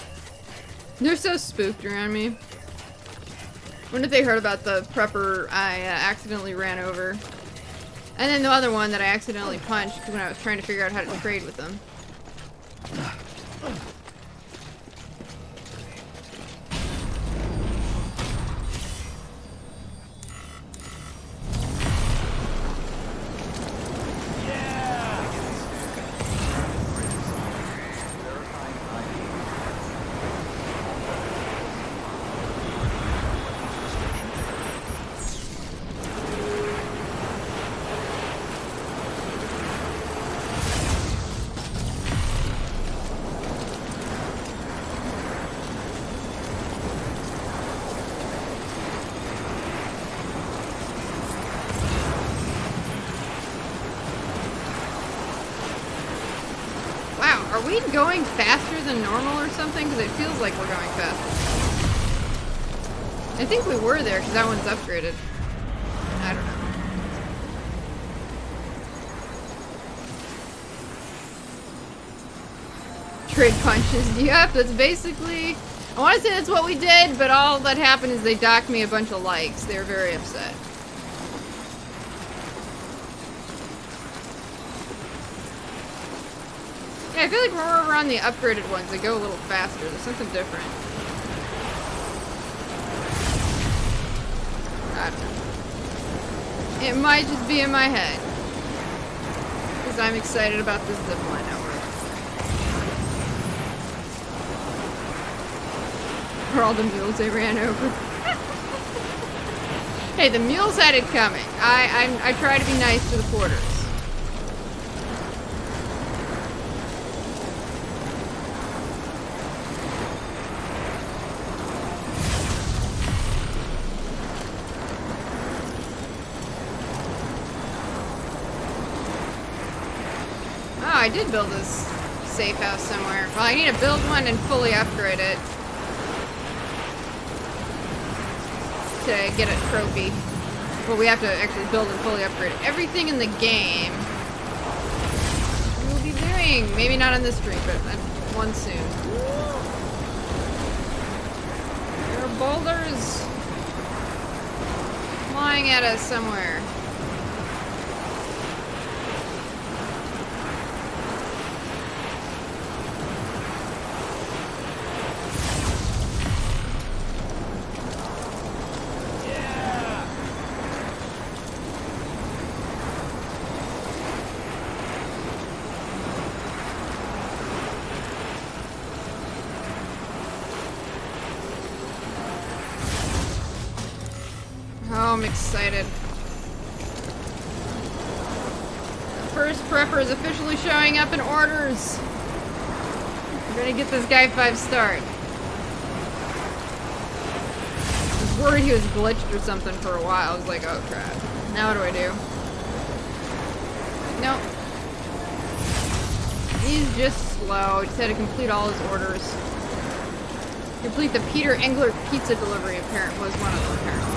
They're so spooked around me. Wonder if they heard about the prepper I accidentally ran over. And then the other one that I accidentally punched when I was trying to figure out how to trade with them. Are we going faster than normal or something? Because it feels like we're going faster. I think we were there because that one's upgraded. I don't know. Trade punches. Yep, that's basically... I want to say that's what we did, but all that happened is they docked me a bunch of likes. They were very upset. Yeah, I feel like when we're over on the upgraded ones, they go a little faster. There's something different. I don't know. It might just be in my head. Because I'm excited about this zipline network. For all the mules they ran over. Hey, the mules had it coming. I try to be nice to the porters. I did build this safe house somewhere. Well, I need to build one and fully upgrade it to get a trophy. Well, we have to actually build and fully upgrade it. Everything in the game we will be doing. Maybe not on this stream, but one soon. There are boulders flying at us somewhere. I'm excited. The first prepper is officially showing up in orders. We're gonna get this guy 5 stars. I was worried he was glitched or something for a while. I was like, oh crap. Now what do I do? Nope. He's just slow. He just had to complete all his orders. Complete the Peter Engler pizza delivery apparently was one of them apparently.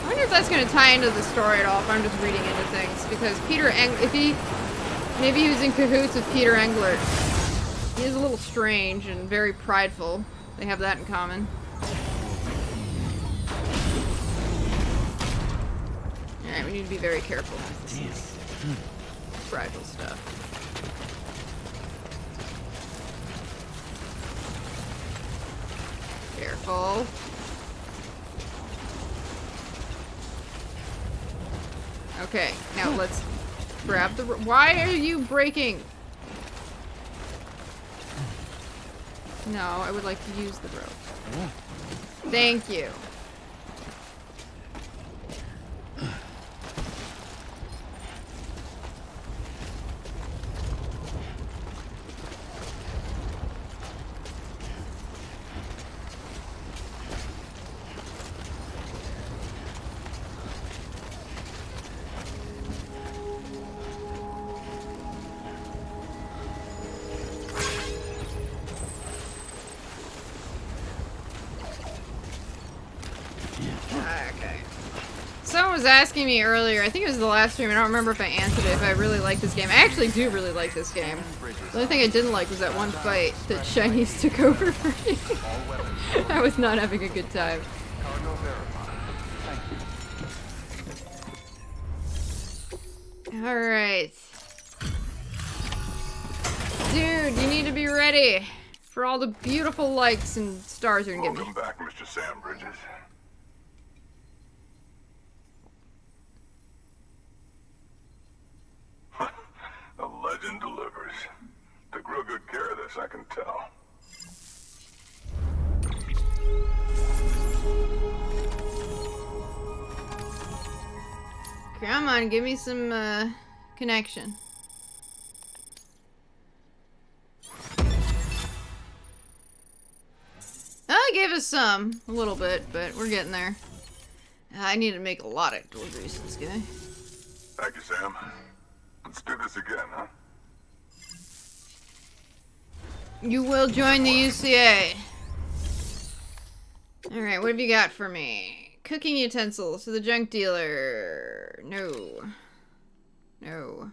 I wonder if that's going to tie into the story at all, if I'm just reading into things. Because maybe he was in cahoots with Peter Engler. He is a little strange and very prideful. They have that in common. Alright, we need to be very careful. This is prideful stuff. Careful. Okay, now let's grab the... Why are you breaking? No, I would like to use the rope. Thank you. Okay. Someone was asking me earlier, I think it was the last stream, I don't remember if I answered it, if I really like this game. I actually do really like this game. The only thing I didn't like was that one fight that Chinese took over for me. I was not having a good time. Cargo verified. Thank you. Alright. Dude, you need to be ready for all the beautiful likes and stars you're gonna give me. Welcome back, Mr. Sam Bridges. The legend delivers. Took real good care of this, I can tell. Come on, give me some, connection. I gave us some, a little bit, but we're getting there. I need to make a lot of deliveries to this guy. Thank you, Sam. Let's do this again, huh? You will join the UCA. Alright, what have you got for me? Cooking utensils to the junk dealer. No. No.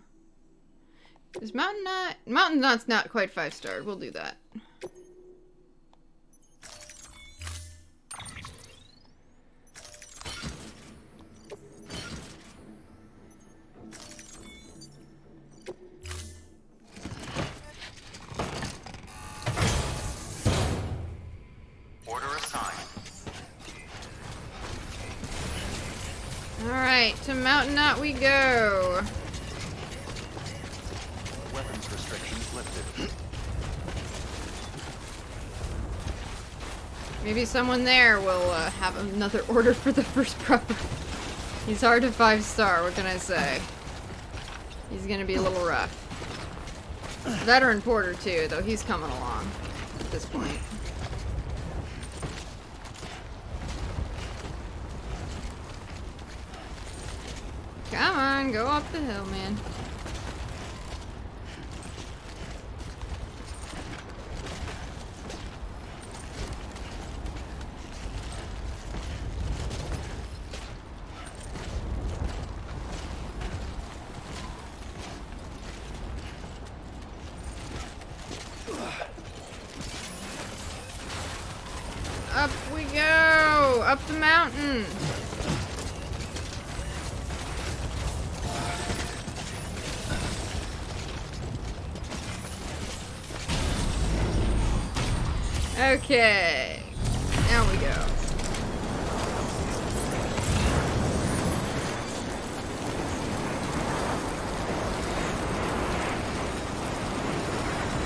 Is Mountain Knot? Mountain Knot's not quite 5-starred. We'll do that. Order assigned. Alright, to Mountain Knot we go. Weapons restrictions lifted. Maybe someone there will have another order for the first prepper. He's hard to 5-star, what can I say? He's gonna be a little rough. Veteran Porter too, though he's coming along at this point. Come on, go up the hill, man. Up we go! Up the mountain! Okay, now we go.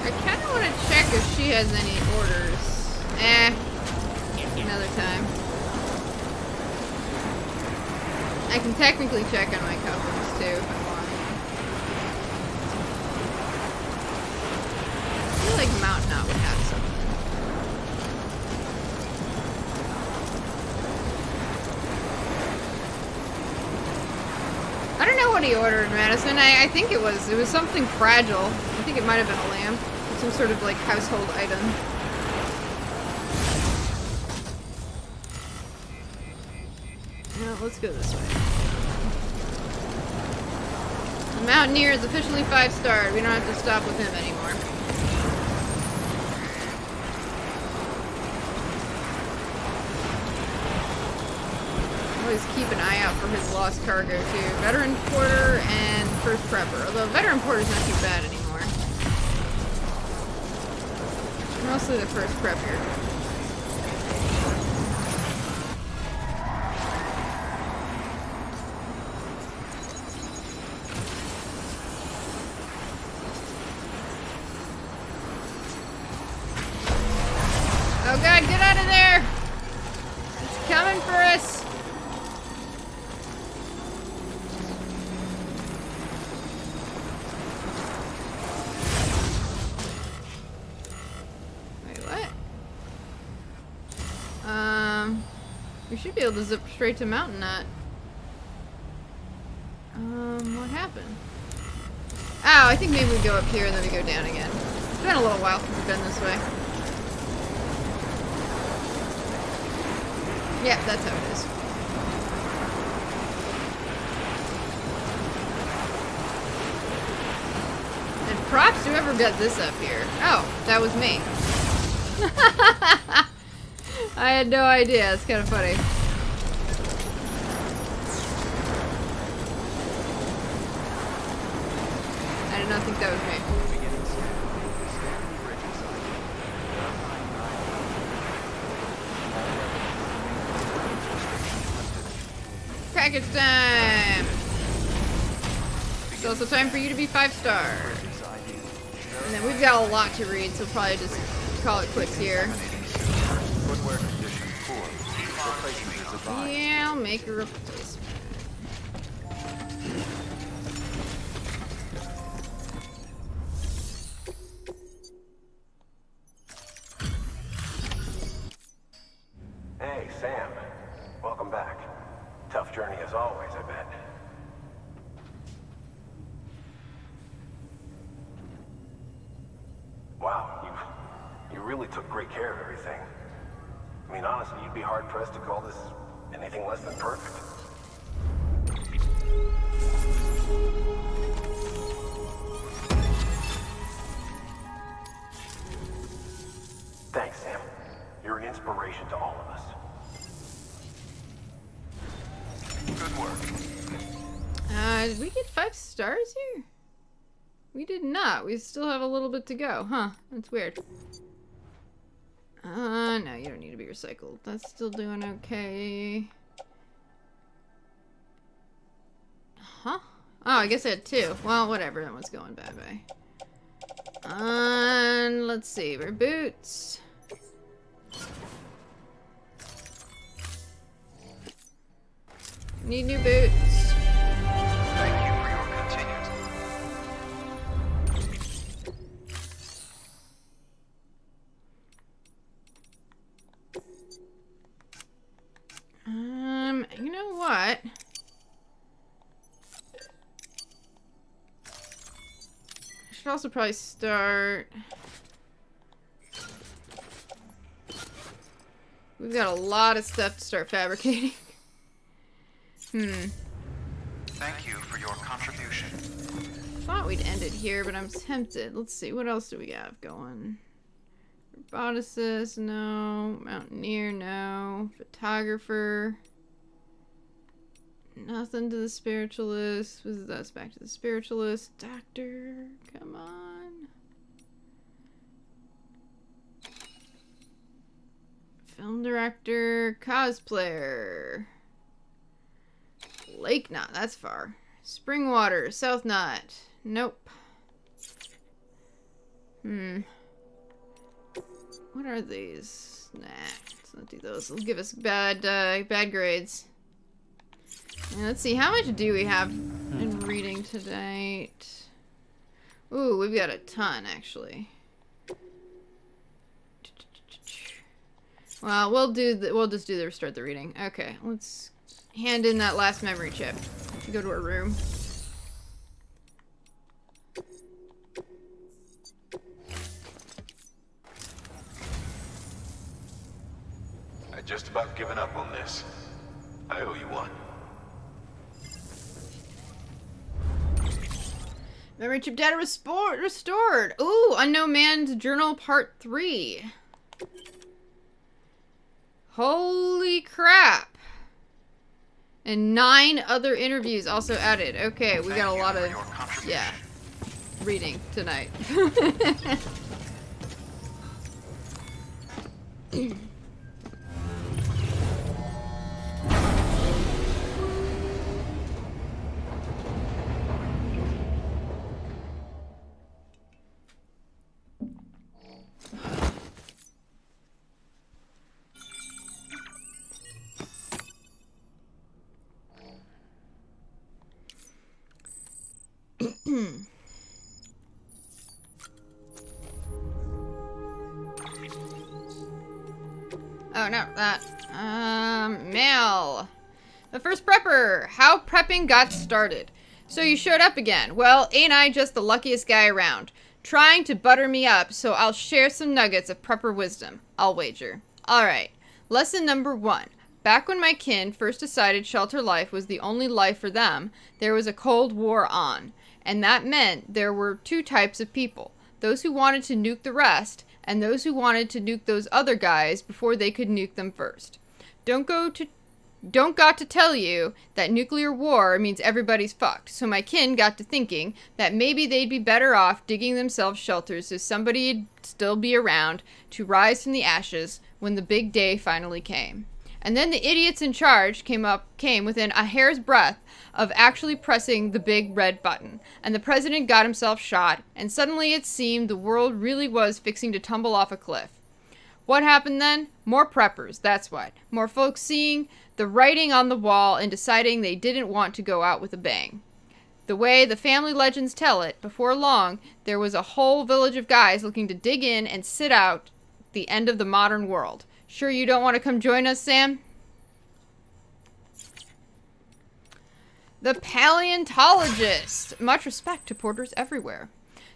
I kind of want to check if she has any orders. Another time. I can technically check on my cupboards too if I want. I feel like Mountain Knot would have something. I don't know what he ordered, Madison. I think it was something fragile. I think it might have been a lamp. Some sort of like household item. No, let's go this way. The Mountaineer is officially 5-starred. We don't have to stop with him anymore. Always keep an eye out for his lost cargo too. Veteran Porter and First Prepper. Although Veteran Porter's not too bad anymore. Mostly the First Prepper. should be able to zip straight to Mountain Nut. What happened? Oh, I think maybe we go up here and then we go down again. It's been a little while since we've been this way. Yeah, that's how it is. And props to whoever got this up here. Oh, that was me. I had no idea. It's kind of funny. I did not think that was me. Package time! It's also time for you to be 5-star. And then we've got a lot to read, so probably just call it quits here. Footwear condition poor. Replacement is advised. Yeah, I'll make a replacement. Hey, Sam. Welcome back. Tough journey as always, I bet. Wow, you really took great care of everything. I mean, honestly, you'd be hard-pressed to call this anything less than perfect. Thanks, Sam. You're an inspiration to all of us. Good work. Did we get 5 stars here? We did not. We still have a little bit to go. Huh. That's weird. No, you don't need to be recycled. That's still doing okay. Huh? Oh, I guess I had 2. Well, whatever. That one's going bye-bye. Let's see. We're boots. Need new boots. Thank you for your continued. You know what? I should also probably start. We've got a lot of stuff to start fabricating. Thank you for your contribution. Thought we'd end it here, but I'm tempted. Let's see, what else do we have going? Roboticist, no. Mountaineer, no. Photographer. Nothing to the spiritualist. That's back to the spiritualist. Doctor, come on. Film director, cosplayer. Lake Knot, that's far. Springwater, South Knot. Nope. What are these? Nah, let's not do those. They'll give us bad grades. And let's see, how much do we have in reading tonight? Ooh, we've got a ton, actually. Well, we'll just do the restart the reading. Okay, let's hand in that last memory chip. Go to our room. I just about given up on this. I owe you one. Memory chip data restored. Ooh, Unknown Man's Journal Part 3. Holy crap. And 9 other interviews also added. Okay, we got a lot of, yeah, reading tonight. Oh, no, that. Mail. The first prepper. How prepping got started. So you showed up again. Well, ain't I just the luckiest guy around? Trying to butter me up, so I'll share some nuggets of prepper wisdom. I'll wager. Alright. Lesson number 1. Back when my kin first decided shelter life was the only life for them, there was a Cold War on. And that meant there were 2 types of people. Those who wanted to nuke the rest, and those who wanted to nuke those other guys before they could nuke them first. Don't got to tell you that nuclear war means everybody's fucked, so my kin got to thinking that maybe they'd be better off digging themselves shelters so somebody'd still be around to rise from the ashes when the big day finally came. And then the idiots in charge came within a hair's breadth of actually pressing the big red button, and the president got himself shot, and suddenly it seemed the world really was fixing to tumble off a cliff. What happened then? More preppers, that's what. More folks seeing the writing on the wall and deciding they didn't want to go out with a bang. The way the family legends tell it, before long, there was a whole village of guys looking to dig in and sit out the end of the modern world. Sure you don't want to come join us, Sam? The paleontologist. Much respect to porters everywhere.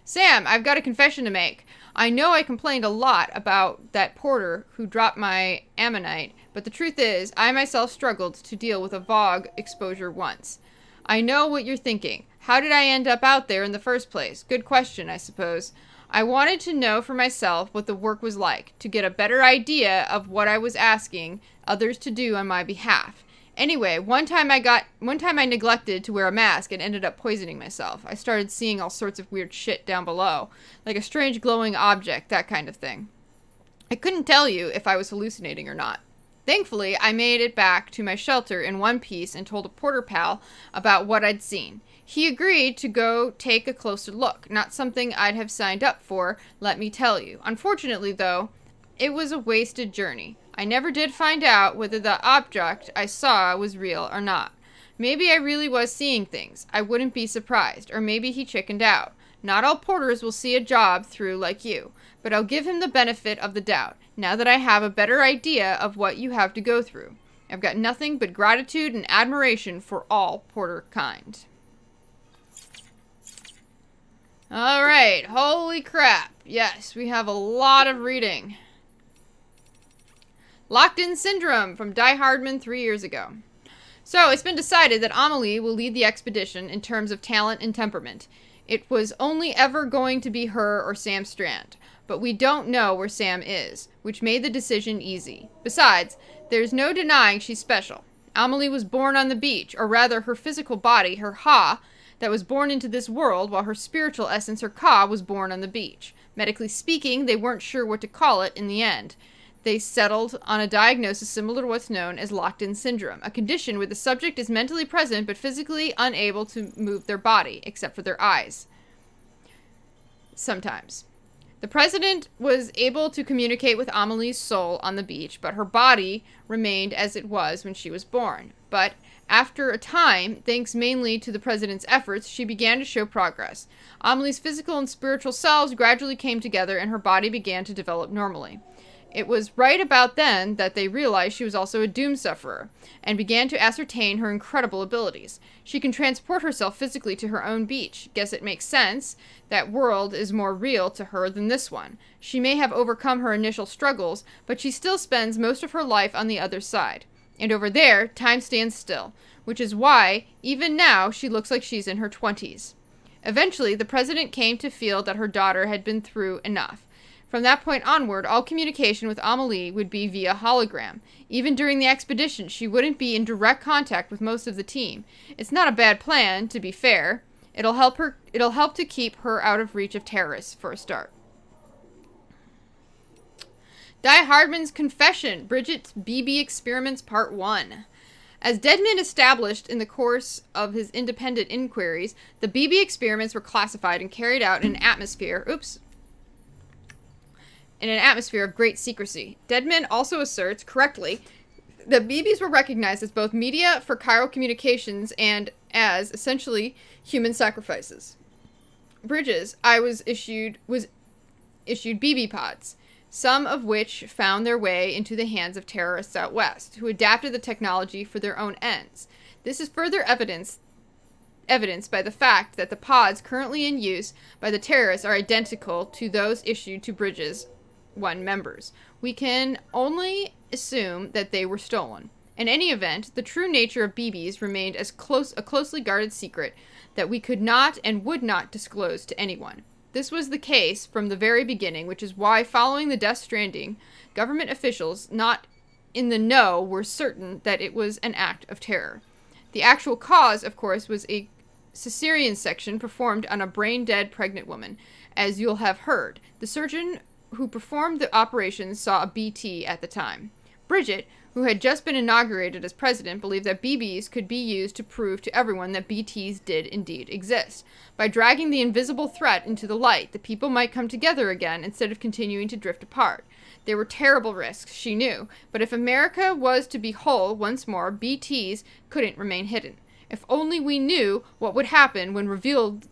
Sam, I've got a confession to make. I know I complained a lot about that porter who dropped my ammonite, but the truth is, I myself struggled to deal with a VOG exposure once. I know what you're thinking. How did I end up out there in the first place? Good question, I suppose. I wanted to know for myself what the work was like, to get a better idea of what I was asking others to do on my behalf. Anyway, one time I neglected to wear a mask and ended up poisoning myself. I started seeing all sorts of weird shit down below, like a strange glowing object, that kind of thing. I couldn't tell you if I was hallucinating or not. Thankfully, I made it back to my shelter in one piece and told a porter pal about what I'd seen. He agreed to go take a closer look, not something I'd have signed up for, let me tell you. Unfortunately, though, it was a wasted journey. I never did find out whether the object I saw was real or not. Maybe I really was seeing things. I wouldn't be surprised. Or maybe he chickened out. Not all porters will see a job through like you, but I'll give him the benefit of the doubt, now that I have a better idea of what you have to go through. I've got nothing but gratitude and admiration for all porter kind. Alright, holy crap. Yes, we have a lot of reading. Locked in Syndrome from Die Hardman 3 years ago. So, it's been decided that Amelie will lead the expedition in terms of talent and temperament. It was only ever going to be her or Sam Strand, but we don't know where Sam is, which made the decision easy. Besides, there's no denying she's special. Amelie was born on the beach, or rather her physical body, her Ha, that was born into this world, while her spiritual essence, her Ka, was born on the beach. Medically speaking, they weren't sure what to call it in the end. They settled on a diagnosis similar to what's known as locked-in syndrome, a condition where the subject is mentally present but physically unable to move their body, except for their eyes. Sometimes. The president was able to communicate with Amelie's soul on the beach, but her body remained as it was when she was born. But after a time, thanks mainly to the president's efforts, she began to show progress. Amelie's physical and spiritual selves gradually came together and her body began to develop normally. It was right about then that they realized she was also a doom sufferer, and began to ascertain her incredible abilities. She can transport herself physically to her own beach. Guess it makes sense. That world is more real to her than this one. She may have overcome her initial struggles, but she still spends most of her life on the other side. And over there, time stands still, which is why, even now, she looks like she's in her 20s. Eventually, the president came to feel that her daughter had been through enough. From that point onward, all communication with Amelie would be via hologram. Even during the expedition, she wouldn't be in direct contact with most of the team. It's not a bad plan, to be fair. It'll help to keep her out of reach of terrorists, for a start. Die Hardman's Confession, Bridget's BB Experiments Part 1. As Deadman established in the course of his independent inquiries, the BB experiments were classified and carried out in an atmosphere of great secrecy. Deadman also asserts, correctly, that BBs were recognized as both media for chiral communications and as, essentially, human sacrifices. Bridges, was issued BB pods. some of which found their way into the hands of terrorists out west, who adapted the technology for their own ends. This is further evidenced by the fact that the pods currently in use by the terrorists are identical to those issued to Bridges 1 members. We can only assume that they were stolen. In any event, the true nature of BBs remained as a closely guarded secret that we could not and would not disclose to anyone. This was the case from the very beginning, which is why, following the Death Stranding, government officials not in the know were certain that it was an act of terror. The actual cause, of course, was a cesarean section performed on a brain-dead pregnant woman. As you'll have heard, the surgeon who performed the operation saw a BT at the time. Bridget, who had just been inaugurated as president, believed that BBs could be used to prove to everyone that BTs did indeed exist. By dragging the invisible threat into the light, the people might come together again instead of continuing to drift apart. They were terrible risks, she knew, but if America was to be whole once more, BTs couldn't remain hidden. If only we knew what would happen when revealed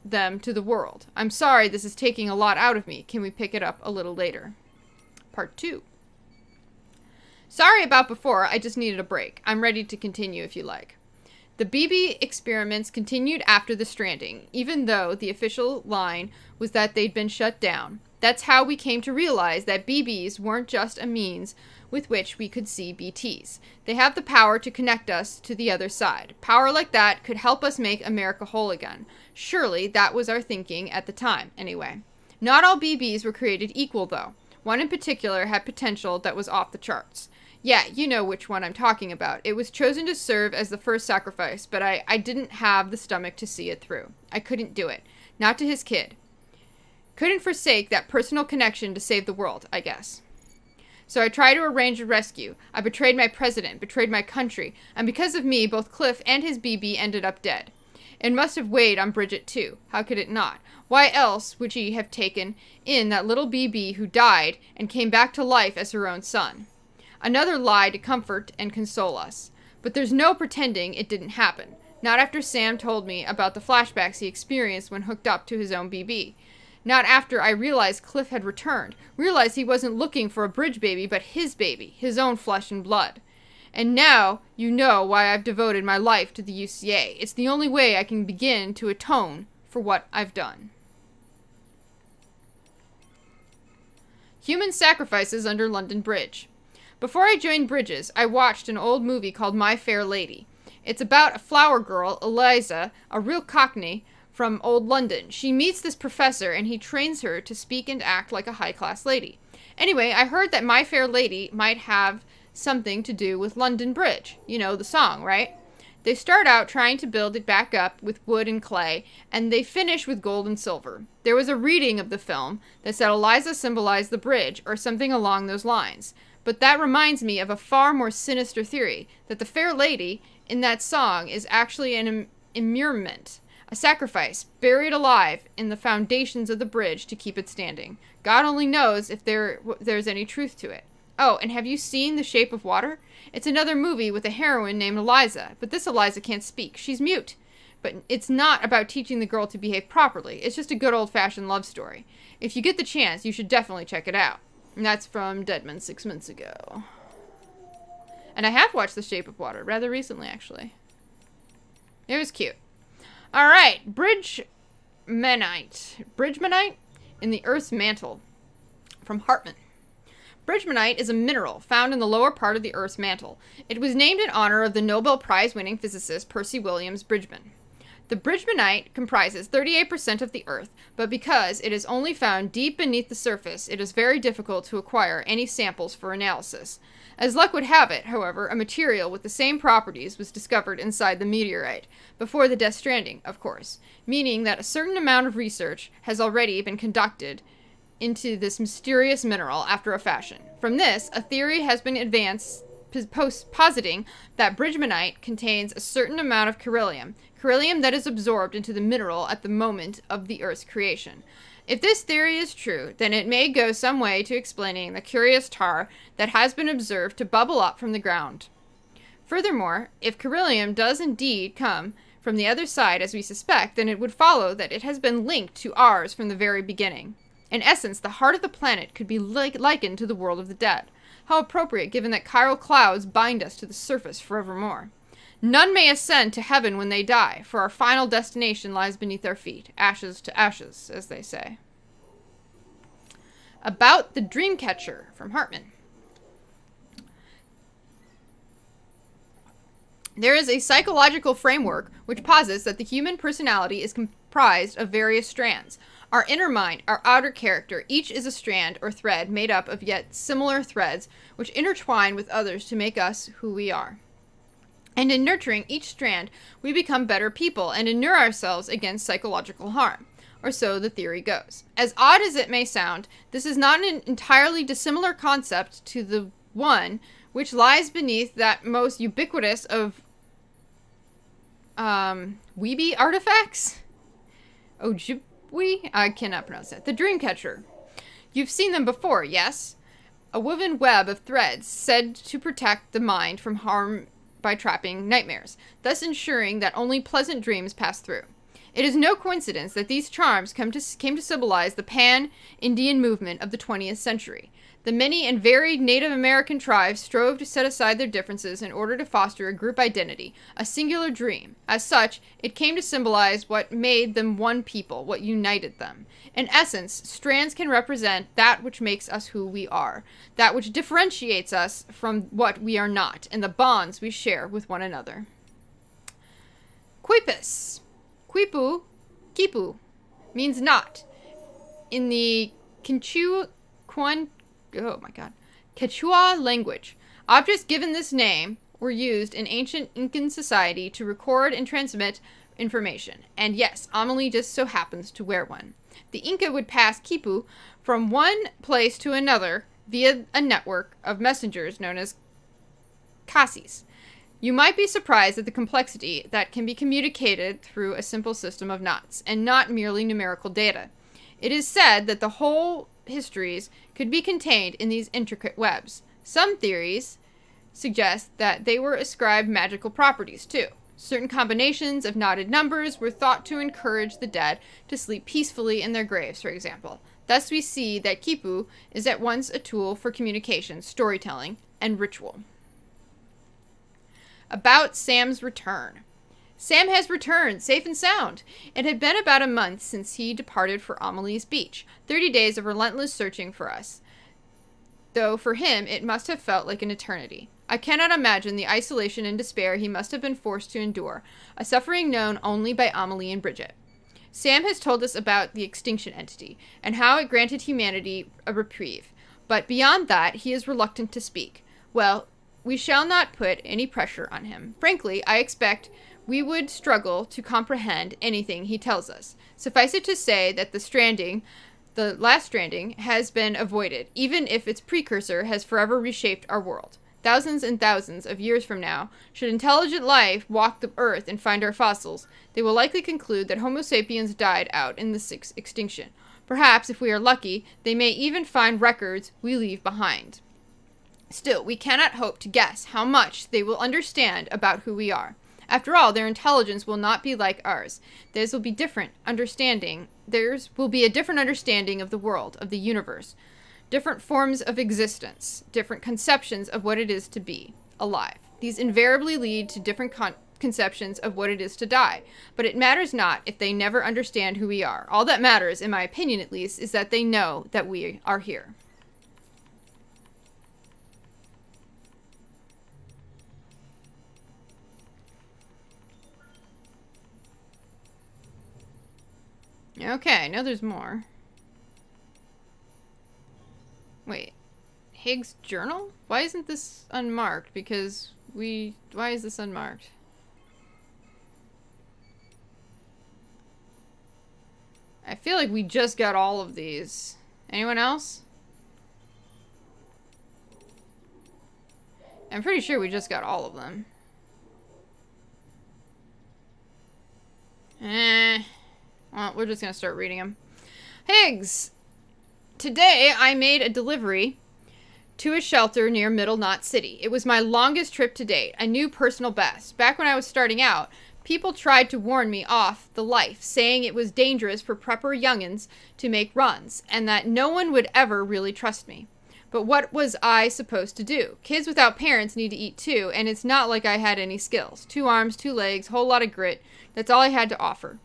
them to the world. I'm sorry this is taking a lot out of me. Can we pick it up a little later? Part 2. Sorry about before, I just needed a break. I'm ready to continue if you like. The BB experiments continued after the Stranding, even though the official line was that they'd been shut down. That's how we came to realize that BBs weren't just a means with which we could see BTs. They have the power to connect us to the other side. Power like that could help us make America whole again. Surely that was our thinking at the time, anyway. Not all BBs were created equal, though. One in particular had potential that was off the charts. Yeah, you know which one I'm talking about. It was chosen to serve as the first sacrifice, but I didn't have the stomach to see it through. I couldn't do it. Not to his kid. Couldn't forsake that personal connection to save the world, I guess. So I tried to arrange a rescue. I betrayed my president, betrayed my country, and because of me, both Cliff and his BB ended up dead. It must have weighed on Bridget, too. How could it not? Why else would she have taken in that little BB who died and came back to life as her own son? Another lie to comfort and console us. But there's no pretending it didn't happen. Not after Sam told me about the flashbacks he experienced when hooked up to his own BB. Not after I realized Cliff had returned. Realized he wasn't looking for a Bridge baby, but his baby. His own flesh and blood. And now you know why I've devoted my life to the UCA. It's the only way I can begin to atone for what I've done. Human sacrifices under London Bridge. Before I joined Bridges, I watched an old movie called My Fair Lady. It's about a flower girl, Eliza, a real cockney from old London. She meets this professor and he trains her to speak and act like a high-class lady. Anyway, I heard that My Fair Lady might have something to do with London Bridge. You know, the song, right? They start out trying to build it back up with wood and clay, and they finish with gold and silver. There was a reading of the film that said Eliza symbolized the bridge, or something along those lines. But that reminds me of a far more sinister theory, that the Fair Lady in that song is actually an immurement, a sacrifice, buried alive in the foundations of the bridge to keep it standing. God only knows if there's any truth to it. Oh, and have you seen The Shape of Water? It's another movie with a heroine named Eliza, but this Eliza can't speak. She's mute. But it's not about teaching the girl to behave properly. It's just a good old-fashioned love story. If you get the chance, you should definitely check it out. And that's from Deadman 6 months ago. And I have watched The Shape of Water rather recently, actually. It was cute. Alright, Bridgmanite in the Earth's mantle. From Hartman. Bridgmanite is a mineral found in the lower part of the Earth's mantle. It was named in honor of the Nobel Prize-winning physicist Percy Williams Bridgman. The Bridgmanite comprises 38% of the Earth, but because it is only found deep beneath the surface, it is very difficult to acquire any samples for analysis. As luck would have it, however, a material with the same properties was discovered inside the meteorite, before the Death Stranding, of course, meaning that a certain amount of research has already been conducted into this mysterious mineral after a fashion. From this, a theory has been advanced positing that Bridgmanite contains a certain amount of beryllium that is absorbed into the mineral at the moment of the Earth's creation. If this theory is true, then it may go some way to explaining the curious tar that has been observed to bubble up from the ground. Furthermore, if beryllium does indeed come from the other side as we suspect, then it would follow that it has been linked to ours from the very beginning. In essence, the heart of the planet could be likened to the world of the dead. How appropriate, given that chiral clouds bind us to the surface forevermore. None may ascend to heaven when they die, for our final destination lies beneath our feet, ashes to ashes, as they say. About the Dreamcatcher from Hartman. There is a psychological framework which posits that the human personality is comprised of various strands. Our inner mind, our outer character, each is a strand or thread made up of yet similar threads which intertwine with others to make us who we are. And in nurturing each strand, we become better people and inure ourselves against psychological harm. Or so the theory goes. As odd as it may sound, this is not an entirely dissimilar concept to the one which lies beneath that most ubiquitous of Weeby artifacts? Ojibwe? I cannot pronounce that. The Dreamcatcher. You've seen them before, yes? A woven web of threads said to protect the mind from harm by trapping nightmares, thus ensuring that only pleasant dreams pass through. It is no coincidence that these charms came to symbolize the pan-Indian movement of the 20th century. The many and varied Native American tribes strove to set aside their differences in order to foster a group identity, a singular dream. As such, it came to symbolize what made them one people, what united them. In essence, strands can represent that which makes us who we are, that which differentiates us from what we are not, and the bonds we share with one another. Quipus. Quipu, kipu, means not. In the Quechua language, objects given this name were used in ancient Incan society to record and transmit information. And yes, Amelie just so happens to wear one. The Inca would pass quipu from one place to another via a network of messengers known as casis. You might be surprised at the complexity that can be communicated through a simple system of knots, and not merely numerical data. It is said that the whole histories could be contained in these intricate webs. Some theories suggest that they were ascribed magical properties too. Certain combinations of knotted numbers were thought to encourage the dead to sleep peacefully in their graves, for example. Thus we see that quipu is at once a tool for communication, storytelling, and ritual. About Sam's return. Sam has returned, safe and sound. It had been about a month since he departed for Amelie's Beach. 30 days of relentless searching for us. Though for him, it must have felt like an eternity. I cannot imagine the isolation and despair he must have been forced to endure, a suffering known only by Amelie and Bridget. Sam has told us about the extinction entity, and how it granted humanity a reprieve. But beyond that, he is reluctant to speak. Well, we shall not put any pressure on him. Frankly, I expect we would struggle to comprehend anything he tells us. Suffice it to say that the last stranding, has been avoided, even if its precursor has forever reshaped our world. Thousands and thousands of years from now, should intelligent life walk the earth and find our fossils, they will likely conclude that Homo sapiens died out in the sixth extinction. Perhaps, if we are lucky, they may even find records we leave behind. Still, we cannot hope to guess how much they will understand about who we are. After all, their intelligence will not be like ours. Theirs will be a different understanding of the world, of the universe. Different forms of existence, different conceptions of what it is to be alive. These invariably lead to different conceptions of what it is to die. But it matters not if they never understand who we are. All that matters, in my opinion at least, is that they know that we are here. Okay, I know there's more. Wait. Higgs journal? Why isn't this unmarked? Why is this unmarked? I feel like we just got all of these. Anyone else? I'm pretty sure we just got all of them. Well, we're just gonna start reading them. Higgs! Today, I made a delivery to a shelter near Middle Knot City. It was my longest trip to date, a new personal best. Back when I was starting out, People tried to warn me off the life, saying it was dangerous for prepper youngins to make runs, and that no one would ever really trust me. But what was I supposed to do? Kids without parents need to eat too, and it's not like I had any skills. 2 arms, 2 legs, whole lot of grit. That's all I had to offer.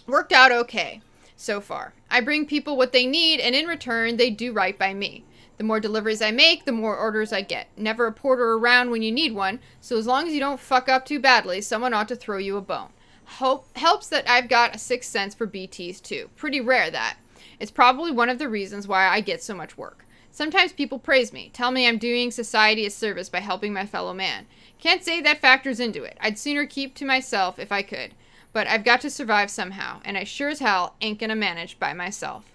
Worked out okay so far. I bring people what they need, and in return, they do right by me. The more deliveries I make, the more orders I get. Never a porter around when you need one, so as long as you don't fuck up too badly, someone ought to throw you a bone. Helps that I've got a 6th sense for BTs too. Pretty rare that. It's probably one of the reasons why I get so much work. Sometimes people praise me, tell me I'm doing society a service by helping my fellow man. Can't say that factors into it. I'd sooner keep to myself if I could. But I've got to survive somehow, and I sure as hell ain't gonna manage by myself.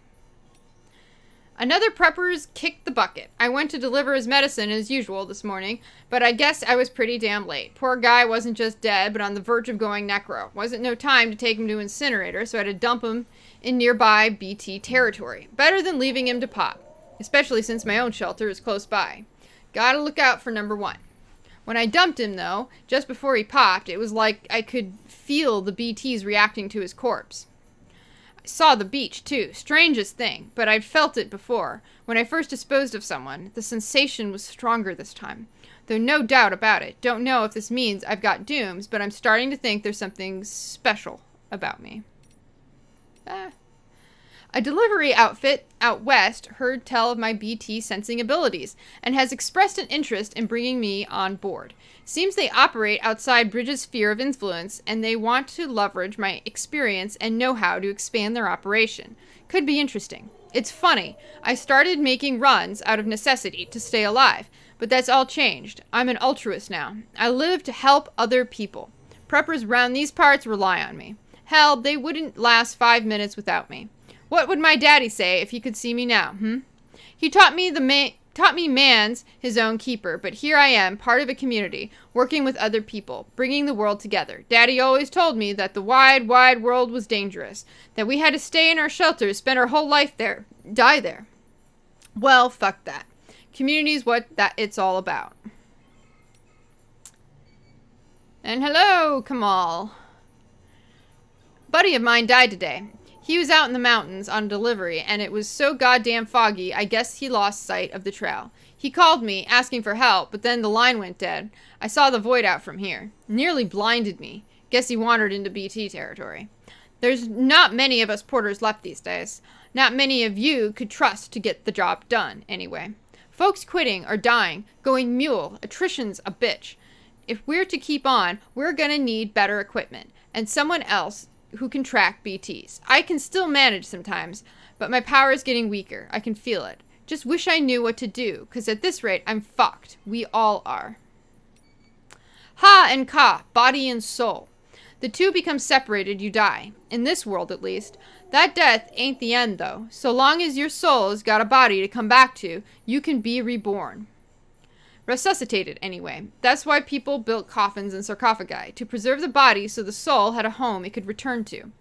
Another prepper's kicked the bucket. I went to deliver his medicine as usual this morning, but I guess I was pretty damn late. Poor guy wasn't just dead, but on the verge of going necro. Wasn't no time to take him to incinerator, so I had to dump him in nearby BT territory. Better than leaving him to pop, especially since my own shelter is close by. Gotta look out for number 1. When I dumped him, though, just before he popped, it was like I could feel the BTs reacting to his corpse. I saw the beach, too. Strangest thing, but I'd felt it before. When I first disposed of someone, the sensation was stronger this time. Though no doubt about it. Don't know if this means I've got dooms, but I'm starting to think there's something special about me. A delivery outfit out west heard tell of my BT sensing abilities and has expressed an interest in bringing me on board. Seems they operate outside Bridges' sphere of influence, and they want to leverage my experience and know-how to expand their operation. Could be interesting. It's funny, I started making runs out of necessity to stay alive, but that's all changed. I'm an altruist now. I live to help other people. Preppers round these parts rely on me. Hell, they wouldn't last 5 minutes without me. What would my daddy say if he could see me now, He taught me man's his own keeper, but here I am, part of a community, working with other people, bringing the world together. Daddy always told me that the wide, wide world was dangerous, that we had to stay in our shelters, spend our whole life there, die there. Well, fuck that. Community's what it's all about. And hello, Kamal. Buddy of mine died today. He was out in the mountains on delivery, and it was so goddamn foggy, I guess he lost sight of the trail. He called me, asking for help, but then the line went dead. I saw the void out from here. Nearly blinded me. Guess he wandered into BT territory. There's not many of us porters left these days. Not many of you could trust to get the job done, anyway. Folks quitting or dying, going mule, attrition's a bitch. If we're to keep on, we're gonna need better equipment, and someone else who can track BTs. I can still manage sometimes, but my power is getting weaker. I can feel it. Just wish I knew what to do, because at this rate, I'm fucked. We all are. Ha and ka, body and soul. The two become separated, you die. In this world, at least. That death ain't the end, though. So long as your soul has got a body to come back to, you can be reborn. Resuscitated, anyway. That's why people built coffins and sarcophagi, to preserve the body so the soul had a home it could return to.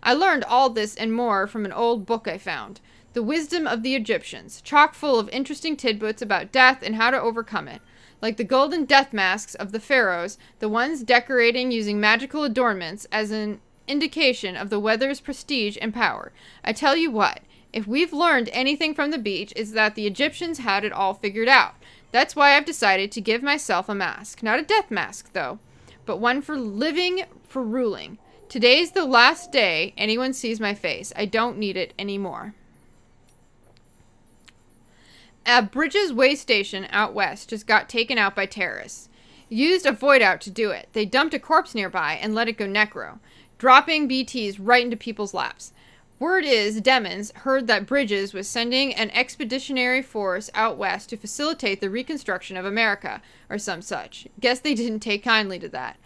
I learned all this and more from an old book I found, The Wisdom of the Egyptians, chock full of interesting tidbits about death and how to overcome it. Like the golden death masks of the pharaohs, the ones decorating using magical adornments as an indication of the weather's prestige and power. I tell you what, if we've learned anything from the beach, it's that the Egyptians had it all figured out. That's why I've decided to give myself a mask. Not a death mask, though, but one for living, for ruling. Today's the last day anyone sees my face. I don't need it anymore. A Bridges way station out west just got taken out by terrorists. Used a void out to do it. They dumped a corpse nearby and let it go necro, dropping BTs right into people's laps. Word is, Demons heard that Bridges was sending an expeditionary force out west to facilitate the reconstruction of America, or some such. Guess they didn't take kindly to that.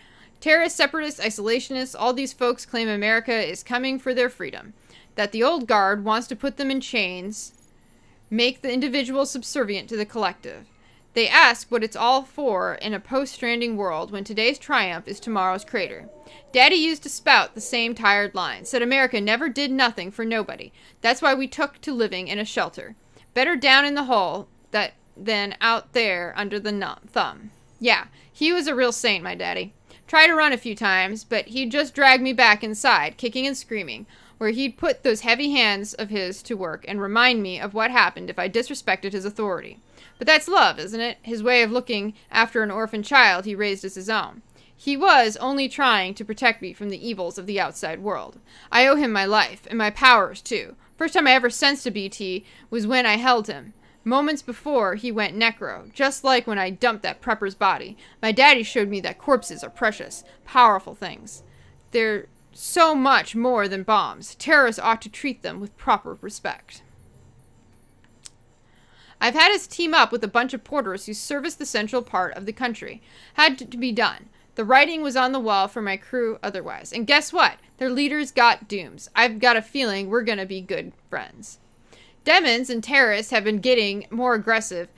Terrorists, separatists, isolationists, all these folks claim America is coming for their freedom. That the old guard wants to put them in chains, make the individual subservient to the collective. They ask what it's all for in a post-stranding world when today's triumph is tomorrow's crater. Daddy used to spout the same tired line, said America never did nothing for nobody. That's why we took to living in a shelter. Better down in the hole than out there under the thumb. Yeah, he was a real saint, my daddy. Tried to run a few times, but he'd just drag me back inside, kicking and screaming, where he'd put those heavy hands of his to work and remind me of what happened if I disrespected his authority. But that's love, isn't it? His way of looking after an orphan child he raised as his own. He was only trying to protect me from the evils of the outside world. I owe him my life, and my powers, too. First time I ever sensed a BT was when I held him. Moments before he went necro, just like when I dumped that prepper's body. My daddy showed me that corpses are precious, powerful things. They're so much more than bombs. Terrorists ought to treat them with proper respect. I've had us team up with a bunch of porters who service the central part of the country. Had to be done. The writing was on the wall for my crew otherwise. And guess what? Their leaders got dooms. I've got a feeling we're gonna be good friends. Demons and terrorists have been getting more aggressive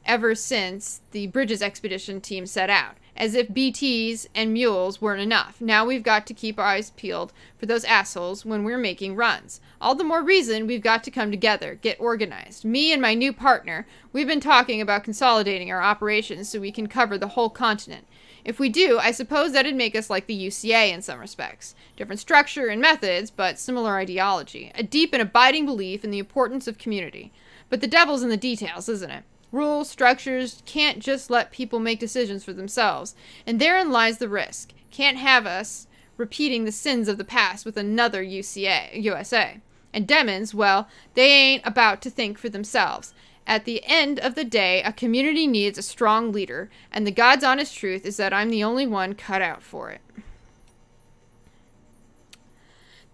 ever since the Bridges expedition team set out. As if BTs and mules weren't enough. Now we've got to keep our eyes peeled for those assholes when we're making runs. All the more reason we've got to come together, get organized. Me and my new partner, we've been talking about consolidating our operations so we can cover the whole continent. If we do, I suppose that'd make us like the UCA in some respects. Different structure and methods, but similar ideology. A deep and abiding belief in the importance of community. But the devil's in the details, isn't it? Rules, structures, can't just let people make decisions for themselves. And therein lies the risk. Can't have us repeating the sins of the past with another USA. And demons, well, they ain't about to think for themselves. At the end of the day, a community needs a strong leader, and the God's honest truth is that I'm the only one cut out for it.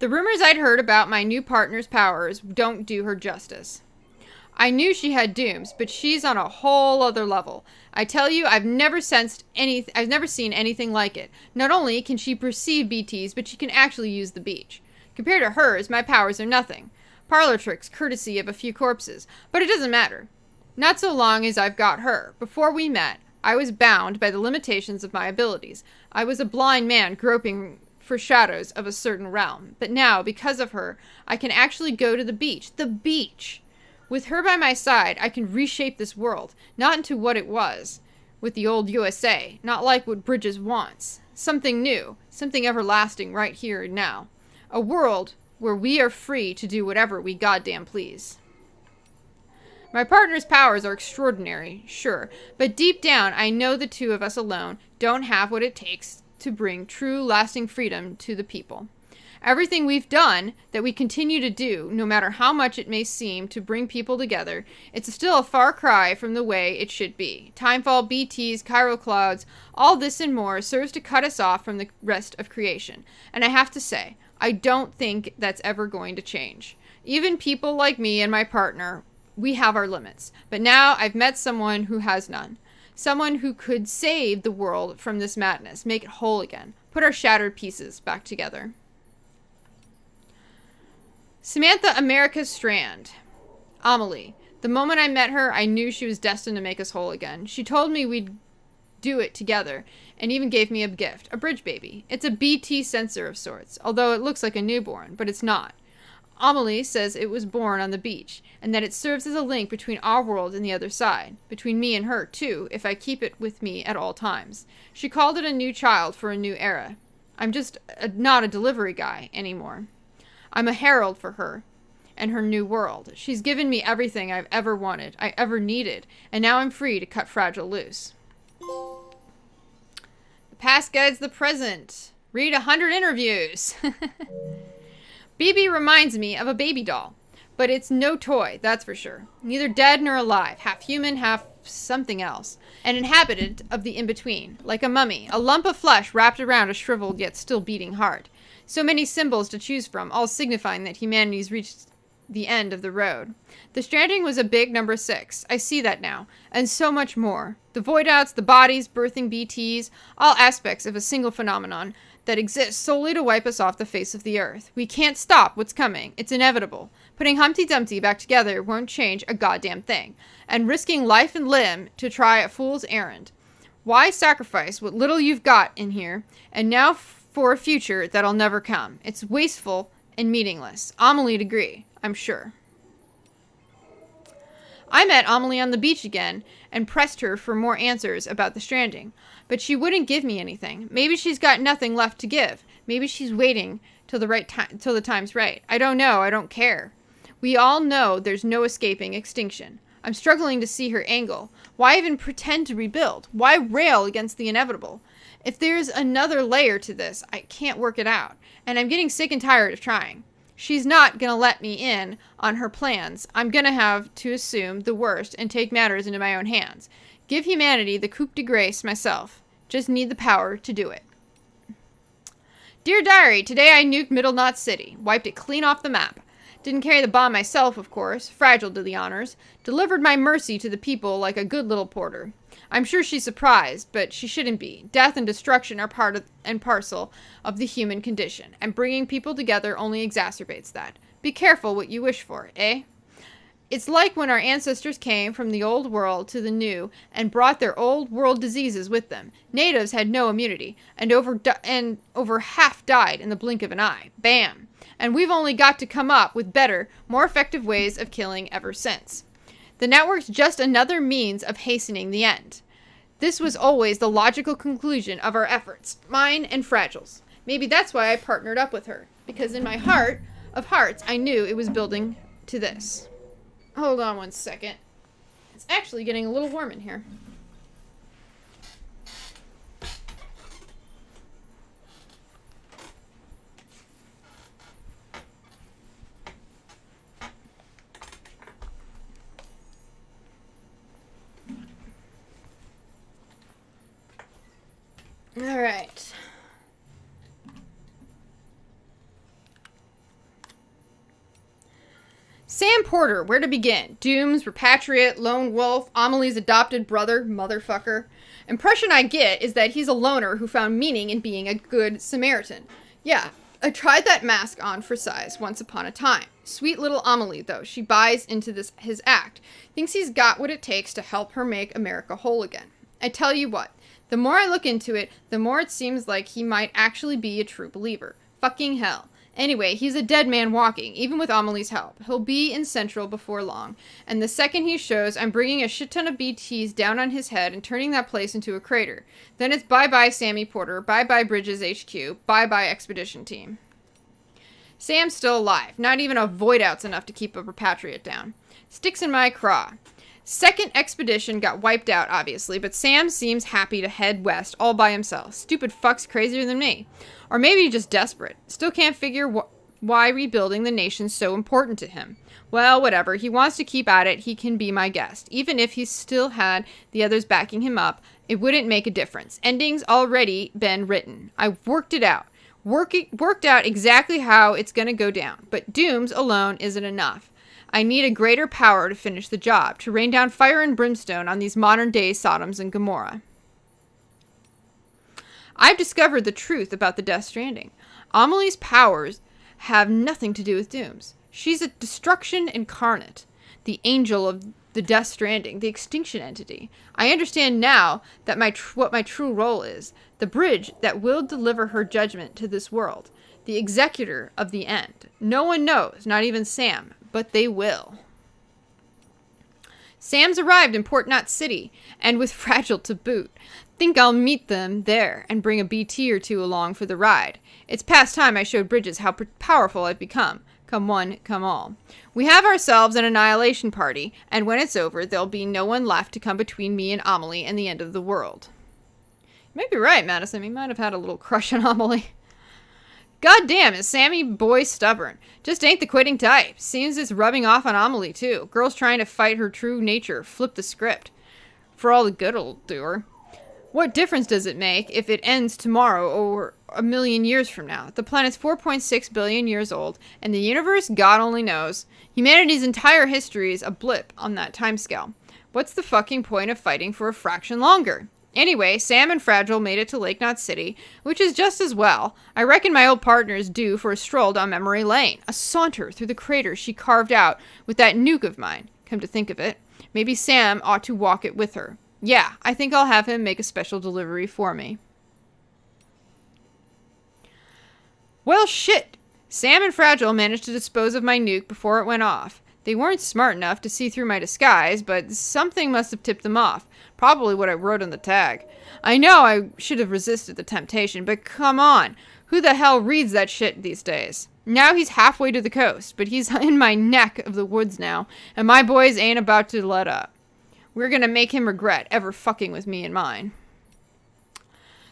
The rumors I'd heard about my new partner's powers don't do her justice. I knew she had dooms, but she's on a whole other level. I tell you, I've never seen anything like it. Not only can she perceive BTs, but she can actually use the beach. Compared to hers, my powers are nothing. Parlor tricks, courtesy of a few corpses. But it doesn't matter. Not so long as I've got her. Before we met, I was bound by the limitations of my abilities. I was a blind man groping for shadows of a certain realm. But now, because of her, I can actually go to the beach. The beach! With her by my side, I can reshape this world, not into what it was, with the old USA, not like what Bridges wants. Something new, something everlasting right here and now. A world where we are free to do whatever we goddamn please. My partner's powers are extraordinary, sure, but deep down I know the two of us alone don't have what it takes to bring true, lasting freedom to the people. Everything we've done, that we continue to do, no matter how much it may seem to bring people together, it's still a far cry from the way it should be. Timefall, BTs, chiral clouds, all this and more serves to cut us off from the rest of creation. And I have to say, I don't think that's ever going to change. Even people like me and my partner, we have our limits. But now I've met someone who has none. Someone who could save the world from this madness, make it whole again, put our shattered pieces back together. Samantha America Strand. Amelie. The moment I met her, I knew she was destined to make us whole again. She told me we'd do it together, and even gave me a gift, a bridge baby. It's a BT sensor of sorts, although it looks like a newborn, but it's not. Amelie says it was born on the beach, and that it serves as a link between our world and the other side. Between me and her, too, if I keep it with me at all times. She called it a new child for a new era. I'm just not a delivery guy anymore. I'm a herald for her and her new world. She's given me everything I've ever wanted, I ever needed, and now I'm free to cut Fragile loose. The past guides the present. Read 100 interviews. BB reminds me of a baby doll, but it's no toy, that's for sure. Neither dead nor alive, half human, half something else. An inhabitant of the in-between, like a mummy, a lump of flesh wrapped around a shriveled yet still beating heart. So many symbols to choose from, all signifying that humanity's reached the end of the road. The Stranding was a big number 6. I see that now. And so much more. The void-outs, the bodies, birthing BTs, all aspects of a single phenomenon that exists solely to wipe us off the face of the earth. We can't stop what's coming. It's inevitable. Putting Humpty Dumpty back together won't change a goddamn thing. And risking life and limb to try a fool's errand. Why sacrifice what little you've got in here, and now for a future that'll never come? It's wasteful and meaningless. Amelie'd agree, I'm sure. I met Amelie on the beach again and pressed her for more answers about the stranding. But she wouldn't give me anything. Maybe she's got nothing left to give. Maybe she's waiting till the time's right. I don't know. I don't care. We all know there's no escaping extinction. I'm struggling to see her angle. Why even pretend to rebuild? Why rail against the inevitable? If there's another layer to this, I can't work it out. And I'm getting sick and tired of trying. She's not gonna let me in on her plans. I'm gonna have to assume the worst and take matters into my own hands. Give humanity the coup de grace myself. Just need the power to do it. Dear Diary, today I nuked Middle Knot City. Wiped it clean off the map. Didn't carry the bomb myself, of course. Fragile did the honors. Delivered my mercy to the people like a good little porter. I'm sure she's surprised, but she shouldn't be. Death and destruction are part and parcel of the human condition, and bringing people together only exacerbates that. Be careful what you wish for, eh? It's like when our ancestors came from the old world to the new and brought their old world diseases with them. Natives had no immunity, and over half died in the blink of an eye. Bam! And we've only got to come up with better, more effective ways of killing ever since. The network's just another means of hastening the end. This was always the logical conclusion of our efforts, mine and Fragile's. Maybe that's why I partnered up with her, because in my heart of hearts, I knew it was building to this. Hold on one second. It's actually getting a little warm in here. All right. Sam Porter, where to begin? Doom's repatriate, lone wolf, Amelie's adopted brother, motherfucker. Impression I get is that he's a loner who found meaning in being a good Samaritan. Yeah, I tried that mask on for size once upon a time. Sweet little Amelie, though, she buys into his act. Thinks he's got what it takes to help her make America whole again. I tell you what. The more I look into it, the more it seems like he might actually be a true believer. Fucking hell. Anyway, he's a dead man walking, even with Amelie's help. He'll be in Central before long, and the second he shows, I'm bringing a shit ton of BTs down on his head and turning that place into a crater. Then it's bye-bye Sammy Porter, bye-bye Bridges HQ, bye-bye Expedition Team. Sam's still alive. Not even a void out's enough to keep a repatriate down. Sticks in my craw. Second expedition got wiped out, obviously, but Sam seems happy to head west all by himself. Stupid fuck's crazier than me. Or maybe just desperate. Still can't figure why rebuilding the nation's so important to him. Well, whatever. He wants to keep at it. He can be my guest. Even if he still had the others backing him up, it wouldn't make a difference. Ending's already been written. I've worked it out. Worked out exactly how it's gonna go down. But Doom's alone isn't enough. I need a greater power to finish the job, to rain down fire and brimstone on these modern-day Sodoms and Gomorrah. I've discovered the truth about the Death Stranding. Amelie's powers have nothing to do with Doom's. She's a destruction incarnate, the angel of the Death Stranding, the extinction entity. I understand now that what my true role is, the bridge that will deliver her judgment to this world, the executor of the end. No one knows, not even Sam. But they will. Sam's arrived in Port Knot City, and with Fragile to boot. Think I'll meet them there and bring a BT or two along for the ride. It's past time I showed Bridges how powerful I've become. Come one, come all. We have ourselves an annihilation party, and when it's over, there'll be no one left to come between me and Amelie and the end of the world. You might be right, Madison. He might have had a little crush on Amelie. God damn, is Sammy boy stubborn. Just ain't the quitting type. Seems it's rubbing off on Amelie, too. Girl's trying to fight her true nature. Flip the script. For all the good it'll do her. What difference does it make if it ends tomorrow or a million years from now? The planet's 4.6 billion years old, and the universe, God only knows. Humanity's entire history is a blip on that timescale. What's the fucking point of fighting for a fraction longer? Anyway, Sam and Fragile made it to Lake Knot City, which is just as well. I reckon my old partner is due for a stroll down memory lane, a saunter through the crater she carved out with that nuke of mine. Come to think of it, maybe Sam ought to walk it with her. Yeah, I think I'll have him make a special delivery for me. Well, shit. Sam and Fragile managed to dispose of my nuke before it went off. They weren't smart enough to see through my disguise, but something must have tipped them off. Probably what I wrote on the tag. I know I should have resisted the temptation, but come on. Who the hell reads that shit these days? Now he's halfway to the coast, but he's in my neck of the woods now, and my boys ain't about to let up. We're gonna make him regret ever fucking with me and mine.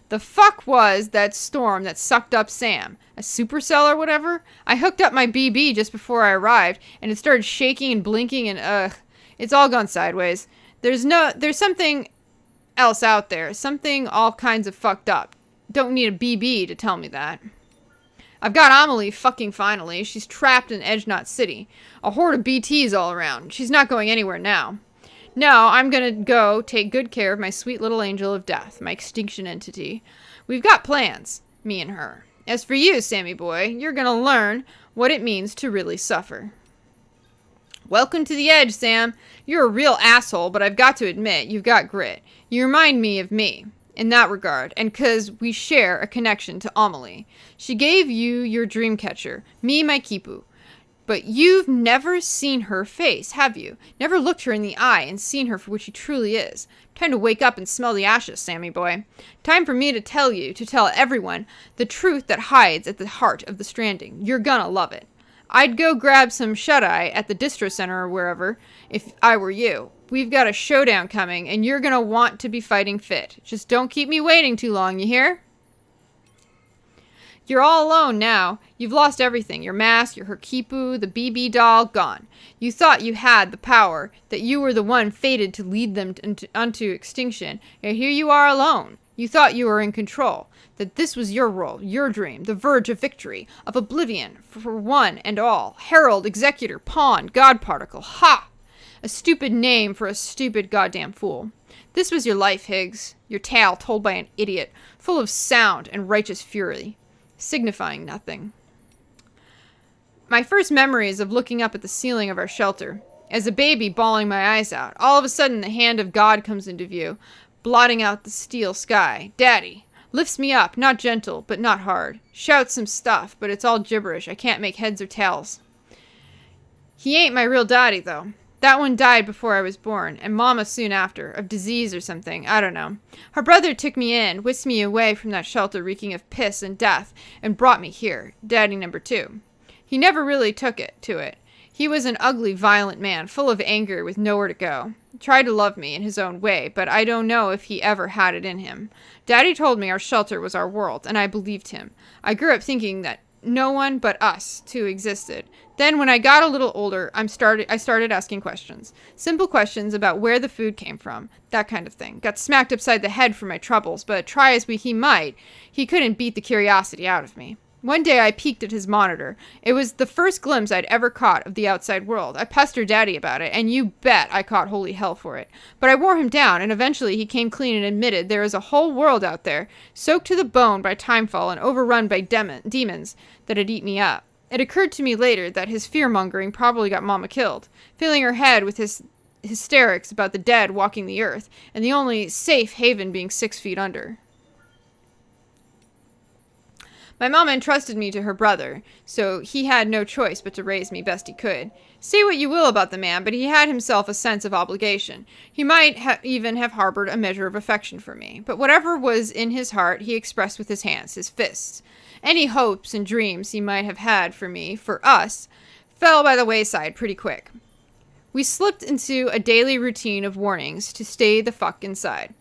The fuck was that storm that sucked up Sam? A supercell or whatever? I hooked up my BB just before I arrived, and it started shaking and blinking and it's all gone sideways. There's something else out there. Something all kinds of fucked up. Don't need a BB to tell me that. I've got Amelie fucking finally. She's trapped in Edge Knot City. A horde of BTs all around. She's not going anywhere now. No, I'm gonna go take good care of my sweet little angel of death, my extinction entity. We've got plans, me and her. As for you, Sammy boy, you're gonna learn what it means to really suffer. Welcome to the Edge, Sam. You're a real asshole, but I've got to admit, you've got grit. You remind me of me, in that regard, and 'cause we share a connection to Amelie. She gave you your dream catcher, me my Kipu. But you've never seen her face, have you? Never looked her in the eye and seen her for what she truly is. Time to wake up and smell the ashes, Sammy boy. Time for me to tell everyone, the truth that hides at the heart of the Stranding. You're gonna love it. I'd go grab some shut-eye at the distro center or wherever, if I were you. We've got a showdown coming, and you're gonna want to be fighting fit. Just don't keep me waiting too long, you hear? You're all alone now. You've lost everything. Your mask, your Herkipu, the BB doll, gone. You thought you had the power, that you were the one fated to lead them unto extinction, and here you are alone. You thought you were in control, that this was your role, your dream, the verge of victory, of oblivion, for one and all. Herald, executor, pawn, god particle. Ha! A stupid name for a stupid goddamn fool. This was your life, Higgs. Your tale told by an idiot, full of sound and righteous fury, signifying nothing. My first memory is of looking up at the ceiling of our shelter. As a baby, bawling my eyes out. All of a sudden, the hand of God comes into view, blotting out the steel sky. Daddy lifts me up, not gentle, but not hard. Shouts some stuff, but it's all gibberish. I can't make heads or tails. He ain't my real daddy, though. That one died before I was born, and Mama soon after, of disease or something, I don't know. Her brother took me in, whisked me away from that shelter reeking of piss and death, and brought me here, Daddy number 2. He never really took to it. He was an ugly, violent man, full of anger with nowhere to go. Tried to love me in his own way, but I don't know if he ever had it in him. Daddy told me our shelter was our world, and I believed him. I grew up thinking that no one but us two existed. Then when I got a little older, I started asking questions. Simple questions about where the food came from, that kind of thing. Got smacked upside the head for my troubles, but try as he might, he couldn't beat the curiosity out of me. One day I peeked at his monitor. It was the first glimpse I'd ever caught of the outside world. I pestered Daddy about it, and you bet I caught holy hell for it. But I wore him down, and eventually he came clean and admitted there is a whole world out there, soaked to the bone by timefall and overrun by demons that had eat me up. It occurred to me later that his fear-mongering probably got Mama killed, filling her head with his hysterics about the dead walking the earth, and the only safe haven being 6 feet under. My mama entrusted me to her brother, so he had no choice but to raise me best he could. Say what you will about the man, but he had himself a sense of obligation. He might even have harbored a measure of affection for me, but whatever was in his heart he expressed with his hands, his fists. Any hopes and dreams he might have had for me, for us, fell by the wayside pretty quick. We slipped into a daily routine of warnings to stay the fuck inside.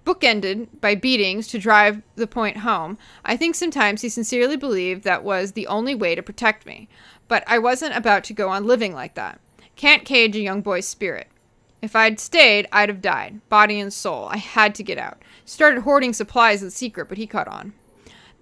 Bookended by beatings to drive the point home. I think sometimes he sincerely believed that was the only way to protect me, but I wasn't about to go on living like that. Can't cage a young boy's spirit. If I'd stayed, I'd have died, body and soul. I had to get out. Started hoarding supplies in secret, but he caught on.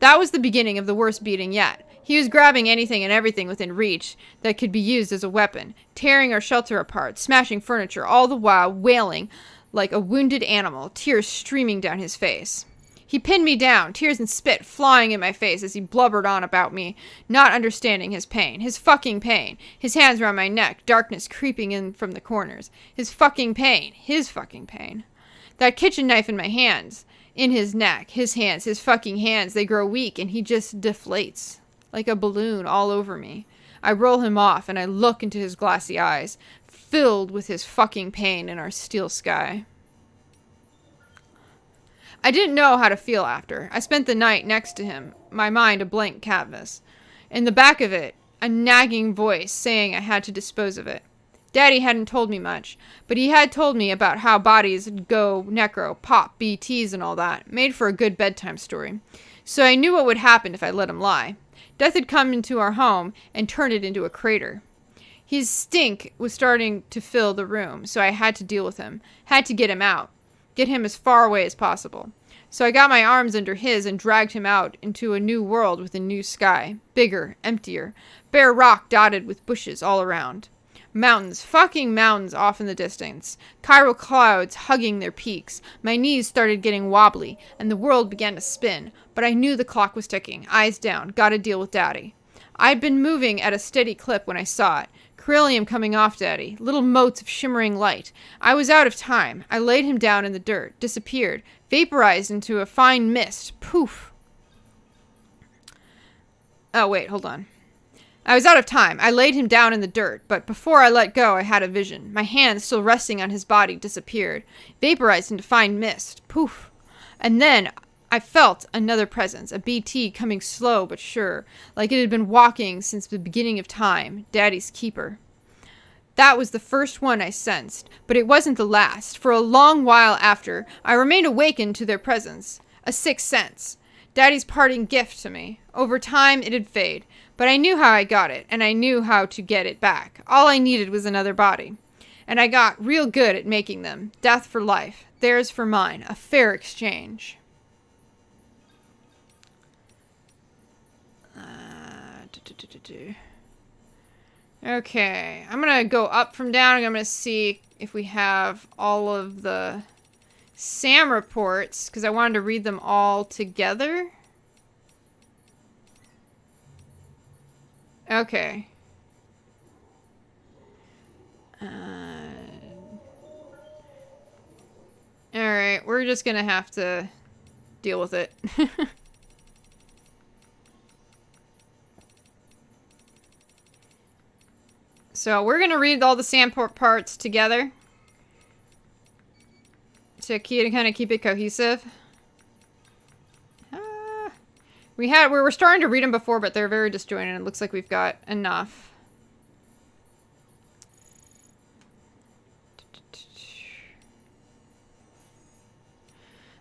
That was the beginning of the worst beating yet. He was grabbing anything and everything within reach that could be used as a weapon, tearing our shelter apart, smashing furniture, all the while wailing like a wounded animal, tears streaming down his face. He pinned me down, tears and spit flying in my face as he blubbered on about me, not understanding his pain. His fucking pain. His hands around my neck, darkness creeping in from the corners. His fucking pain. His fucking pain. That kitchen knife in my hands, in his neck, his hands, his fucking hands, they grow weak and he just deflates like a balloon all over me. I roll him off and I look into his glassy eyes, filled with his fucking pain in our steel sky. I didn't know how to feel after. I spent the night next to him, my mind a blank canvas. In the back of it, a nagging voice saying I had to dispose of it. Daddy hadn't told me much, but he had told me about how bodies go necro, pop, BTs and all that. Made for a good bedtime story. So I knew what would happen if I let him lie. Death had come into our home and turned it into a crater. His stink was starting to fill the room, so I had to deal with him. Had to get him out. Get him as far away as possible. So I got my arms under his and dragged him out into a new world with a new sky. Bigger, emptier. Bare rock dotted with bushes all around. Mountains, fucking mountains off in the distance. Chiral clouds hugging their peaks. My knees started getting wobbly, and the world began to spin. But I knew the clock was ticking. Eyes down. Gotta deal with Daddy. I'd been moving at a steady clip when I saw it. Beryllium coming off Daddy. Little motes of shimmering light. I was out of time. I laid him down in the dirt. Disappeared. Vaporized into a fine mist. Poof. Oh, wait, hold on. I was out of time. I laid him down in the dirt, but before I let go, I had a vision. My hand, still resting on his body, disappeared. Vaporized into fine mist. Poof. And then I felt another presence, a BT coming slow but sure, like it had been walking since the beginning of time, Daddy's keeper. That was the first one I sensed, but it wasn't the last. For a long while after, I remained awakened to their presence, a sixth sense. Daddy's parting gift to me. Over time, it'd fade, but I knew how I got it, and I knew how to get it back. All I needed was another body. And I got real good at making them. Death for life. Theirs for mine. A fair exchange. Okay, I'm gonna go up from down and I'm gonna see if we have all of the SAM reports, because I wanted to read them all together. Okay. Alright, we're just gonna have to deal with it. So we're gonna read all the SAM parts together to kind of keep it cohesive. We were starting to read them before, but they're very disjointed. It looks like we've got enough.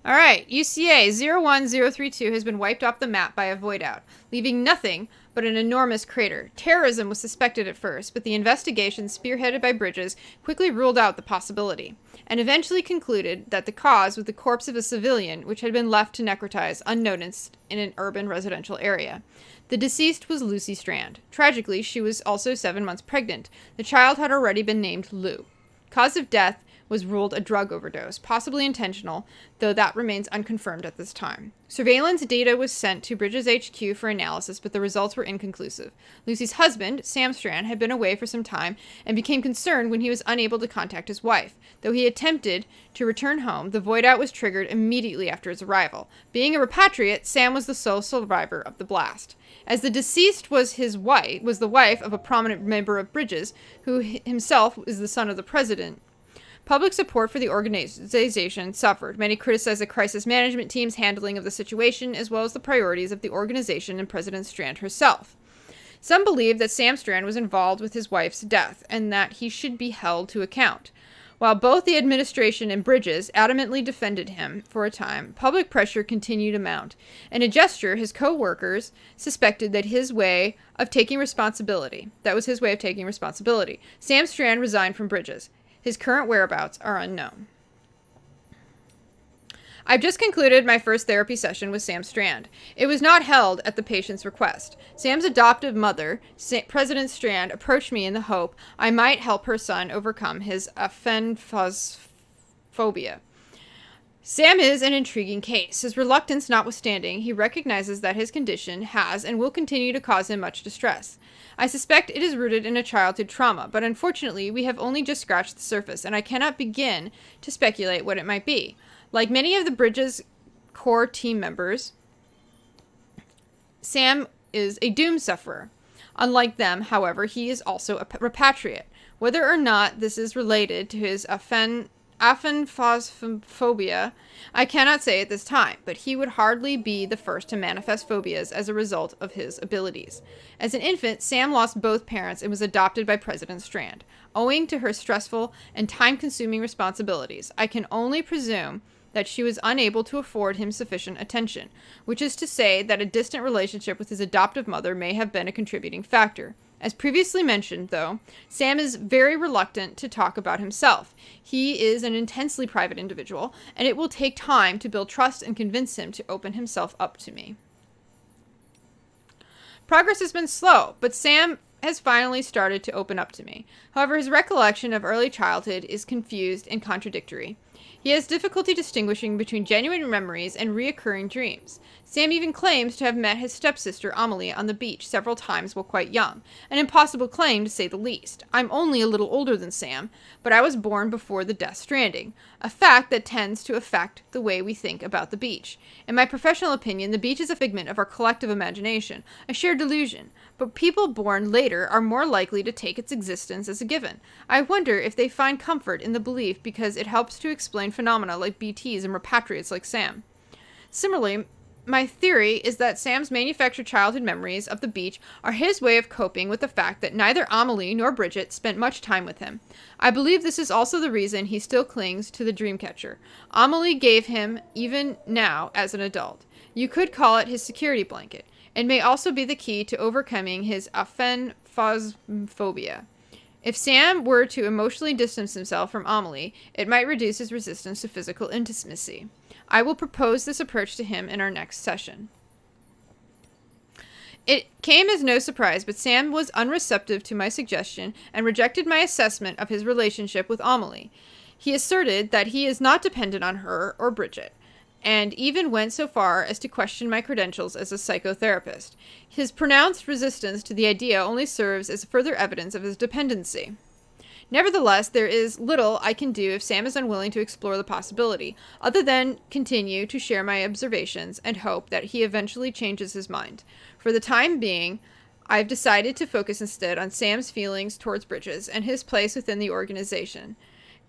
All right, UCA 01032 has been wiped off the map by a void out, leaving nothing but an enormous crater. Terrorism was suspected at first, but the investigation spearheaded by Bridges quickly ruled out the possibility, and eventually concluded that the cause was the corpse of a civilian which had been left to necrotize unnoticed in an urban residential area. The deceased was Lucy Strand. Tragically, she was also 7 months pregnant. The child had already been named Lou. Cause of death was ruled a drug overdose, possibly intentional, though that remains unconfirmed at this time. Surveillance data was sent to Bridges HQ for analysis, but the results were inconclusive. Lucy's husband, Sam Strand, had been away for some time and became concerned when he was unable to contact his wife. Though he attempted to return home, the void out was triggered immediately after his arrival. Being a repatriate, Sam was the sole survivor of the blast. As the deceased was the wife of a prominent member of Bridges, who himself is the son of the president, public support for the organization suffered. Many criticized the crisis management team's handling of the situation, as well as the priorities of the organization and President Strand herself. Some believe that Sam Strand was involved with his wife's death, and that he should be held to account. While both the administration and Bridges adamantly defended him for a time, public pressure continued to mount. In a gesture, his co-workers suspected that his way of taking responsibility. Sam Strand resigned from Bridges. His current whereabouts are unknown. I've just concluded my first therapy session with Sam Strand. It was not held at the patient's request. Sam's adoptive mother, President Strand, approached me in the hope I might help her son overcome his aphenphobia. Sam is an intriguing case. His reluctance notwithstanding, he recognizes that his condition has and will continue to cause him much distress. I suspect it is rooted in a childhood trauma, but unfortunately we have only just scratched the surface, and I cannot begin to speculate what it might be. Like many of the Bridges core team members, Sam is a doom sufferer. Unlike them, however, he is also a repatriate. Whether or not this is related to his aphanphosphobia, I cannot say at this time, but he would hardly be the first to manifest phobias as a result of his abilities. As an infant, Sam lost both parents and was adopted by President Strand. Owing to her stressful and time-consuming responsibilities, I can only presume that she was unable to afford him sufficient attention, which is to say that a distant relationship with his adoptive mother may have been a contributing factor. As previously mentioned, though, Sam is very reluctant to talk about himself. He is an intensely private individual, and it will take time to build trust and convince him to open himself up to me. Progress has been slow, but Sam has finally started to open up to me. However, his recollection of early childhood is confused and contradictory. He has difficulty distinguishing between genuine memories and reoccurring dreams. Sam even claims to have met his stepsister Amelie on the beach several times while quite young, an impossible claim to say the least. I'm only a little older than Sam, but I was born before the Death Stranding, a fact that tends to affect the way we think about the beach. In my professional opinion, the beach is a figment of our collective imagination, a shared delusion, but people born later are more likely to take its existence as a given. I wonder if they find comfort in the belief because it helps to explain phenomena like BTs and repatriates like Sam. Similarly, my theory is that Sam's manufactured childhood memories of the beach are his way of coping with the fact that neither Amelie nor Bridget spent much time with him. I believe this is also the reason he still clings to the dreamcatcher. Amelie gave him even now as an adult. You could call it his security blanket. It may also be the key to overcoming his aphanphosphobia. If Sam were to emotionally distance himself from Amelie, it might reduce his resistance to physical intimacy. I will propose this approach to him in our next session. It came as no surprise, but Sam was unreceptive to my suggestion and rejected my assessment of his relationship with Amelie. He asserted that he is not dependent on her or Bridget, and even went so far as to question my credentials as a psychotherapist. His pronounced resistance to the idea only serves as further evidence of his dependency. Nevertheless, there is little I can do if Sam is unwilling to explore the possibility, other than continue to share my observations and hope that he eventually changes his mind. For the time being, I've decided to focus instead on Sam's feelings towards Bridges and his place within the organization.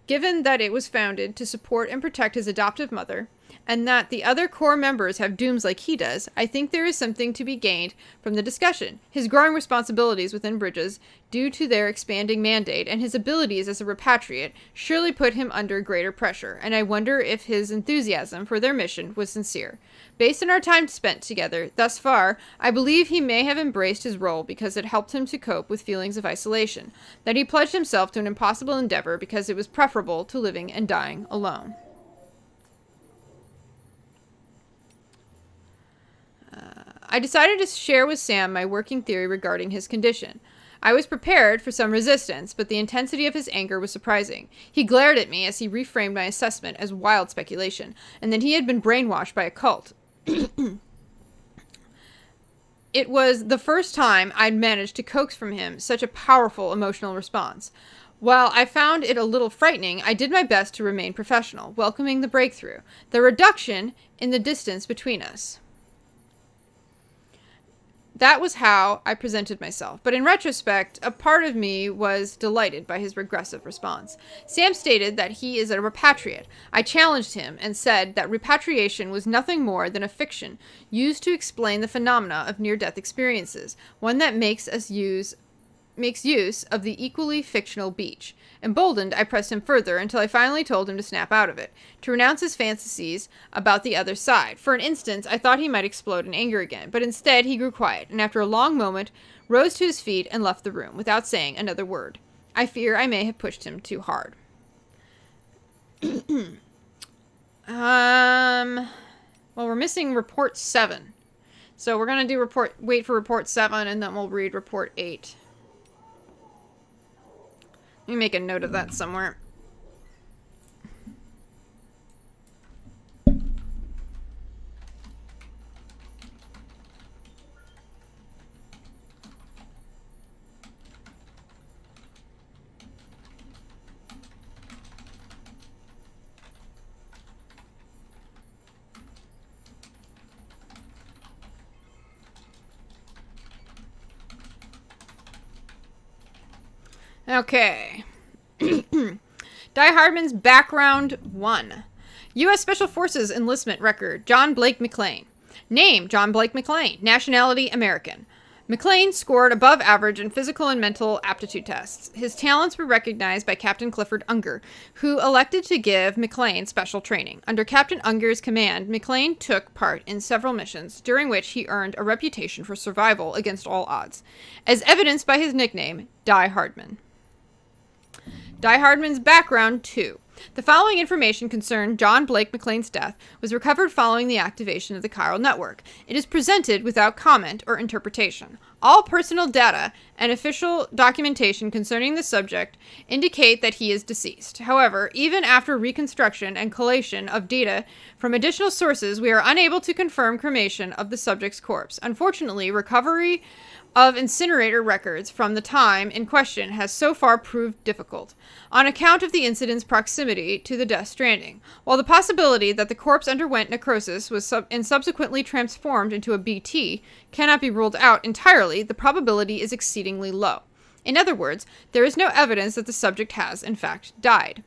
Given that it was founded to support and protect his adoptive mother, and that the other core members have dooms like he does, I think there is something to be gained from the discussion. His growing responsibilities within Bridges, due to their expanding mandate, and his abilities as a repatriate, surely put him under greater pressure, and I wonder if his enthusiasm for their mission was sincere. Based on our time spent together thus far, I believe he may have embraced his role because it helped him to cope with feelings of isolation, that he pledged himself to an impossible endeavor because it was preferable to living and dying alone. I decided to share with Sam my working theory regarding his condition. I was prepared for some resistance, but the intensity of his anger was surprising. He glared at me as he reframed my assessment as wild speculation, and that he had been brainwashed by a cult. It was the first time I'd managed to coax from him such a powerful emotional response. While I found it a little frightening, I did my best to remain professional, welcoming the breakthrough, the reduction in the distance between us. That was how I presented myself, but in retrospect, a part of me was delighted by his regressive response. Sam stated that he is a repatriate. I challenged him and said that repatriation was nothing more than a fiction used to explain the phenomena of near-death experiences, one that makes use of the equally fictional beach. Emboldened, I pressed him further until I finally told him to snap out of it, to renounce his fantasies about the other side. For an instant, I thought he might explode in anger again, but instead he grew quiet, and after a long moment, rose to his feet and left the room, without saying another word. I fear I may have pushed him too hard. Well, we're missing report 7. So we're gonna do wait for report 7, and then we'll read report 8. Let me make a note of that somewhere. Okay. Die Hardman's background 1. U.S. Special Forces enlistment record, John Blake McClane. Name, John Blake McClane. Nationality, American. McClane scored above average in physical and mental aptitude tests. His talents were recognized by Captain Clifford Unger, who elected to give McClane special training. Under Captain Unger's command, McClane took part in several missions, during which he earned a reputation for survival against all odds, as evidenced by his nickname, Die Hardman. Die Hardman's background 2. The following information concerning John Blake McClane's death was recovered following the activation of the chiral network. It is presented without comment or interpretation. All personal data and official documentation concerning the subject indicate that he is deceased. However, even after reconstruction and collation of data from additional sources, we are unable to confirm cremation of the subject's corpse. Unfortunately, recovery of incinerator records from the time in question has so far proved difficult, on account of the incident's proximity to the Death Stranding. While the possibility that the corpse underwent necrosis was and subsequently transformed into a BT cannot be ruled out entirely, the probability is exceedingly low. In other words, there is no evidence that the subject has, in fact, died.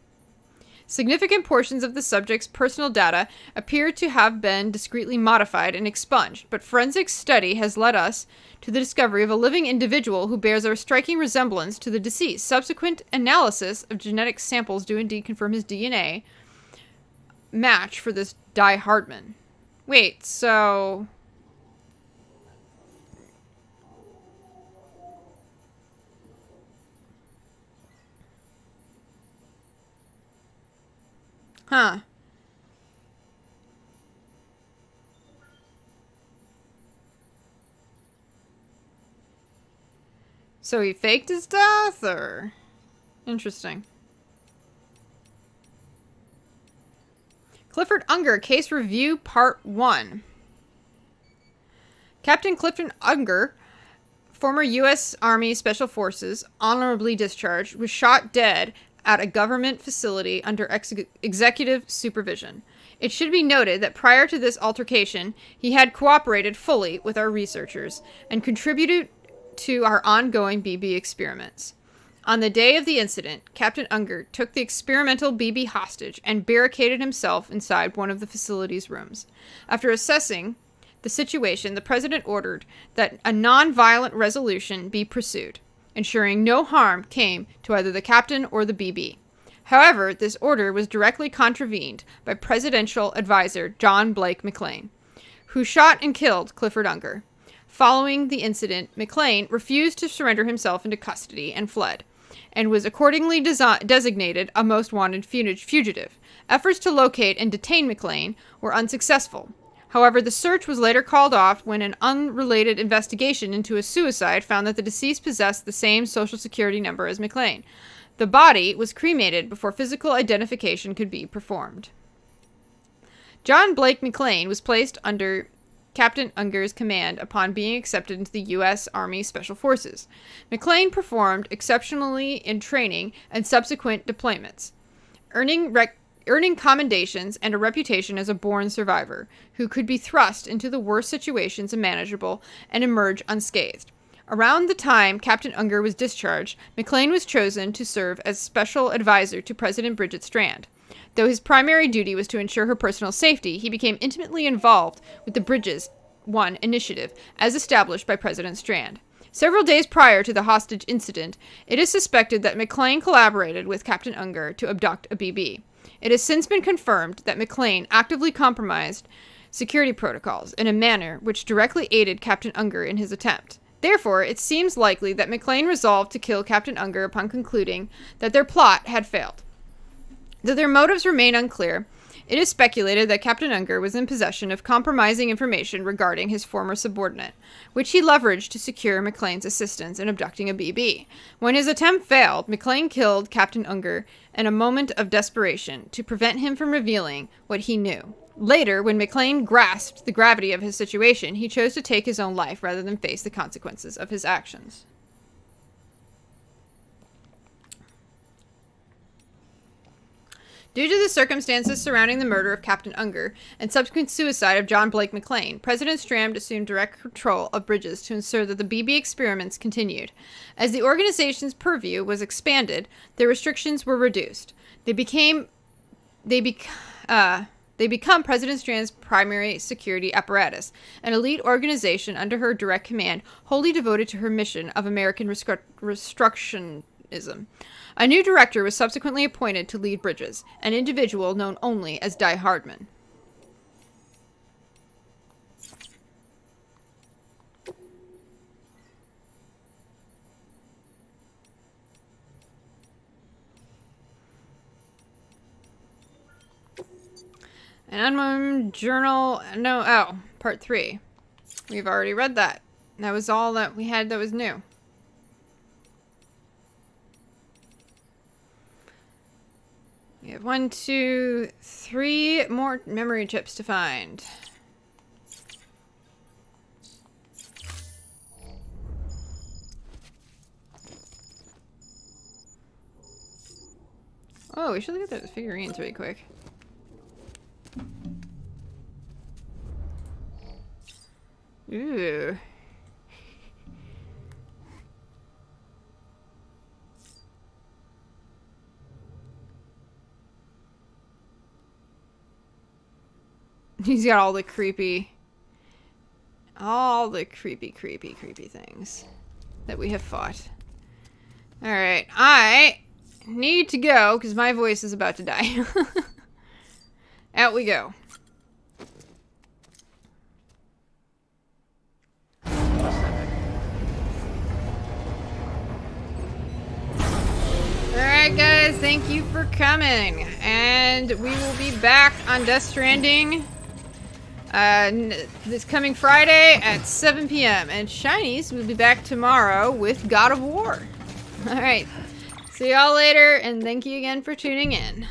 Significant portions of the subject's personal data appear to have been discreetly modified and expunged, but forensic study has led us to the discovery of a living individual who bears a striking resemblance to the deceased. Subsequent analysis of genetic samples do indeed confirm his DNA match for this Die Hardman. Wait, so... Huh. So he faked his death, or? Interesting. Clifford Unger, Case Review, Part 1. Captain Clifton Unger, former U.S. Army Special Forces, honorably discharged, was shot dead at a government facility under executive supervision. It should be noted that prior to this altercation, he had cooperated fully with our researchers and contributed to our ongoing BB experiments. On the day of the incident, Captain Unger took the experimental BB hostage and barricaded himself inside one of the facility's rooms. After assessing the situation, the President ordered that a non-violent resolution be pursued, ensuring no harm came to either the captain or the BB. However, this order was directly contravened by Presidential Advisor John Blake McClane, who shot and killed Clifford Unger. Following the incident, McClane refused to surrender himself into custody and fled, and was accordingly designated a most wanted fugitive. Efforts to locate and detain McClane were unsuccessful. However, the search was later called off when an unrelated investigation into a suicide found that the deceased possessed the same social security number as McClane. The body was cremated before physical identification could be performed. John Blake McClane was placed under Captain Unger's command upon being accepted into the U.S. Army Special Forces. McClane performed exceptionally in training and subsequent deployments, earning commendations and a reputation as a born survivor, who could be thrust into the worst situations imaginable and emerge unscathed. Around the time Captain Unger was discharged, McClane was chosen to serve as special advisor to President Bridget Strand. Though his primary duty was to ensure her personal safety, he became intimately involved with the Bridges 1 initiative, as established by President Strand. Several days prior to the hostage incident, it is suspected that McClane collaborated with Captain Unger to abduct a BB. It has since been confirmed that McClane actively compromised security protocols in a manner which directly aided Captain Unger in his attempt. Therefore, it seems likely that McClane resolved to kill Captain Unger upon concluding that their plot had failed. Though their motives remain unclear, it is speculated that Captain Unger was in possession of compromising information regarding his former subordinate, which he leveraged to secure McClane's assistance in abducting a BB. When his attempt failed, McClane killed Captain Unger in a moment of desperation to prevent him from revealing what he knew. Later, when McClane grasped the gravity of his situation, he chose to take his own life rather than face the consequences of his actions. Due to the circumstances surrounding the murder of Captain Unger and subsequent suicide of John Blake McClane, President Strand assumed direct control of Bridges to ensure that the BB experiments continued. As the organization's purview was expanded, their restrictions were reduced. They become President Strand's primary security apparatus, an elite organization under her direct command, wholly devoted to her mission of American restructurism. A new director was subsequently appointed to lead Bridges, an individual known only as Die Hardman. An unnamed journal. No, oh, part 3. We've already read that. That was all that we had that was new. We have 1, 2, 3 more memory chips to find. Oh, we should look at those figurines really quick. Ooh. He's got all the creepy things that we have fought. Alright, I need to go because my voice is about to die. Out we go. Alright guys, thank you for coming. And we will be back on Death Stranding this coming Friday at 7 p.m. And Shinies will be back tomorrow with God of War. Alright, see y'all later, and thank you again for tuning in.